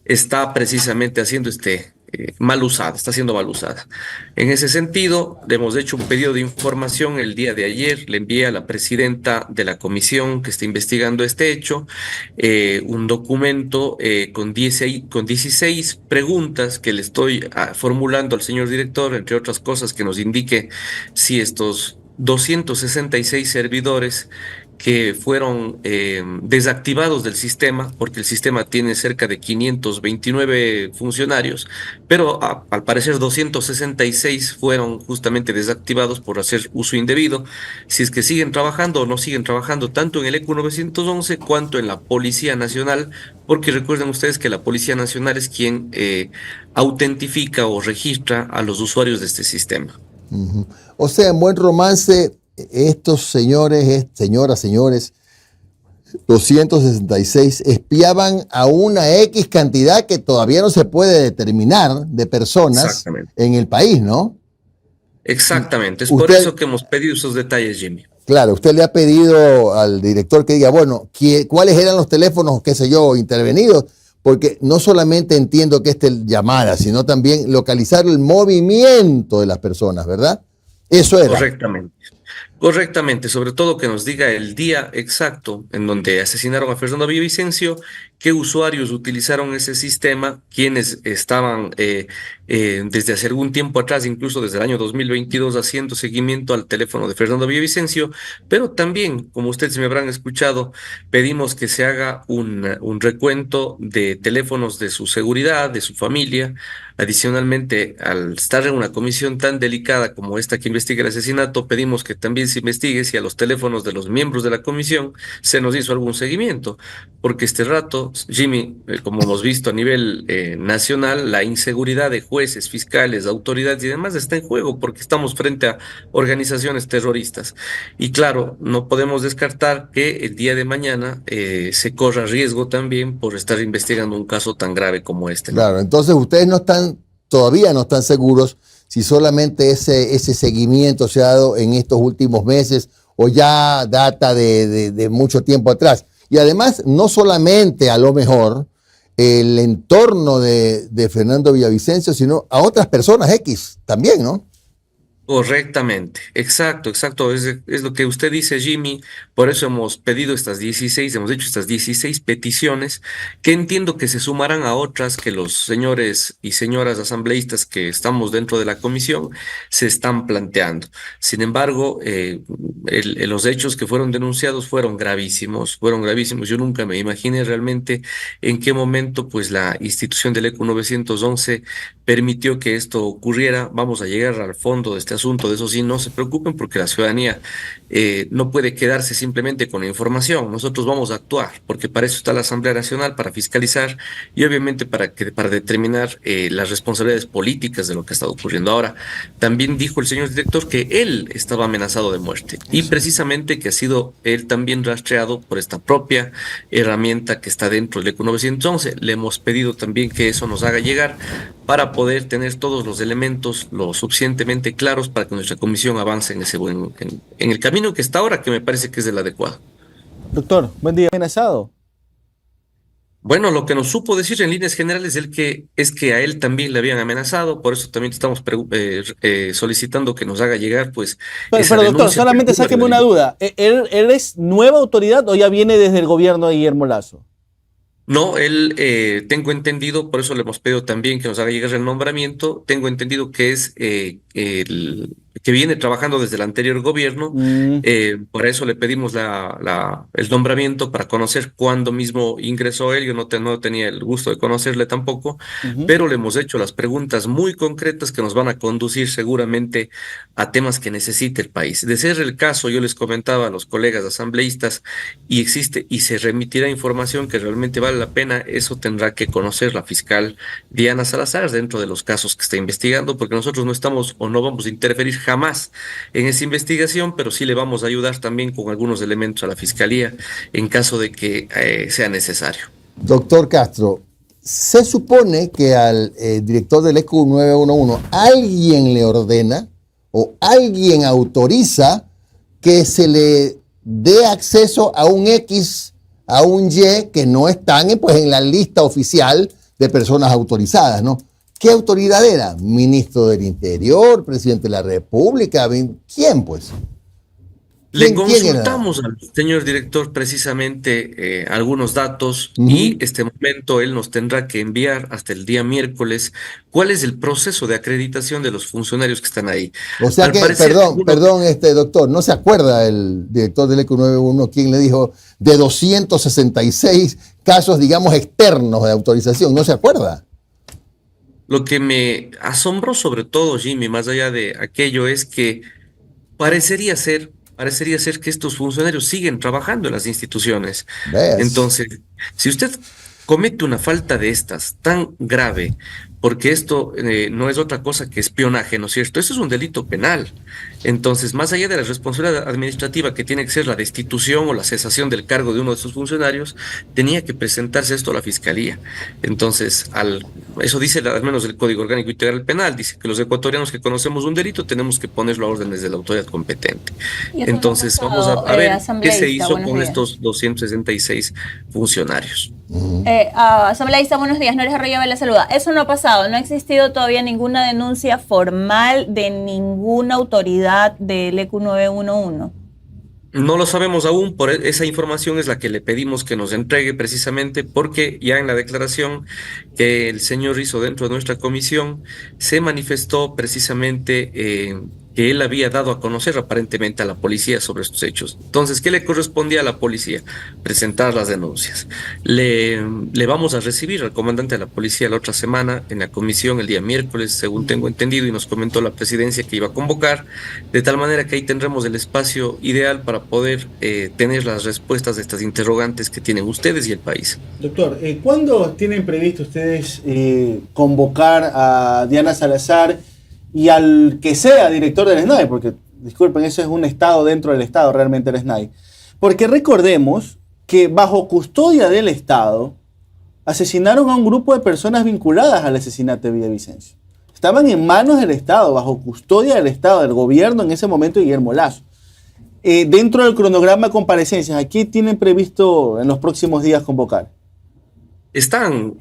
está precisamente haciendo está siendo mal usada. En ese sentido, le hemos hecho un pedido de información el día de ayer, le envié a la presidenta de la comisión que está investigando este hecho, un documento con 16 preguntas que le estoy formulando al señor director, entre otras cosas, que nos indique si estos 266 servidores que fueron desactivados del sistema, porque el sistema tiene cerca de 529 funcionarios, pero al parecer 266 fueron justamente desactivados por hacer uso indebido, si es que siguen trabajando o no siguen trabajando tanto en el ECU 911 cuanto en la Policía Nacional, porque recuerden ustedes que la Policía Nacional es quien autentifica o registra a los usuarios de este sistema. Uh-huh. O sea, en buen romance, estos señores, 266 espiaban a una X cantidad que todavía no se puede determinar de personas en el país, ¿no? Exactamente, es por eso que hemos pedido esos detalles, Jimmy. Claro, usted le ha pedido al director que diga, bueno, ¿cuáles eran los teléfonos, qué sé yo, intervenidos? Porque no solamente entiendo que llamada, sino también localizar el movimiento de las personas, ¿verdad? Eso era. Correctamente, sobre todo que nos diga el día exacto en donde asesinaron a Fernando Villavicencio, qué usuarios utilizaron ese sistema, quienes estaban desde hace algún tiempo atrás, incluso desde el año 2022, haciendo seguimiento al teléfono de Fernando Villavicencio, pero también, como ustedes me habrán escuchado, pedimos que se haga un recuento de teléfonos de su seguridad, de su familia. Adicionalmente, al estar en una comisión tan delicada como esta que investiga el asesinato, pedimos que también también se investigue si a los teléfonos de los miembros de la comisión se nos hizo algún seguimiento, porque este rato, Jimmy, como hemos visto a nivel nacional, la inseguridad de jueces, fiscales, autoridades y demás está en juego, porque estamos frente a organizaciones terroristas. Y claro, no podemos descartar que el día de mañana se corra riesgo también por estar investigando un caso tan grave como este, ¿no? Claro, entonces ustedes todavía no están seguros si solamente ese seguimiento se ha dado en estos últimos meses o ya data de mucho tiempo atrás. Y además, no solamente a lo mejor el entorno de Fernando Villavicencio, sino a otras personas X también, ¿no? Correctamente, exacto, es lo que usted dice, Jimmy. Por eso hemos pedido hemos hecho estas 16 peticiones, que entiendo que se sumarán a otras que los señores y señoras asambleístas que estamos dentro de la comisión se están planteando. Sin embargo, los hechos que fueron denunciados fueron gravísimos. Yo nunca me imaginé realmente en qué momento pues la institución del ECU 911 permitió que esto ocurriera. Vamos a llegar al fondo de este asunto, de eso sí, no se preocupen, porque la ciudadanía no puede quedarse simplemente con la información. Nosotros vamos a actuar, porque para eso está la Asamblea Nacional, para fiscalizar y obviamente para determinar las responsabilidades políticas de lo que ha estado ocurriendo. Ahora, también dijo el señor director que él estaba amenazado de muerte y precisamente que ha sido él también rastreado por esta propia herramienta que está dentro del ECU 911. Le hemos pedido también que eso nos haga llegar para poder tener todos los elementos lo suficientemente claros para que nuestra comisión avance en el camino que está ahora, que me parece que es el adecuado. Doctor, buen día. ¿Amenazado? Bueno, lo que nos supo decir en líneas generales es que a él también le habían amenazado, por eso también estamos solicitando que nos haga llegar, pues. Pero doctor, solamente sáqueme una duda. ¿Él es nueva autoridad o ya viene desde el gobierno de Guillermo Lasso? No, él, tengo entendido, por eso le hemos pedido también que nos haga llegar el nombramiento, tengo entendido que es que viene trabajando desde el anterior gobierno, por eso le pedimos el nombramiento para conocer cuándo mismo ingresó él. Yo no tenía el gusto de conocerle tampoco, pero le hemos hecho las preguntas muy concretas que nos van a conducir seguramente a temas que necesite el país. De ser el caso, yo les comentaba a los colegas asambleístas, y existe y se remitirá información que realmente vale la pena, eso tendrá que conocer la fiscal Diana Salazar dentro de los casos que está investigando, porque nosotros no estamos o no vamos a interferir jamás en esa investigación, pero sí le vamos a ayudar también con algunos elementos a la fiscalía en caso de que sea necesario. Doctor Castro, se supone que al director del ECU 911 alguien le ordena o alguien autoriza que se le dé acceso a un X, a un Y que no están en la lista oficial de personas autorizadas, ¿no? ¿Qué autoridad era? ¿Ministro del Interior? ¿Presidente de la República? ¿Quién, pues? Le consultamos al señor director precisamente algunos datos y este momento él nos tendrá que enviar hasta el día miércoles cuál es el proceso de acreditación de los funcionarios que están ahí. O sea que, perdón, doctor, ¿no se acuerda el director del ECU 911 quién le dijo de 266 casos, digamos, externos de autorización? ¿No se acuerda? Lo que me asombró sobre todo, Jimmy, más allá de aquello, es que parecería ser que estos funcionarios siguen trabajando en las instituciones. Entonces, si usted comete una falta de estas tan grave, porque esto no es otra cosa que espionaje, ¿no es cierto? Esto es un delito penal. Entonces, más allá de la responsabilidad administrativa que tiene que ser la destitución o la cesación del cargo de uno de sus funcionarios, tenía que presentarse esto a la Fiscalía. Entonces, eso dice al menos el Código Orgánico Integral Penal, dice que los ecuatorianos que conocemos un delito tenemos que ponerlo a órdenes de la autoridad competente. Entonces, vamos a ver qué se hizo con estos 266 funcionarios. Asambleísta, buenos días. Nores Arroyo la saluda. Eso no ha pasado, no ha existido todavía ninguna denuncia formal de ninguna autoridad del ECU 911. No lo sabemos aún, por esa información es la que le pedimos que nos entregue precisamente porque ya en la declaración que el señor hizo dentro de nuestra comisión se manifestó precisamente que él había dado a conocer aparentemente a la policía sobre estos hechos. Entonces, ¿qué le correspondía a la policía? Presentar las denuncias. Le vamos a recibir al comandante de la policía la otra semana en la comisión el día miércoles, según tengo entendido, y nos comentó la presidencia que iba a convocar, de tal manera que ahí tendremos el espacio ideal para poder tener las respuestas de estas interrogantes que tienen ustedes y el país. Doctor, ¿cuándo tienen previsto ustedes convocar a Diana Salazar y al que sea director del SNAI? Porque, disculpen, eso es un estado dentro del estado, realmente el SNAI. Porque recordemos que bajo custodia del Estado asesinaron a un grupo de personas vinculadas al asesinato de Villavicencio. Estaban en manos del Estado, bajo custodia del Estado, del gobierno en ese momento de Guillermo Lasso. Dentro del cronograma de comparecencias, ¿a qué tienen previsto en los próximos días convocar? Están,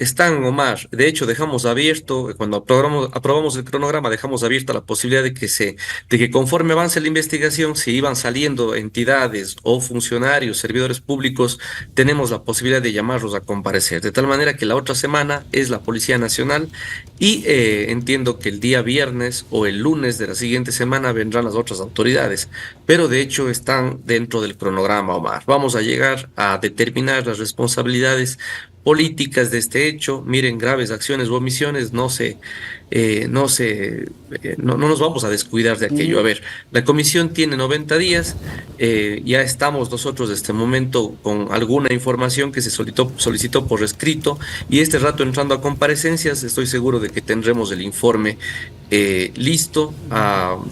Omar. De hecho, dejamos abierto, cuando aprobamos el cronograma, dejamos abierta la posibilidad de que conforme avance la investigación, si iban saliendo entidades o funcionarios, servidores públicos, tenemos la posibilidad de llamarlos a comparecer. De tal manera que la otra semana es la Policía Nacional y entiendo que el día viernes o el lunes de la siguiente semana vendrán las otras autoridades. Pero de hecho están dentro del cronograma, Omar. Vamos a llegar a determinar las responsabilidades políticas de este hecho. Miren, graves acciones u omisiones, no nos vamos a descuidar de aquello. A ver, la comisión tiene 90 días, ya estamos nosotros de este momento con alguna información que se solicitó por escrito, y este rato entrando a comparecencias estoy seguro de que tendremos el informe listo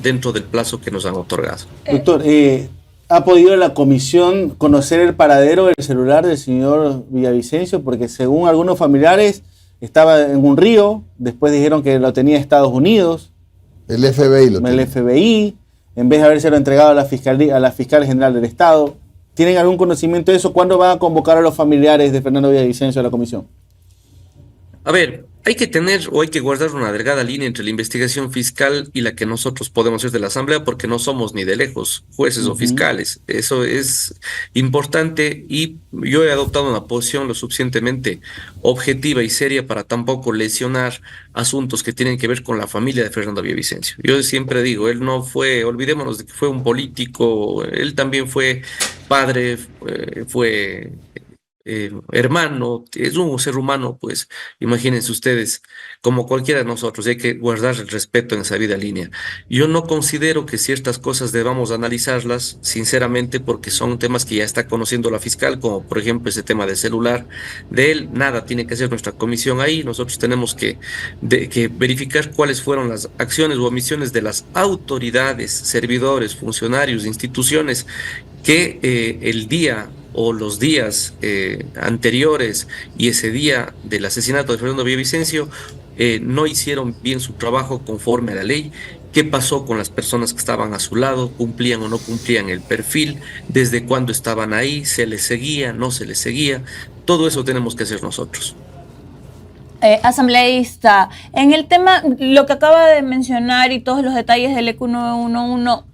dentro del plazo que nos han otorgado. Doctor, ¿ha podido la comisión conocer el paradero del celular del señor Villavicencio? Porque según algunos familiares estaba en un río, después dijeron que lo tenía Estados Unidos. El FBI lo tiene. El FBI, en vez de habérselo entregado a la fiscal general del Estado. ¿Tienen algún conocimiento de eso? ¿Cuándo van a convocar a los familiares de Fernando Villavicencio a la comisión? A ver, hay que tener o hay que guardar una delgada línea entre la investigación fiscal y la que nosotros podemos hacer de la Asamblea, porque no somos ni de lejos jueces o fiscales. Eso es importante, y yo he adoptado una posición lo suficientemente objetiva y seria para tampoco lesionar asuntos que tienen que ver con la familia de Fernando Villavicencio. Yo siempre digo, él no fue, olvidémonos de que fue un político, él también fue padre, fue hermano, es un ser humano, pues imagínense ustedes, como cualquiera de nosotros, hay que guardar el respeto en esa vida línea. Yo no considero que ciertas cosas debamos analizarlas, sinceramente, porque son temas que ya está conociendo la fiscal, como por ejemplo ese tema del celular de él. Nada tiene que hacer nuestra comisión ahí. Nosotros tenemos que verificar cuáles fueron las acciones u omisiones de las autoridades, servidores, funcionarios, instituciones que el día o los días anteriores y ese día del asesinato de Fernando Villavicencio no hicieron bien su trabajo conforme a la ley. ¿Qué pasó con las personas que estaban a su lado? ¿Cumplían o no cumplían el perfil? ¿Desde cuándo estaban ahí? ¿Se les seguía? ¿No se les seguía? Todo eso tenemos que hacer nosotros. Asambleísta, en el tema, lo que acaba de mencionar y todos los detalles del EQ 911,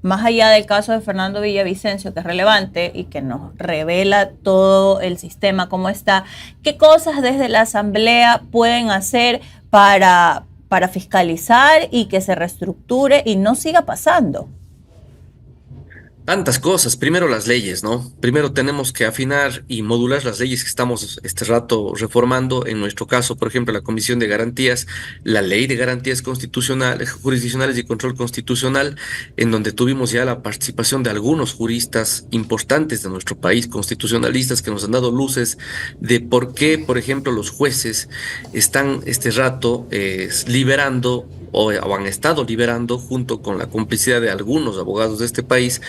más allá del caso de Fernando Villavicencio, que es relevante y que nos revela todo el sistema cómo está, ¿qué cosas desde la Asamblea pueden hacer para fiscalizar y que se reestructure y no siga pasando? Tantas cosas. Primero las leyes, ¿no? Primero tenemos que afinar y modular las leyes que estamos este rato reformando. En nuestro caso, por ejemplo, la Comisión de Garantías, la Ley de Garantías Constitucionales, Jurisdiccionales y Control Constitucional, en donde tuvimos ya la participación de algunos juristas importantes de nuestro país, constitucionalistas, que nos han dado luces de por qué, por ejemplo, los jueces están este rato liberando o han estado liberando, junto con la complicidad de algunos abogados de este país,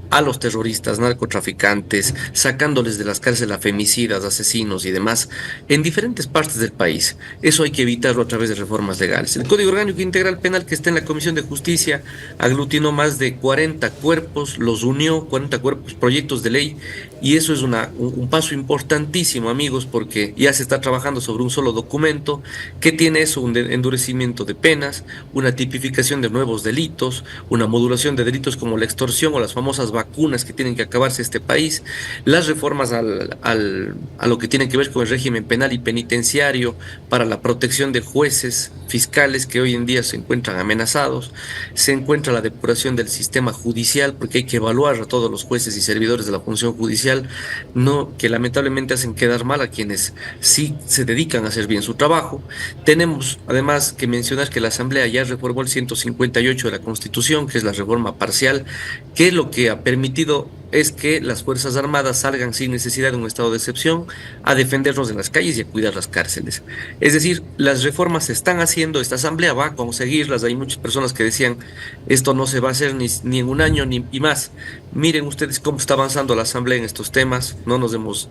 a los terroristas, narcotraficantes, sacándoles de las cárceles a femicidas, asesinos y demás, en diferentes partes del país. Eso hay que evitarlo a través de reformas legales. El Código Orgánico Integral Penal, que está en la Comisión de Justicia, aglutinó más de 40 cuerpos, los unió, 40 cuerpos, proyectos de ley, y eso es un paso importantísimo, amigos, porque ya se está trabajando sobre un solo documento. ¿Qué tiene eso? Un endurecimiento de penas, una tipificación de nuevos delitos, una modulación de delitos como la extorsión o las famosas vacunas que tienen que acabarse este país, las reformas a lo que tiene que ver con el régimen penal y penitenciario para la protección de jueces, fiscales que hoy en día se encuentran amenazados, se encuentra la depuración del sistema judicial porque hay que evaluar a todos los jueces y servidores de la función judicial, no que lamentablemente hacen quedar mal a quienes sí se dedican a hacer bien su trabajo. Tenemos además que mencionar que la Asamblea ya reformó el 158 de la Constitución, que es la reforma parcial, que lo que ha permitido es que las Fuerzas Armadas salgan sin necesidad de un estado de excepción a defendernos en las calles y a cuidar las cárceles. Es decir, las reformas se están haciendo, esta Asamblea va a conseguirlas. Hay muchas personas que decían, esto no se va a hacer ni en un año ni y más. Miren ustedes cómo está avanzando la Asamblea en estos temas, no nos hemos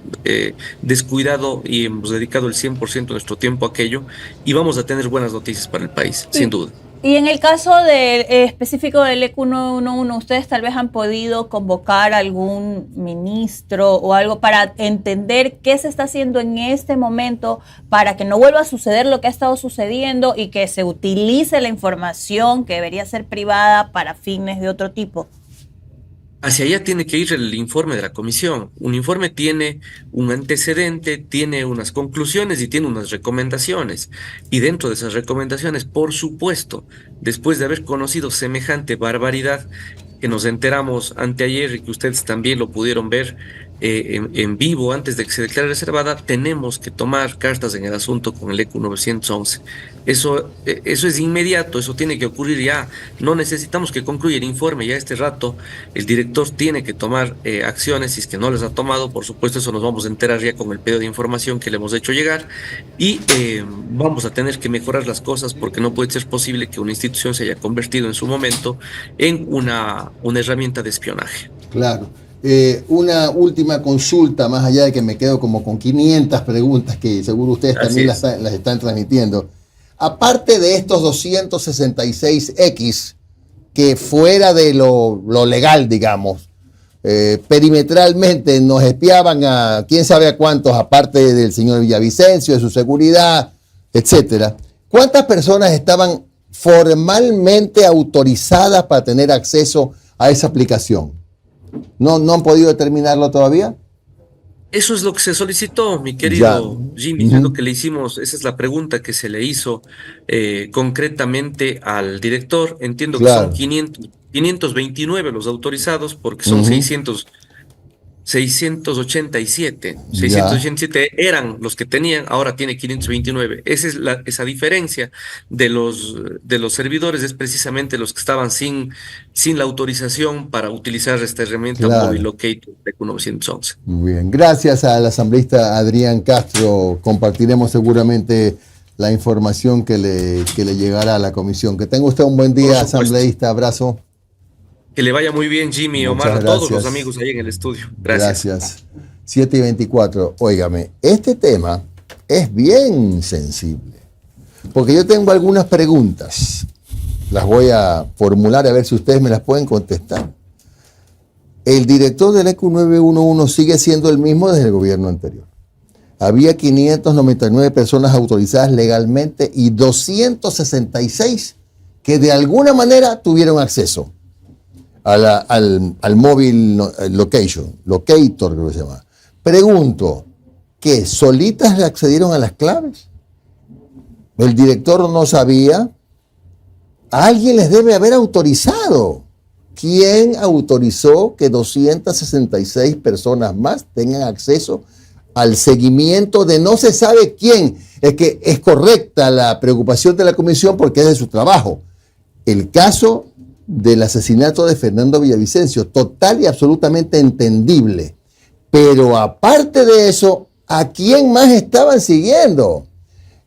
descuidado y hemos dedicado el 100% de nuestro tiempo a aquello y vamos a tener buenas noticias para el país, sin duda. Y en el caso específico del ECU 911, ¿ustedes tal vez han podido convocar a algún ministro o algo para entender qué se está haciendo en este momento para que no vuelva a suceder lo que ha estado sucediendo y que se utilice la información que debería ser privada para fines de otro tipo? Hacia allá tiene que ir el informe de la comisión. Un informe tiene un antecedente, tiene unas conclusiones y tiene unas recomendaciones. Y dentro de esas recomendaciones, por supuesto, después de haber conocido semejante barbaridad que nos enteramos anteayer y que ustedes también lo pudieron ver en vivo antes de que se declare reservada, tenemos que tomar cartas en el asunto con el ECU 911. Eso es inmediato, eso tiene que ocurrir ya. No necesitamos que concluya el informe ya este rato. El director tiene que tomar acciones. Si es que no les ha tomado, por supuesto, eso nos vamos a enterar ya con el pedido de información que le hemos hecho llegar y vamos a tener que mejorar las cosas porque no puede ser posible que una institución se haya convertido en su momento en una herramienta de espionaje. Claro. Una última consulta, más allá de que me quedo como con 500 preguntas que seguro ustedes también las están transmitiendo. Aparte de estos 266X, que fuera de lo legal, digamos, perimetralmente nos espiaban a quién sabe a cuántos, aparte del señor Villavicencio, de su seguridad, etcétera. ¿Cuántas personas estaban formalmente autorizadas para tener acceso a esa aplicación? ¿No han podido determinarlo todavía? Eso es lo que se solicitó, mi querido Jimmy, es lo que le hicimos, esa es la pregunta que se le hizo concretamente al director. Entiendo que son 529 los autorizados porque son 687 eran los que tenían, ahora tiene 529. Esa diferencia de los servidores es precisamente los que estaban sin la autorización para utilizar esta herramienta móvil Locator de ECU 911. Muy bien, gracias al asambleísta Adrián Castro. Compartiremos seguramente la información que le llegará a la comisión. Que tenga usted un buen día, asambleísta. Abrazo. Que le vaya muy bien, Jimmy, Omar, a todos los amigos ahí en el estudio. Gracias. 7:24. Óigame, este tema es bien sensible, porque yo tengo algunas preguntas. Las voy a formular a ver si ustedes me las pueden contestar. El director del ECU 911 sigue siendo el mismo desde el gobierno anterior. Había 599 personas autorizadas legalmente y 266 que de alguna manera tuvieron acceso al móvil Locator, creo que se llama. Pregunto, ¿qué? ¿Solitas le accedieron a las claves? ¿El director no sabía? Alguien les debe haber autorizado. ¿Quién autorizó que 266 personas más tengan acceso al seguimiento de no se sabe quién? Es que es correcta la preocupación de la comisión porque es de su trabajo. El caso del asesinato de Fernando Villavicencio, total y absolutamente entendible. Pero aparte de eso, ¿a quién más estaban siguiendo?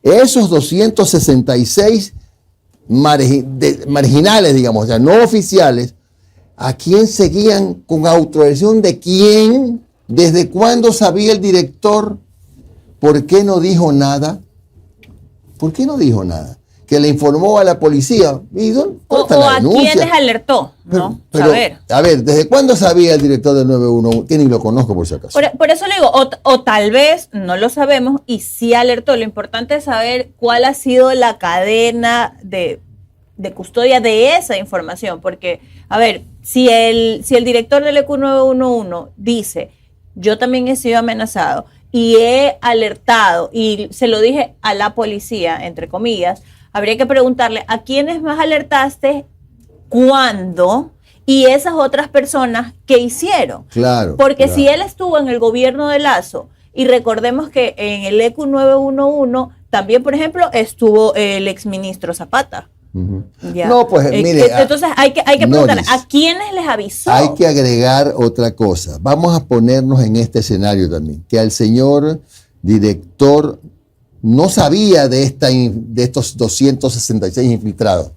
Esos 266 marginales, digamos, o sea, no oficiales, ¿a quién seguían? ¿Con autorización de quién? ¿Desde cuándo sabía el director? ¿Por qué no dijo nada? ¿Por qué no dijo nada? Que le informó a la policía. O a quién les alertó, ¿no? Pero, a ver, ¿desde cuándo sabía el director del 911? Que ni lo conozco por si acaso. Por eso le digo, o tal vez no lo sabemos y sí alertó. Lo importante es saber cuál ha sido la cadena de de custodia de esa información, porque, a ver, si el director del EQ 911 dice, yo también he sido amenazado y he alertado, y se lo dije a la policía, entre comillas, habría que preguntarle a quiénes más alertaste, cuándo, y esas otras personas qué hicieron. Claro. Porque claro. si él estuvo en el gobierno de Lazo, y recordemos que en el EQ 911 también, por ejemplo, estuvo el exministro Zapata. Ya. No, pues mire. Entonces hay que preguntarle, Noris, ¿a quiénes les avisó? hay que agregar otra cosa. Vamos a ponernos en este escenario también, que al señor director no sabía de estos 266 infiltrados.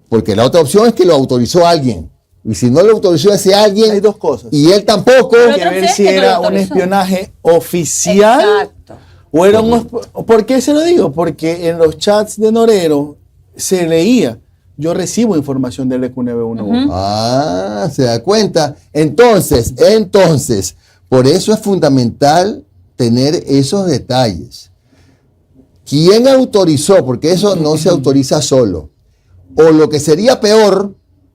Porque la otra opción es que lo autorizó alguien. Y si no lo autorizó ese alguien, hay dos cosas. Y él tampoco. Hay que ver si era un espionaje oficial. Exacto. O era ¿Por qué se lo digo? Porque en los chats de Norero se leía, yo recibo información del EQ 911. Ah, se da cuenta. Entonces, por eso es fundamental tener esos detalles. ¿Quién autorizó? Porque eso no se autoriza solo. O lo que sería peor,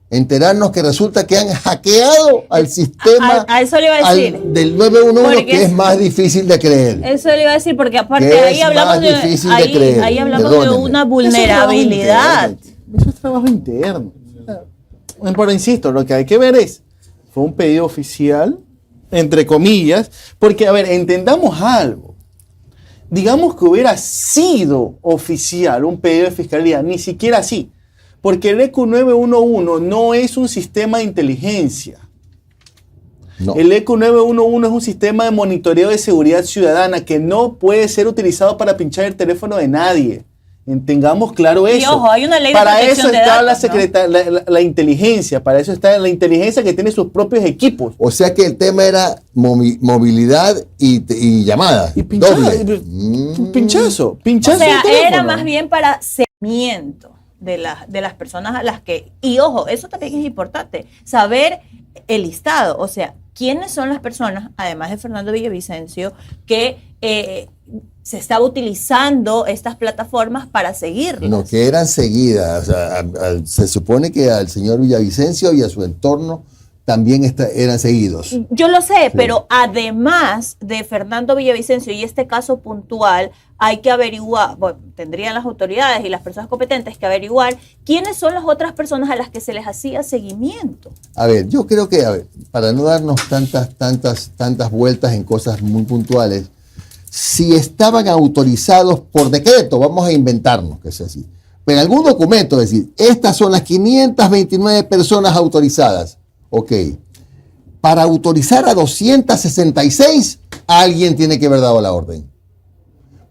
enterarnos que resulta que han hackeado al sistema a eso le iba a decir. Del 911, Porque que es más difícil de creer. Eso le iba a decir, porque aparte Que ahí es hablamos, más difícil de creer. ahí hablamos de Perdóneme. una vulnerabilidad. Eso es trabajo interno. Pero insisto, lo que hay que ver fue un pedido oficial, entre comillas, porque, a ver, entendamos algo. Digamos que hubiera sido oficial un pedido de fiscalía, ni siquiera así. Porque el EQ 911 no es un sistema de inteligencia. No. El EQ 911 es un sistema de monitoreo de seguridad ciudadana que no puede ser utilizado para pinchar el teléfono de nadie. Tengamos claro eso. Y ojo, hay una ley de para protección eso de está datos, la inteligencia, para eso está la inteligencia que tiene sus propios equipos. O sea que el tema era movilidad y llamadas. Y pinchazo. Pinchazo. O sea, era más bien para seguimiento de las personas a las que... Y ojo, eso también es importante, saber el listado, o sea, quiénes son las personas, además de Fernando Villavicencio, que se estaba utilizando estas plataformas para seguirlas. No, que eran seguidas. O sea, se supone que al señor Villavicencio y a su entorno también eran seguidos. Yo lo sé, sí. Pero además de Fernando Villavicencio y este caso puntual, hay que averiguar, bueno, tendrían las autoridades y las personas competentes que averiguar quiénes son las otras personas a las que se les hacía seguimiento. A ver, yo creo que, para no darnos tantas vueltas en cosas muy puntuales, si estaban autorizados por decreto, vamos a inventarnos que sea así, pero en algún documento decir, estas son las 529 personas autorizadas. Ok, para autorizar a 266, alguien tiene que haber dado la orden.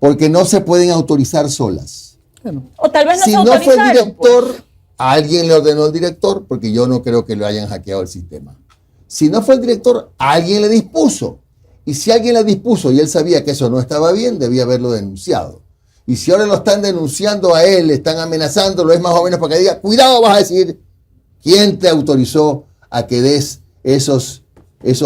Porque no se pueden autorizar solas. Bueno. O tal vez no si se no fue el autorizaron, director, pues. A alguien le ordenó el director, porque yo no creo que lo hayan hackeado el sistema. Si no fue el director, alguien le dispuso. Y si alguien le dispuso y él sabía que eso no estaba bien, debía haberlo denunciado. Y si ahora lo están denunciando a él, le están amenazándolo, es más o menos para que diga, cuidado, vas a decir, ¿quién te autorizó a que des esos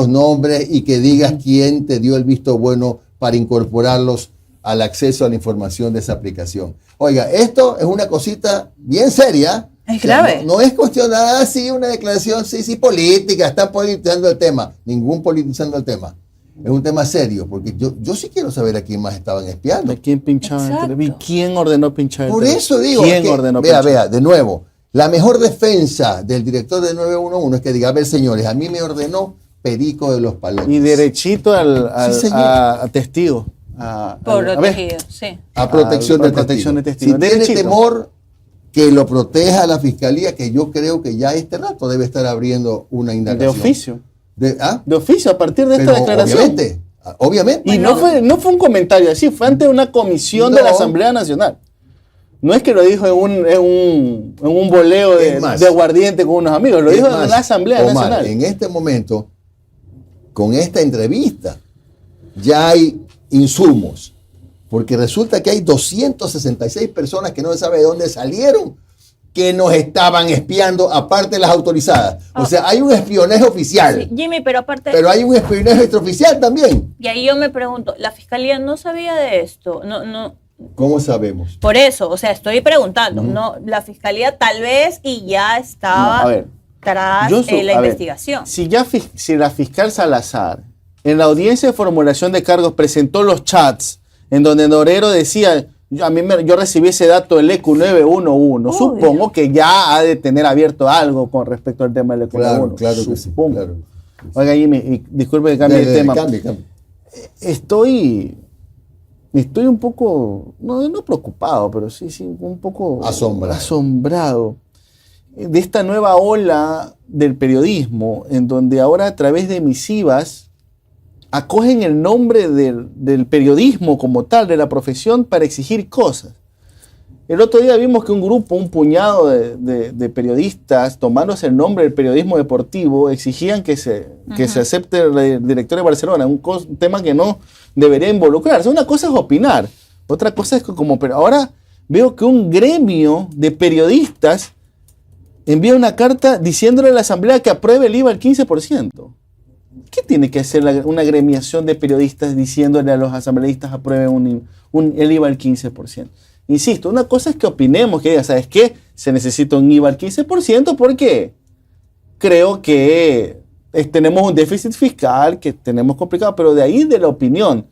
nombres y que digas quién te dio el visto bueno para incorporarlos al acceso a la información de esa aplicación? Oiga, esto es una cosita bien seria. Es grave. No es cuestión de, sí, una declaración, sí, política, están politizando el tema. Ningún politizando el tema. Es un tema serio, porque yo sí quiero saber a quién más estaban espiando. ¿De quién pinchaban el teléfono? ¿Quién ordenó pinchar el teléfono? Por eso digo, ¿Quién ordenó pinchar? Vea, de nuevo, la mejor defensa del director del 911 es que diga, a ver, señores, a mí me ordenó Perico de los Palotes. Y derechito a testigo. A protección de testigo. Si tiene temor, que lo proteja la fiscalía, que yo creo que ya este rato debe estar abriendo una indagación. De oficio. De oficio, a partir de esta declaración. Obviamente. Y no fue un comentario así, fue ante una comisión de la Asamblea Nacional. No es que lo dijo en un boleo de aguardiente con unos amigos, lo dijo en la Asamblea Nacional. En este momento, con esta entrevista, ya hay insumos, porque resulta que hay 266 personas que no se sabe de dónde salieron, que nos estaban espiando, aparte de las autorizadas. O sea, hay un espionaje oficial. Sí, Jimmy, pero aparte... Pero hay un espionaje extraoficial también. Y ahí yo me pregunto, ¿la fiscalía no sabía de esto? ¿Cómo sabemos? Por eso, o sea, estoy preguntando, no, la fiscalía tal vez y ya estaba No, a ver, tras la investigación. Si la fiscal Salazar en la audiencia de formulación de cargos presentó los chats en donde Norero decía, yo recibí ese dato del EQ 911, supongo que ya ha de tener abierto algo con respecto al tema del EQ 911. Claro que sí. Claro. Oiga, Jimmy, disculpe que cambie de tema. Cambie. Estoy un poco, no preocupado, pero sí, un poco asombrado de esta nueva ola del periodismo, en donde ahora a través de emisivas acogen el nombre del periodismo como tal, de la profesión, para exigir cosas. El otro día vimos que un puñado de periodistas, tomándose el nombre del periodismo deportivo, exigían que se acepte el director de Barcelona, un tema que no debería involucrarse. Una cosa es opinar, otra cosa es pero ahora veo que un gremio de periodistas envía una carta diciéndole a la Asamblea que apruebe el IVA al 15%. ¿Qué tiene que hacer una gremiación de periodistas diciéndole a los asambleístas aprueben el IVA al 15%? Insisto, una cosa es que opinemos, que diga, ¿sabes qué? Se necesita un IVA al 15% porque creo que tenemos un déficit fiscal que tenemos complicado, pero de ahí de la opinión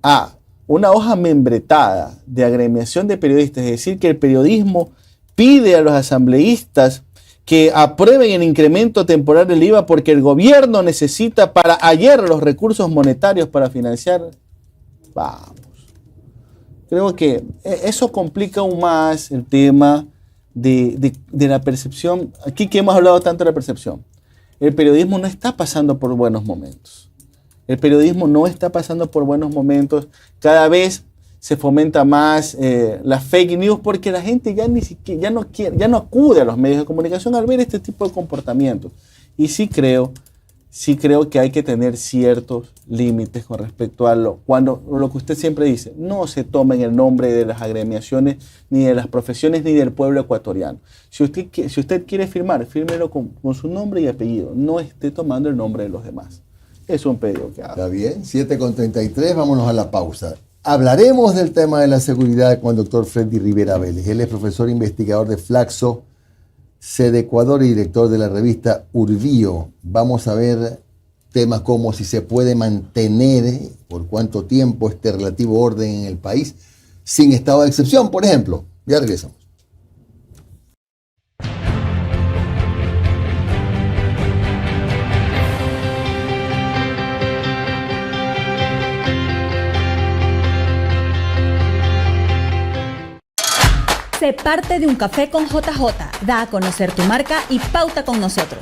a una hoja membretada de agremiación de periodistas, es decir, que el periodismo pide a los asambleístas que aprueben el incremento temporal del IVA porque el gobierno necesita para ayer los recursos monetarios para financiar. Vamos. Creo que eso complica aún más el tema de la percepción. Aquí que hemos hablado tanto de la percepción. El periodismo no está pasando por buenos momentos. El periodismo no está pasando por buenos momentos. Cada vez se fomenta más las fake news porque la gente ya no acude a los medios de comunicación al ver este tipo de comportamientos. Y sí creo que hay que tener ciertos límites con respecto a lo que usted siempre dice. No se tomen el nombre de las agremiaciones, ni de las profesiones, ni del pueblo ecuatoriano. Si usted quiere firmar, fírmelo con su nombre y apellido. No esté tomando el nombre de los demás. Es un pedido que hago. Está bien, 7:33, vámonos a la pausa. Hablaremos del tema de la seguridad con el doctor Freddy Rivera Vélez. Él es profesor investigador de Flaxo, sede Ecuador y director de la revista Urbío. Vamos a ver temas como si se puede mantener por cuánto tiempo este relativo orden en el país sin estado de excepción, por ejemplo. Ya regresamos. Sé parte de un café con JJ. Da a conocer tu marca y pauta con nosotros.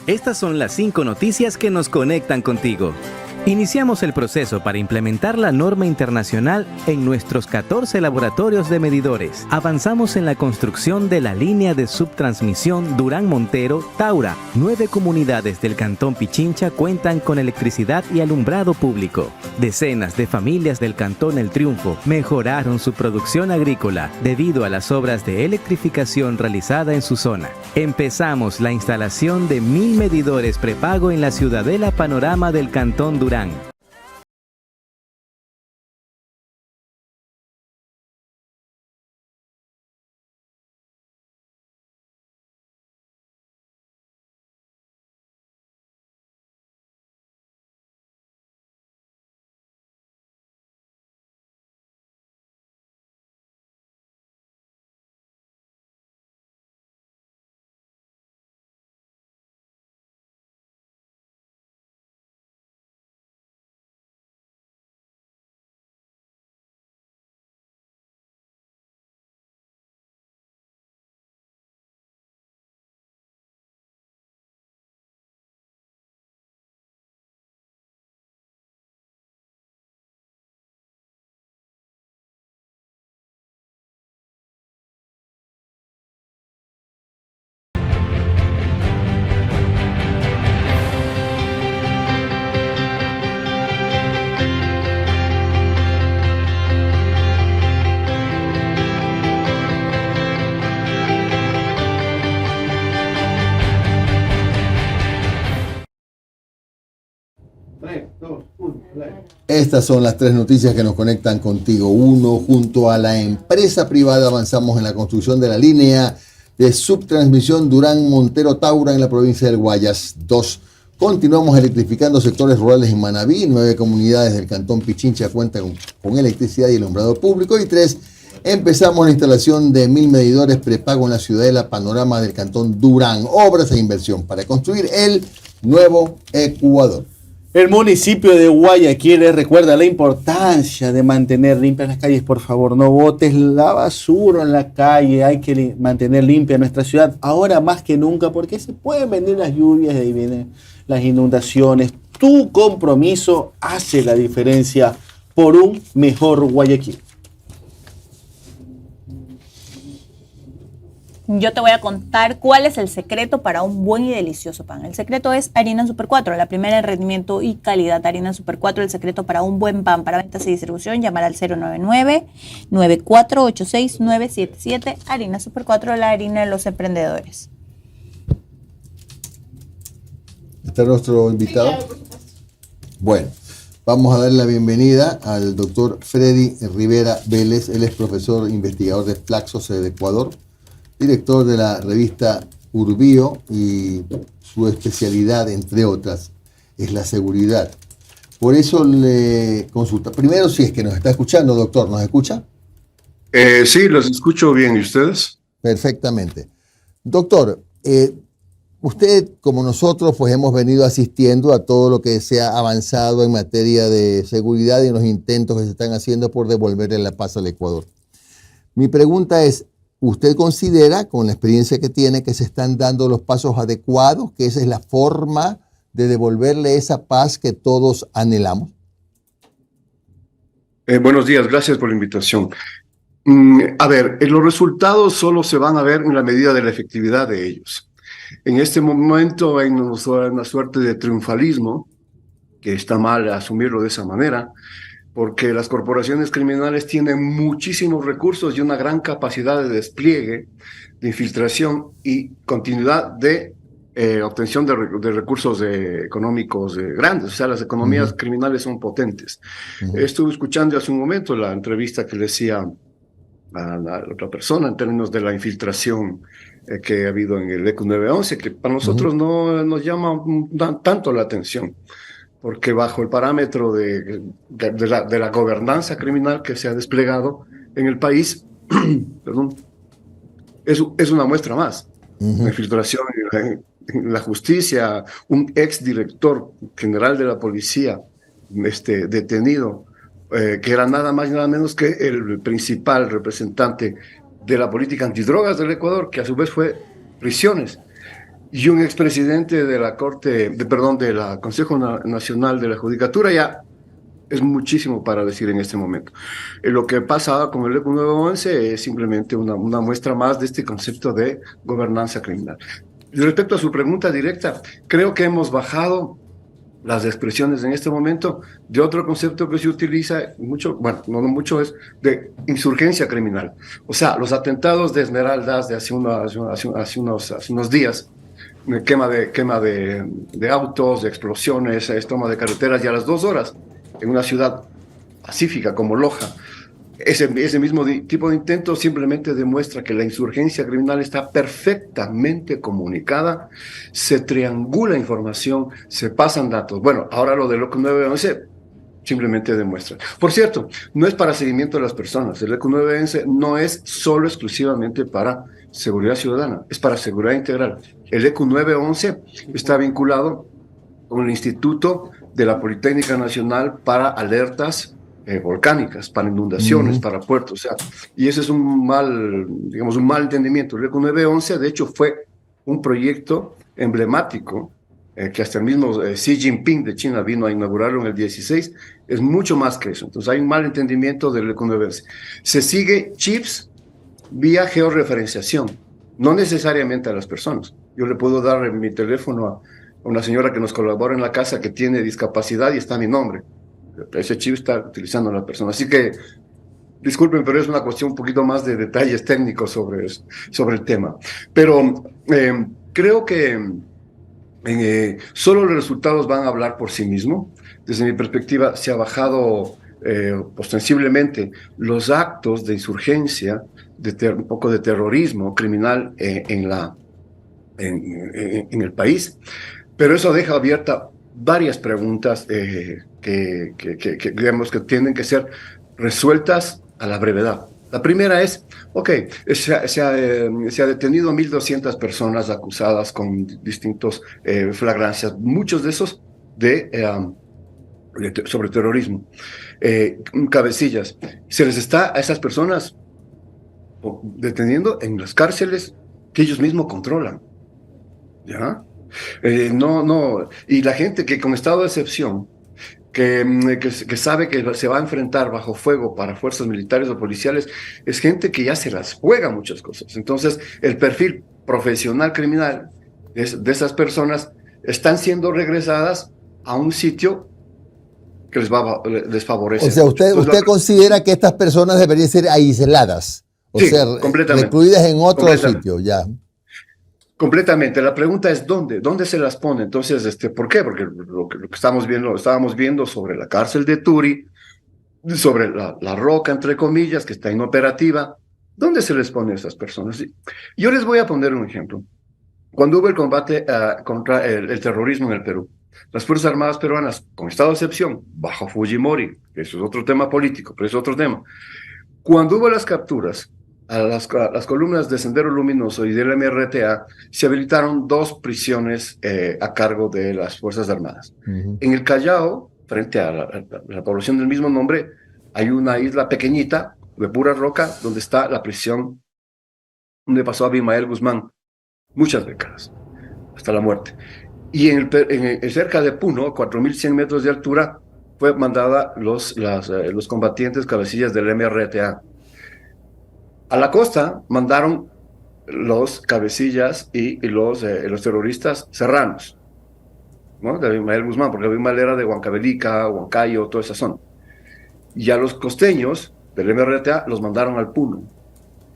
Estas son las 5 noticias que nos conectan contigo. Iniciamos el proceso para implementar la norma internacional en nuestros 14 laboratorios de medidores. Avanzamos en la construcción de la línea de subtransmisión Durán-Montero-Taura. 9 comunidades del Cantón Pichincha cuentan con electricidad y alumbrado público. Decenas de familias del Cantón El Triunfo mejoraron su producción agrícola debido a las obras de electrificación realizada en su zona. Empezamos la instalación de 1000 medidores prepago en la Ciudadela Panorama del Cantón Durán. Estas son las 3 noticias que nos conectan contigo. 1, junto a la empresa privada avanzamos en la construcción de la línea de subtransmisión Durán-Montero-Taura en la provincia del Guayas. 2, continuamos electrificando sectores rurales en Manabí. 9 comunidades del cantón Pichincha cuentan con electricidad y alumbrado público. Y 3, empezamos la instalación de 1000 medidores prepago en la ciudadela Panorama del cantón Durán. Obras e inversión para construir el nuevo Ecuador. El municipio de Guayaquil recuerda la importancia de mantener limpias las calles. Por favor, no botes la basura en la calle. Hay que mantener limpia nuestra ciudad ahora más que nunca, porque se pueden venir las lluvias, de ahí vienen las inundaciones. Tu compromiso hace la diferencia por un mejor Guayaquil. Yo te voy a contar cuál es el secreto para un buen y delicioso pan. El secreto es Harina Super 4, la primera en rendimiento y calidad. Harina Super 4, el secreto para un buen pan. Para ventas y distribución, llamar al 099-9486977. Harina Super 4, la harina de los emprendedores. ¿Está nuestro invitado? Sí, claro, bueno, vamos a darle la bienvenida al doctor Freddy Rivera Vélez. Él es profesor investigador de Flaxos de Ecuador, director de la revista Urbio, y su especialidad, entre otras, es la seguridad. Por eso le consulta. Primero, si es que nos está escuchando, doctor, ¿nos escucha? Sí, los escucho bien. ¿Y ustedes? Perfectamente. Doctor, usted, como nosotros, pues hemos venido asistiendo a todo lo que se ha avanzado en materia de seguridad y en los intentos que se están haciendo por devolverle la paz al Ecuador. Mi pregunta es, ¿usted considera, con la experiencia que tiene, que se están dando los pasos adecuados, que esa es la forma de devolverle esa paz que todos anhelamos? Buenos días, gracias por la invitación. A ver, los resultados solo se van a ver en la medida de la efectividad de ellos. En este momento hay una suerte de triunfalismo, que está mal asumirlo de esa manera, porque las corporaciones criminales tienen muchísimos recursos y una gran capacidad de despliegue, de infiltración y continuidad de obtención de recursos económicos grandes. O sea, las economías criminales son potentes. Estuve escuchando hace un momento la entrevista que le decía a la otra persona en términos de la infiltración que ha habido en el ECU 911, que para nosotros no nos llama tanto la atención, porque bajo el parámetro de la gobernanza criminal que se ha desplegado en el país, perdón, es una muestra más. La infiltración en la justicia, un exdirector general de la policía detenido, que era nada más y nada menos que el principal representante de la política antidrogas del Ecuador, que a su vez fue prisiones. Y un expresidente de la de la Consejo Nacional de la Judicatura. Ya es muchísimo para decir en este momento. Lo que pasa con el ECU 911 es simplemente una muestra más de este concepto de gobernanza criminal. Y respecto a su pregunta directa, creo que hemos bajado las expresiones en este momento de otro concepto que se utiliza mucho, bueno, no mucho, es de insurgencia criminal. O sea, los atentados de Esmeraldas de hace unos días, quema de autos, de explosiones, toma de carreteras, y a las 2 horas, en una ciudad pacífica como Loja, ese mismo tipo de intento simplemente demuestra que la insurgencia criminal está perfectamente comunicada, se triangula información, se pasan datos. Bueno, ahora lo del ECU 911 simplemente demuestra. Por cierto, no es para seguimiento de las personas. El ECU 911 no es solo exclusivamente para seguridad ciudadana, es para seguridad integral. El ECU 911 está vinculado con el Instituto de la Politécnica Nacional para alertas volcánicas, para inundaciones, para puertos, o sea, y ese es un mal entendimiento. El ECU 911, de hecho, fue un proyecto emblemático que hasta el mismo Xi Jinping de China vino a inaugurarlo en el 16, es mucho más que eso. Entonces hay un mal entendimiento del ECU 911. Se sigue chips vía georreferenciación, no necesariamente a las personas. Yo le puedo dar mi teléfono a una señora que nos colabora en la casa que tiene discapacidad y está mi nombre. Ese chip está utilizando a la persona. Así que, disculpen, pero es una cuestión un poquito más de detalles técnicos sobre el tema. Pero creo que solo los resultados van a hablar por sí mismos. desde mi perspectiva, se ha bajado ostensiblemente los actos de insurgencia, un poco de terrorismo criminal en el país, pero eso deja abierta varias preguntas que digamos que tienen que ser resueltas a la brevedad. La primera es, se ha detenido 1.200 personas acusadas con distintos flagrancias, muchos de esos sobre terrorismo, cabecillas. Se les está a esas personas deteniendo en las cárceles que ellos mismos controlan, ¿ya? Y la gente que con estado de excepción, que sabe que se va a enfrentar bajo fuego para fuerzas militares o policiales, es gente que ya se las juega muchas cosas. Entonces, el perfil profesional criminal de esas personas están siendo regresadas a un sitio que les favorece. O sea, usted considera que estas personas deberían ser aisladas, sí, completamente, recluidas en otro sitio, ya. Completamente. La pregunta es ¿dónde se las pone? Entonces, ¿por qué? Porque lo que estábamos viendo sobre la cárcel de Turi, sobre la Roca, entre comillas, que está inoperativa, ¿dónde se les pone a esas personas? Yo les voy a poner un ejemplo. Cuando hubo el combate contra el terrorismo en el Perú, las Fuerzas Armadas peruanas, con estado de excepción, bajo Fujimori, eso es otro tema político, pero es otro tema. Cuando hubo las capturas a las columnas de Sendero Luminoso y del MRTA, se habilitaron 2 prisiones a cargo de las Fuerzas Armadas. En el Callao, frente a la población del mismo nombre, hay una isla pequeñita, de pura roca, donde está la prisión donde pasó Abimael Guzmán muchas décadas, hasta la muerte. Y cerca de Puno, a 4.100 metros de altura, fue mandada los combatientes cabecillas del MRTA. A la costa mandaron los cabecillas y los terroristas serranos, ¿no? De Abimael Guzmán, porque Abimael era de Huancavelica, Huancayo, toda esa zona. Y a los costeños del MRTA los mandaron al Puno,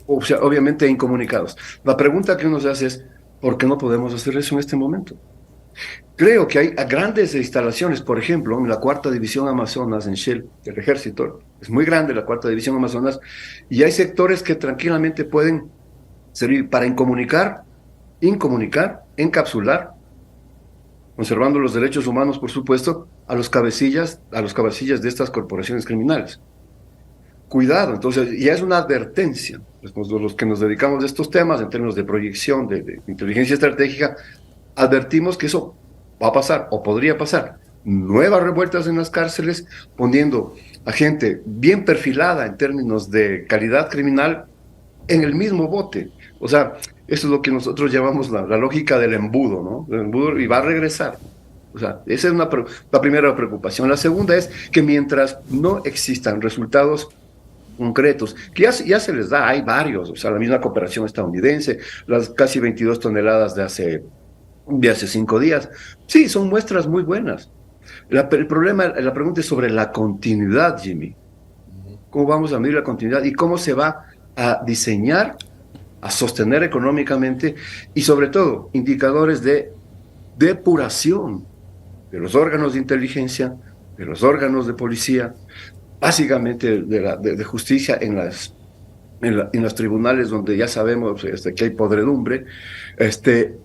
o sea, obviamente incomunicados. La pregunta que uno se hace es, ¿por qué no podemos hacer eso en este momento? Creo que hay grandes instalaciones, por ejemplo, en la 4ª División Amazonas, en Shell, del Ejército. Es muy grande la 4ª División Amazonas, y hay sectores que tranquilamente pueden servir para incomunicar, encapsular, conservando los derechos humanos, por supuesto, a los cabecillas de estas corporaciones criminales. Cuidado, entonces, ya es una advertencia. Los que nos dedicamos a estos temas, en términos de proyección, de inteligencia estratégica, advertimos que eso va a pasar, o podría pasar. Nuevas revueltas en las cárceles, poniendo a gente bien perfilada en términos de calidad criminal en el mismo bote. O sea, eso es lo que nosotros llamamos la lógica del embudo, ¿no? El embudo, y va a regresar. O sea, esa es la primera preocupación. La segunda es que mientras no existan resultados concretos, que ya se les da, hay varios, o sea, la misma cooperación estadounidense, las casi 22 toneladas de hace 5 días, sí, son muestras muy buenas. La pregunta es sobre la continuidad, Jimmy. ¿Cómo vamos a medir la continuidad y cómo se va a diseñar, a sostener económicamente, y sobre todo indicadores de depuración de los órganos de inteligencia, de los órganos de policía, básicamente de justicia en los tribunales, donde ya sabemos que hay podredumbre,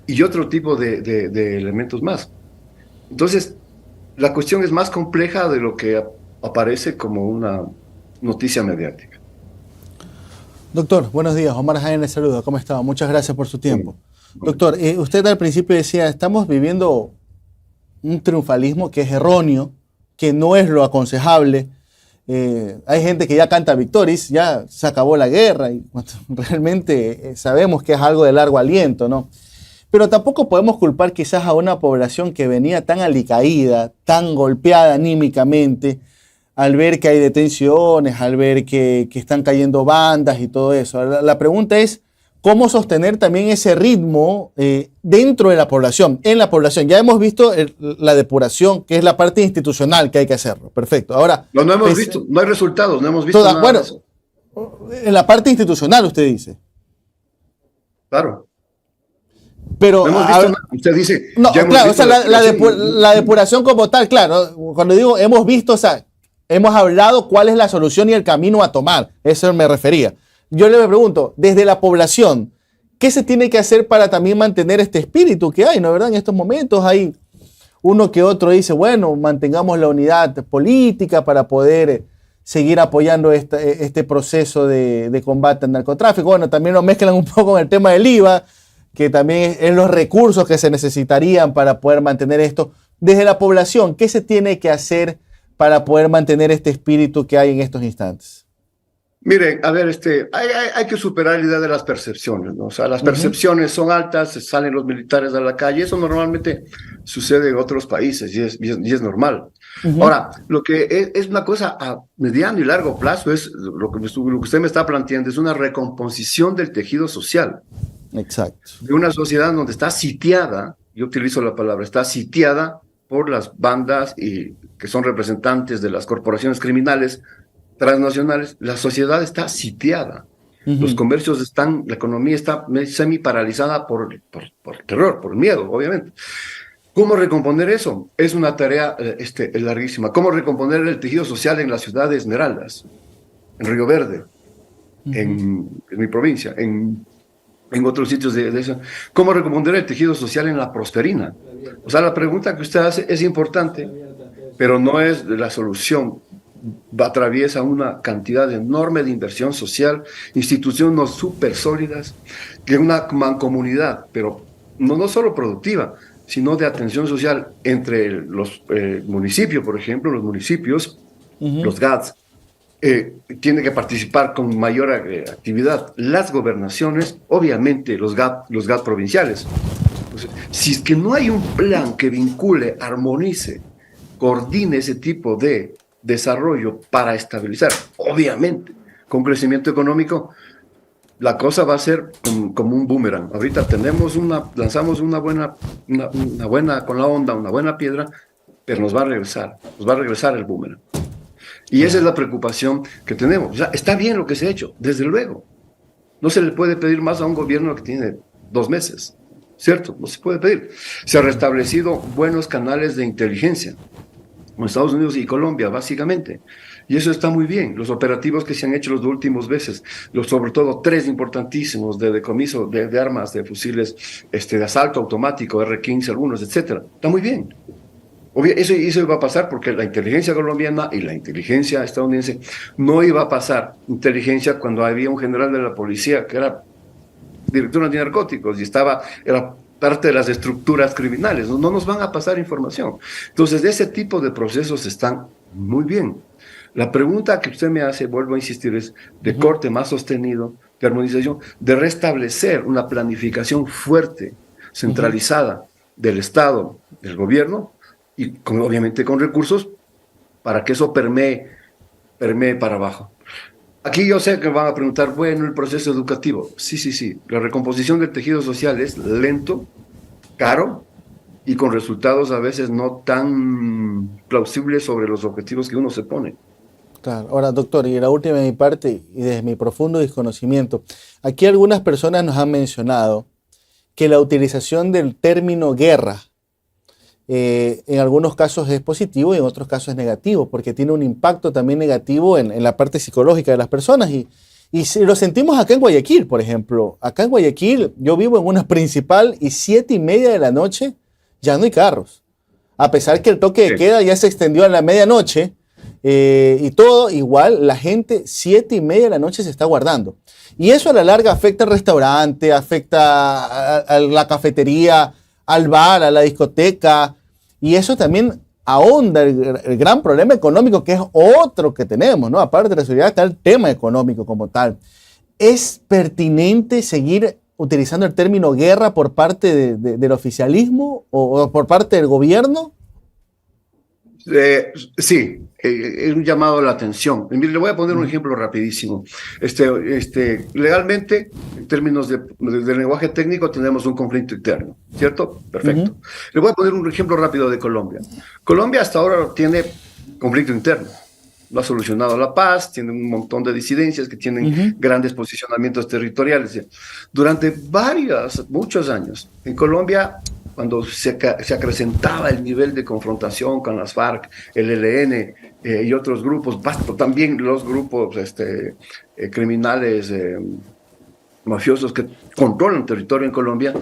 y otro tipo de elementos más. Entonces, la cuestión es más compleja de lo que aparece como una noticia mediática. Doctor, buenos días. Omar Jaén le saluda. ¿Cómo está? Muchas gracias por su tiempo. Doctor, usted al principio decía, estamos viviendo un triunfalismo que es erróneo, que no es lo aconsejable. Hay gente que ya canta victorias, ya se acabó la guerra, y realmente sabemos que es algo de largo aliento, ¿no? Pero tampoco podemos culpar quizás a una población que venía tan alicaída, tan golpeada anímicamente, al ver que hay detenciones, al ver que están cayendo bandas y todo eso. La pregunta es, ¿cómo sostener también ese ritmo dentro de la población, en la población? Ya hemos visto la depuración, que es la parte institucional que hay que hacerlo. Perfecto. Ahora, no hemos visto, no hay resultados, no hemos visto nada bueno, de eso. En la parte institucional, usted dice. Claro. Pero usted dice... No, claro, o sea, la depuración como tal, claro, cuando digo hemos visto, o sea, hemos hablado cuál es la solución y el camino a tomar, eso me refería. Yo le pregunto, desde la población, ¿qué se tiene que hacer para también mantener este espíritu que hay, no verdad? En estos momentos hay uno que otro dice, bueno, mantengamos la unidad política para poder seguir apoyando este proceso de combate al narcotráfico. Bueno, también lo mezclan un poco con el tema del IVA, que también es los recursos que se necesitarían para poder mantener esto. Desde la población, ¿qué se tiene que hacer para poder mantener este espíritu que hay en estos instantes? Miren, a ver, hay que superar la idea de las percepciones, ¿no? O sea, las percepciones son altas, salen los militares a la calle, eso normalmente sucede en otros países y es normal. Ahora, lo que es una cosa a mediano y largo plazo, es lo que usted me está planteando, es una recomposición del tejido social. Exacto. De una sociedad donde está sitiada, yo utilizo la palabra, está sitiada por las bandas que son representantes de las corporaciones criminales transnacionales. La sociedad está sitiada. Los comercios están, la economía está semi paralizada por terror, por miedo, obviamente. ¿Cómo recomponer eso? Es una tarea larguísima. ¿Cómo recomponer el tejido social en la ciudad de Esmeraldas, en Río Verde, en mi provincia, en otros sitios de eso? ¿Cómo recomponer el tejido social en La Prosperina? O sea, la pregunta que usted hace es importante, pero no es la solución. Atraviesa una cantidad enorme de inversión social, instituciones súper sólidas, que una mancomunidad, pero no solo productiva, sino de atención social entre los municipios, por ejemplo, los municipios, los GATS, tiene que participar con mayor actividad. Las gobernaciones, obviamente los GAT provinciales. Entonces, si es que no hay un plan que vincule, armonice, coordine ese tipo de desarrollo para estabilizar, obviamente, con crecimiento económico, la cosa va a ser como un boomerang. Ahorita lanzamos una buena con la onda, una buena piedra, pero nos va a regresar el boomerang. Y esa es la preocupación que tenemos. O sea, está bien lo que se ha hecho, desde luego. No se le puede pedir más a un gobierno que tiene 2 meses, ¿cierto? No se puede pedir. Se han restablecido buenos canales de inteligencia con Estados Unidos y Colombia, básicamente. Y eso está muy bien. Los operativos que se han hecho los últimos veces, sobre todo 3 importantísimos de decomiso de armas, de fusiles de asalto automático, R-15, algunos, etcétera. Está muy bien. Eso iba a pasar porque la inteligencia colombiana y la inteligencia estadounidense no iba a pasar inteligencia cuando había un general de la policía que era director antinarcóticos y era parte de las estructuras criminales. No nos van a pasar información. Entonces, ese tipo de procesos están muy bien. La pregunta que usted me hace, vuelvo a insistir, es de corte más sostenido, de armonización, de restablecer una planificación fuerte, centralizada del Estado, del gobierno, y obviamente con recursos para que eso permee para abajo. Aquí yo sé que van a preguntar, bueno, el proceso educativo. Sí. La recomposición del tejido social es lento, caro y con resultados a veces no tan plausibles sobre los objetivos que uno se pone. Claro. Ahora, doctor, y la última de mi parte, y desde mi profundo desconocimiento, aquí algunas personas nos han mencionado que la utilización del término guerra en algunos casos es positivo y en otros casos es negativo, porque tiene un impacto también negativo en la parte psicológica de las personas. Y lo sentimos acá en Guayaquil, por ejemplo. Acá en Guayaquil yo vivo en una principal y 7:30 de la noche ya no hay carros. A pesar que el toque de queda ya se extendió a la medianoche y todo, igual la gente 7:30 de la noche se está guardando. Y eso a la larga afecta al restaurante, afecta a la cafetería, al bar, a la discoteca, y eso también ahonda el gran problema económico, que es otro que tenemos, ¿no? Aparte de la seguridad está el tema económico como tal. ¿Es pertinente seguir utilizando el término guerra por parte del oficialismo o por parte del gobierno? Sí, es un llamado a la atención. Mire, le voy a poner un ejemplo rapidísimo. Legalmente, en términos de lenguaje técnico, tenemos un conflicto interno, ¿cierto? Perfecto. Le voy a poner un ejemplo rápido de Colombia. Colombia hasta ahora tiene conflicto interno. no ha solucionado la paz, tiene un montón de disidencias que tienen grandes posicionamientos territoriales. Durante muchos años, en Colombia, cuando se acrecentaba el nivel de confrontación con las FARC, el ELN y otros grupos, también los grupos criminales mafiosos que controlan territorio en Colombia,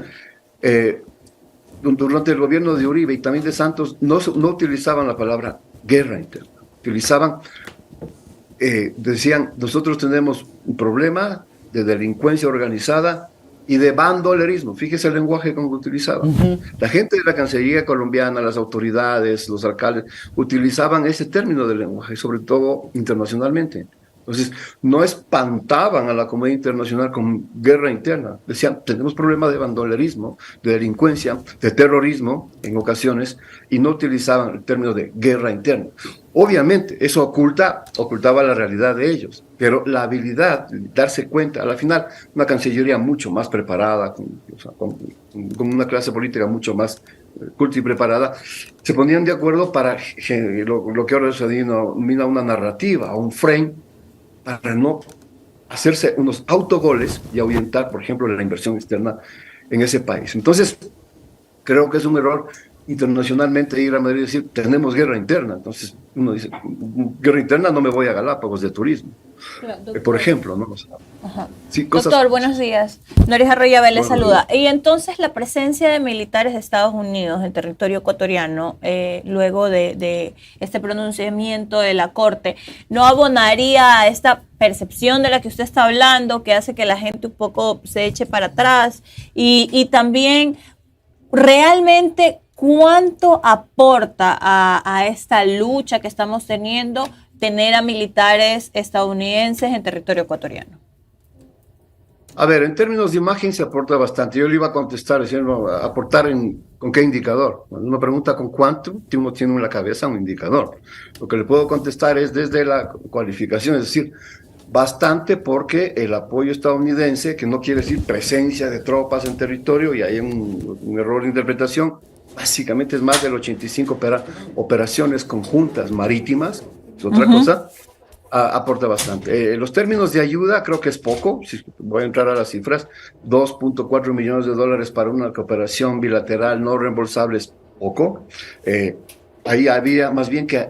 durante el gobierno de Uribe y también de Santos, no utilizaban la palabra guerra interna, decían, nosotros tenemos un problema de delincuencia organizada y de bandolerismo. Fíjese el lenguaje que utilizaban. La gente de la Cancillería colombiana, las autoridades, los alcaldes, utilizaban ese término de lenguaje, sobre todo internacionalmente. Entonces, no espantaban a la comunidad internacional con guerra interna. Decían, tenemos problemas de bandolerismo, de delincuencia, de terrorismo en ocasiones, y no utilizaban el término de guerra interna. Obviamente, eso ocultaba la realidad de ellos, pero la habilidad de darse cuenta, a la final, una Cancillería mucho más preparada, con una clase política mucho más culta y preparada, se ponían de acuerdo para lo que ahora se denomina una narrativa, un frame, para no hacerse unos autogoles y ahuyentar, por ejemplo, la inversión externa en ese país. Entonces, creo que es un error internacionalmente ir a Madrid y decir, tenemos guerra interna. Entonces, uno dice, guerra interna, no me voy a Galápagos de turismo. Claro, por ejemplo, ¿no? Sí, Doctor, buenos días. Norija Royabel le saluda. Y entonces la presencia de militares de Estados Unidos en territorio ecuatoriano, luego de este pronunciamiento de la Corte, ¿no abonaría a esta percepción de la que usted está hablando, que hace que la gente un poco se eche para atrás? Y también, realmente, ¿cuánto aporta a esta lucha que estamos teniendo tener a militares estadounidenses en territorio ecuatoriano? A ver, en términos de imagen se aporta bastante. Yo le iba a contestar diciendo, aportar con qué indicador. Cuando uno pregunta con cuánto, uno tiene en la cabeza un indicador. Lo que le puedo contestar es desde la cualificación, es decir, bastante, porque el apoyo estadounidense, que no quiere decir presencia de tropas en territorio, y hay un error de interpretación, básicamente es más del 85 operaciones conjuntas marítimas, es otra cosa, aporta bastante. Los términos de ayuda creo que es poco, si voy a entrar a las cifras, $2.4 millones para una cooperación bilateral no reembolsable es poco. Ahí había más bien que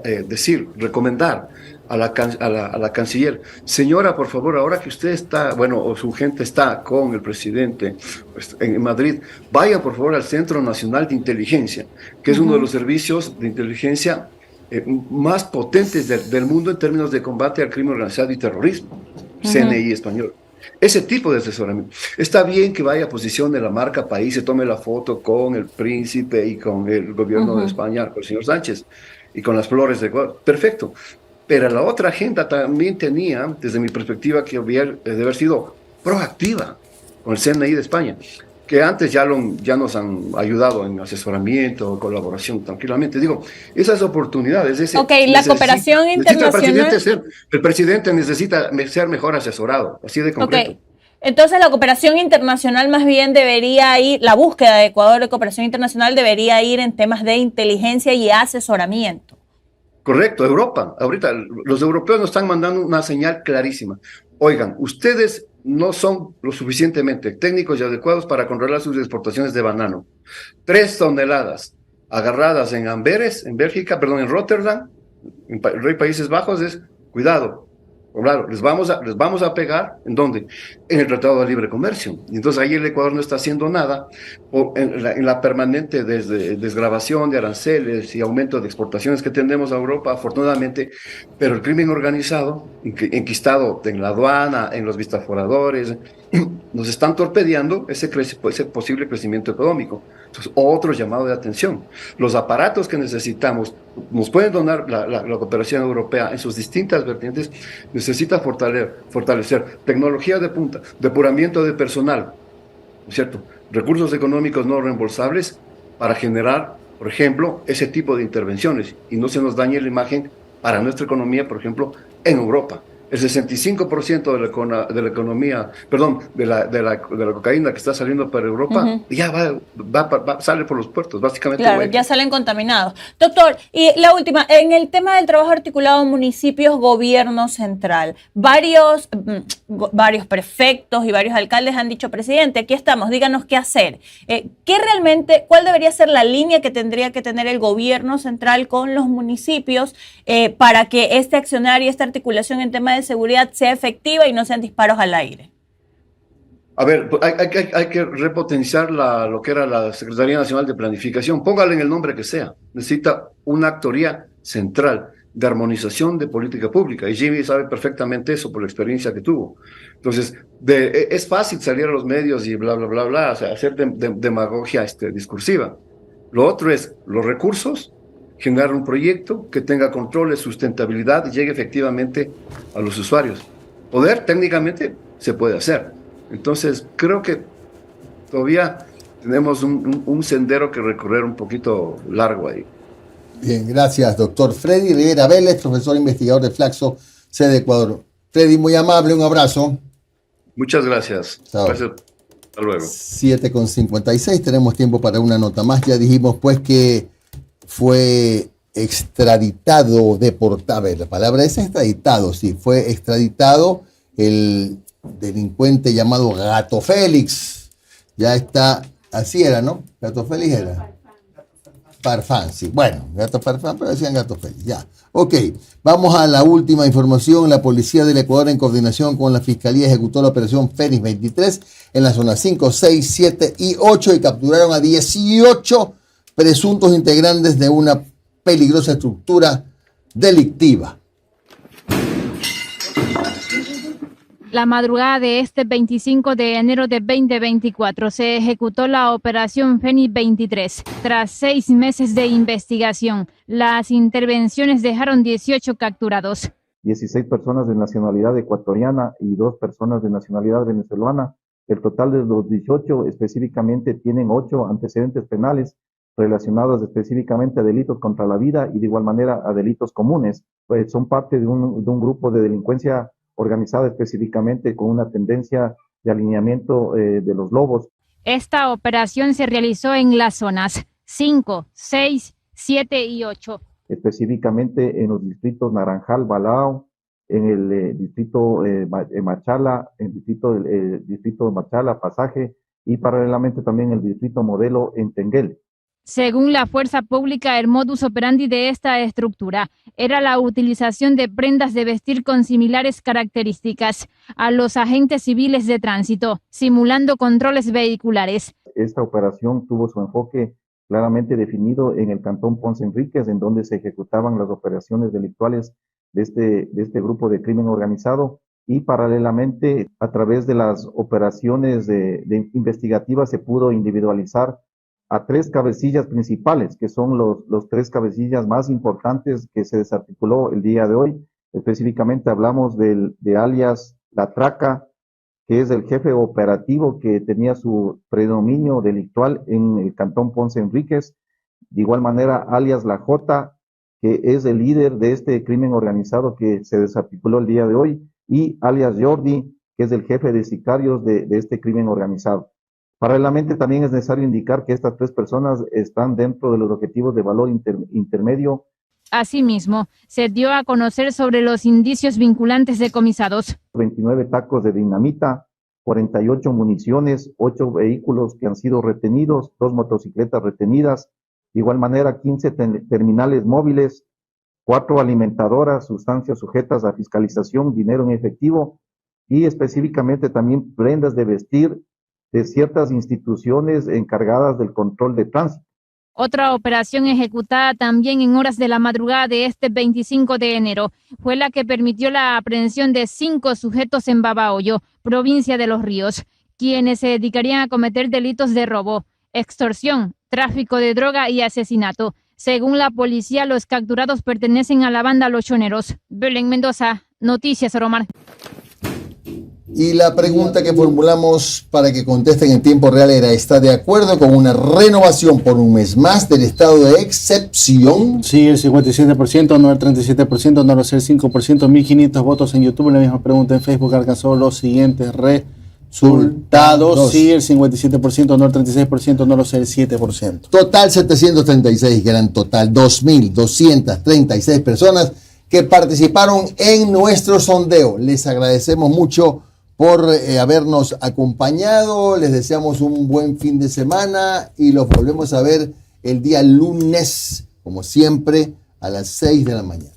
recomendar a la canciller, señora, por favor, ahora que usted está, o su gente está con el presidente en Madrid, vaya por favor al Centro Nacional de Inteligencia, que es uno de los servicios de inteligencia más potentes del mundo en términos de combate al crimen organizado y terrorismo, CNI español. Ese tipo de asesoramiento. Está bien que vaya a posición de la marca país, se tome la foto con el príncipe y con el gobierno de España, con el señor Sánchez, y con las flores de Ecuador. Perfecto. Pero la otra agenda también tenía, desde mi perspectiva, que de haber sido proactiva con el CNI de España, que antes ya nos han ayudado en asesoramiento, colaboración, tranquilamente. Digo, esas oportunidades... la cooperación internacional... El presidente necesita ser mejor asesorado, así de concreto. Entonces la cooperación internacional más bien debería ir, la búsqueda de Ecuador de cooperación internacional debería ir en temas de inteligencia y asesoramiento. Correcto, Europa. Ahorita los europeos nos están mandando una señal clarísima. Oigan, ustedes no son lo suficientemente técnicos y adecuados para controlar sus exportaciones de banano. 3 toneladas agarradas en Amberes, en Rotterdam, en Países Bajos, es cuidado. Claro, les vamos a pegar, ¿en dónde? En el Tratado de Libre Comercio. Y entonces ahí el Ecuador no está haciendo nada en la permanente desgravación de aranceles y aumento de exportaciones que tenemos a Europa, afortunadamente, pero el crimen organizado, enquistado en la aduana, en los vistaforadores, nos están torpedeando ese posible crecimiento económico. Entonces, otro llamado de atención. Los aparatos que necesitamos, nos pueden donar la cooperación europea en sus distintas vertientes, necesita fortalecer tecnología de punta, depuramiento de personal, ¿no es cierto? Recursos económicos no reembolsables para generar, por ejemplo, ese tipo de intervenciones y no se nos dañe la imagen para nuestra economía, por ejemplo, en Europa. El 65% de la economía, perdón, de la cocaína que está saliendo para Europa, ya sale por los puertos, básicamente. Claro, ya salen contaminados. Doctor, y la última, en el tema del trabajo articulado municipios, gobierno central, varios prefectos y varios alcaldes han dicho, presidente, aquí estamos, díganos qué hacer. ¿Cuál debería ser la línea que tendría que tener el gobierno central con los municipios para que este accionar y esta articulación en tema de seguridad sea efectiva y no sean disparos al aire? A ver, hay que repotenciar lo que era la Secretaría Nacional de Planificación. Póngale en el nombre que sea. Necesita una actoría central de armonización de política pública. Y Jimmy sabe perfectamente eso por la experiencia que tuvo. Entonces, es fácil salir a los medios y bla, bla, bla, bla, o sea, hacer demagogia discursiva. Lo otro es los recursos, generar un proyecto que tenga control de sustentabilidad y llegue efectivamente a los usuarios. Poder, técnicamente, se puede hacer. Entonces, creo que todavía tenemos un sendero que recorrer un poquito largo ahí. Bien, gracias, doctor Freddy Rivera Vélez, profesor investigador de Flaxo, sede Ecuador. Freddy, muy amable, un abrazo. Muchas gracias. Chao. Gracias. Hasta luego. 7:56, tenemos tiempo para una nota más. Ya dijimos pues que fue extraditado, deportado, la palabra es extraditado, sí, fue extraditado el delincuente llamado Gato Félix. Ya está, así era, ¿no? Gato Félix era. Farfán, sí. Bueno, Gato Farfán, pero decían Gato Félix, ya. Ok, vamos a la última información. La Policía del Ecuador, en coordinación con la Fiscalía, ejecutó la operación Fénix 23 en la zona 5, 6, 7 y 8 y capturaron a 18 presuntos integrantes de una peligrosa estructura delictiva. La madrugada de este 25 de enero de 2024 se ejecutó la operación Fénix 23. Tras 6 meses de investigación, las intervenciones dejaron 18 capturados. 16 personas de nacionalidad ecuatoriana y 2 personas de nacionalidad venezolana. El total de los 18 específicamente tienen 8 antecedentes penales relacionados específicamente a delitos contra la vida y de igual manera a delitos comunes. Pues son parte de un grupo de delincuencia organizada específicamente con una tendencia de alineamiento de los lobos. Esta operación se realizó en las zonas 5, 6, 7 y 8. Específicamente en los distritos Naranjal, Balao, en el distrito Machala, en el distrito Machala, Pasaje y paralelamente también el distrito Modelo en Tenguel. Según la fuerza pública, el modus operandi de esta estructura era la utilización de prendas de vestir con similares características a los agentes civiles de tránsito, simulando controles vehiculares. Esta operación tuvo su enfoque claramente definido en el cantón Ponce Enríquez, en donde se ejecutaban las operaciones delictuales de este grupo de crimen organizado, y paralelamente a través de las operaciones investigativas se pudo individualizar a 3 cabecillas principales, que son los 3 cabecillas más importantes que se desarticuló el día de hoy. Específicamente hablamos de alias La Traca, que es el jefe operativo que tenía su predominio delictual en el cantón Ponce Enríquez. De igual manera, alias La Jota, que es el líder de este crimen organizado que se desarticuló el día de hoy, y alias Jordi, que es el jefe de sicarios de este crimen organizado. Paralelamente, también es necesario indicar que estas 3 personas están dentro de los objetivos de valor intermedio. Asimismo, se dio a conocer sobre los indicios vinculantes decomisados. 29 tacos de dinamita, 48 municiones, 8 vehículos que han sido retenidos, 2 motocicletas retenidas, de igual manera 15 terminales móviles, 4 alimentadoras, sustancias sujetas a fiscalización, dinero en efectivo y específicamente también prendas de vestir de ciertas instituciones encargadas del control de tránsito. Otra operación ejecutada también en horas de la madrugada de este 25 de enero fue la que permitió la aprehensión de 5 sujetos en Babahoyo, provincia de Los Ríos, quienes se dedicarían a cometer delitos de robo, extorsión, tráfico de droga y asesinato. Según la policía, los capturados pertenecen a la banda Los Choneros. Belén Mendoza, Noticias Romar. Y la pregunta que formulamos para que contesten en tiempo real era: ¿está de acuerdo con una renovación por un mes más del estado de excepción? Sí, el 57%, no el 37%, no el 5%, 1.500 votos en YouTube. La misma pregunta en Facebook alcanzó los siguientes resultados. Sí, el 57%, no el 36%, no el 7%. Total 736, gran total 2.236 personas que participaron en nuestro sondeo. Les agradecemos mucho por habernos acompañado. Les deseamos un buen fin de semana y los volvemos a ver el día lunes, como siempre, a las 6 de la mañana.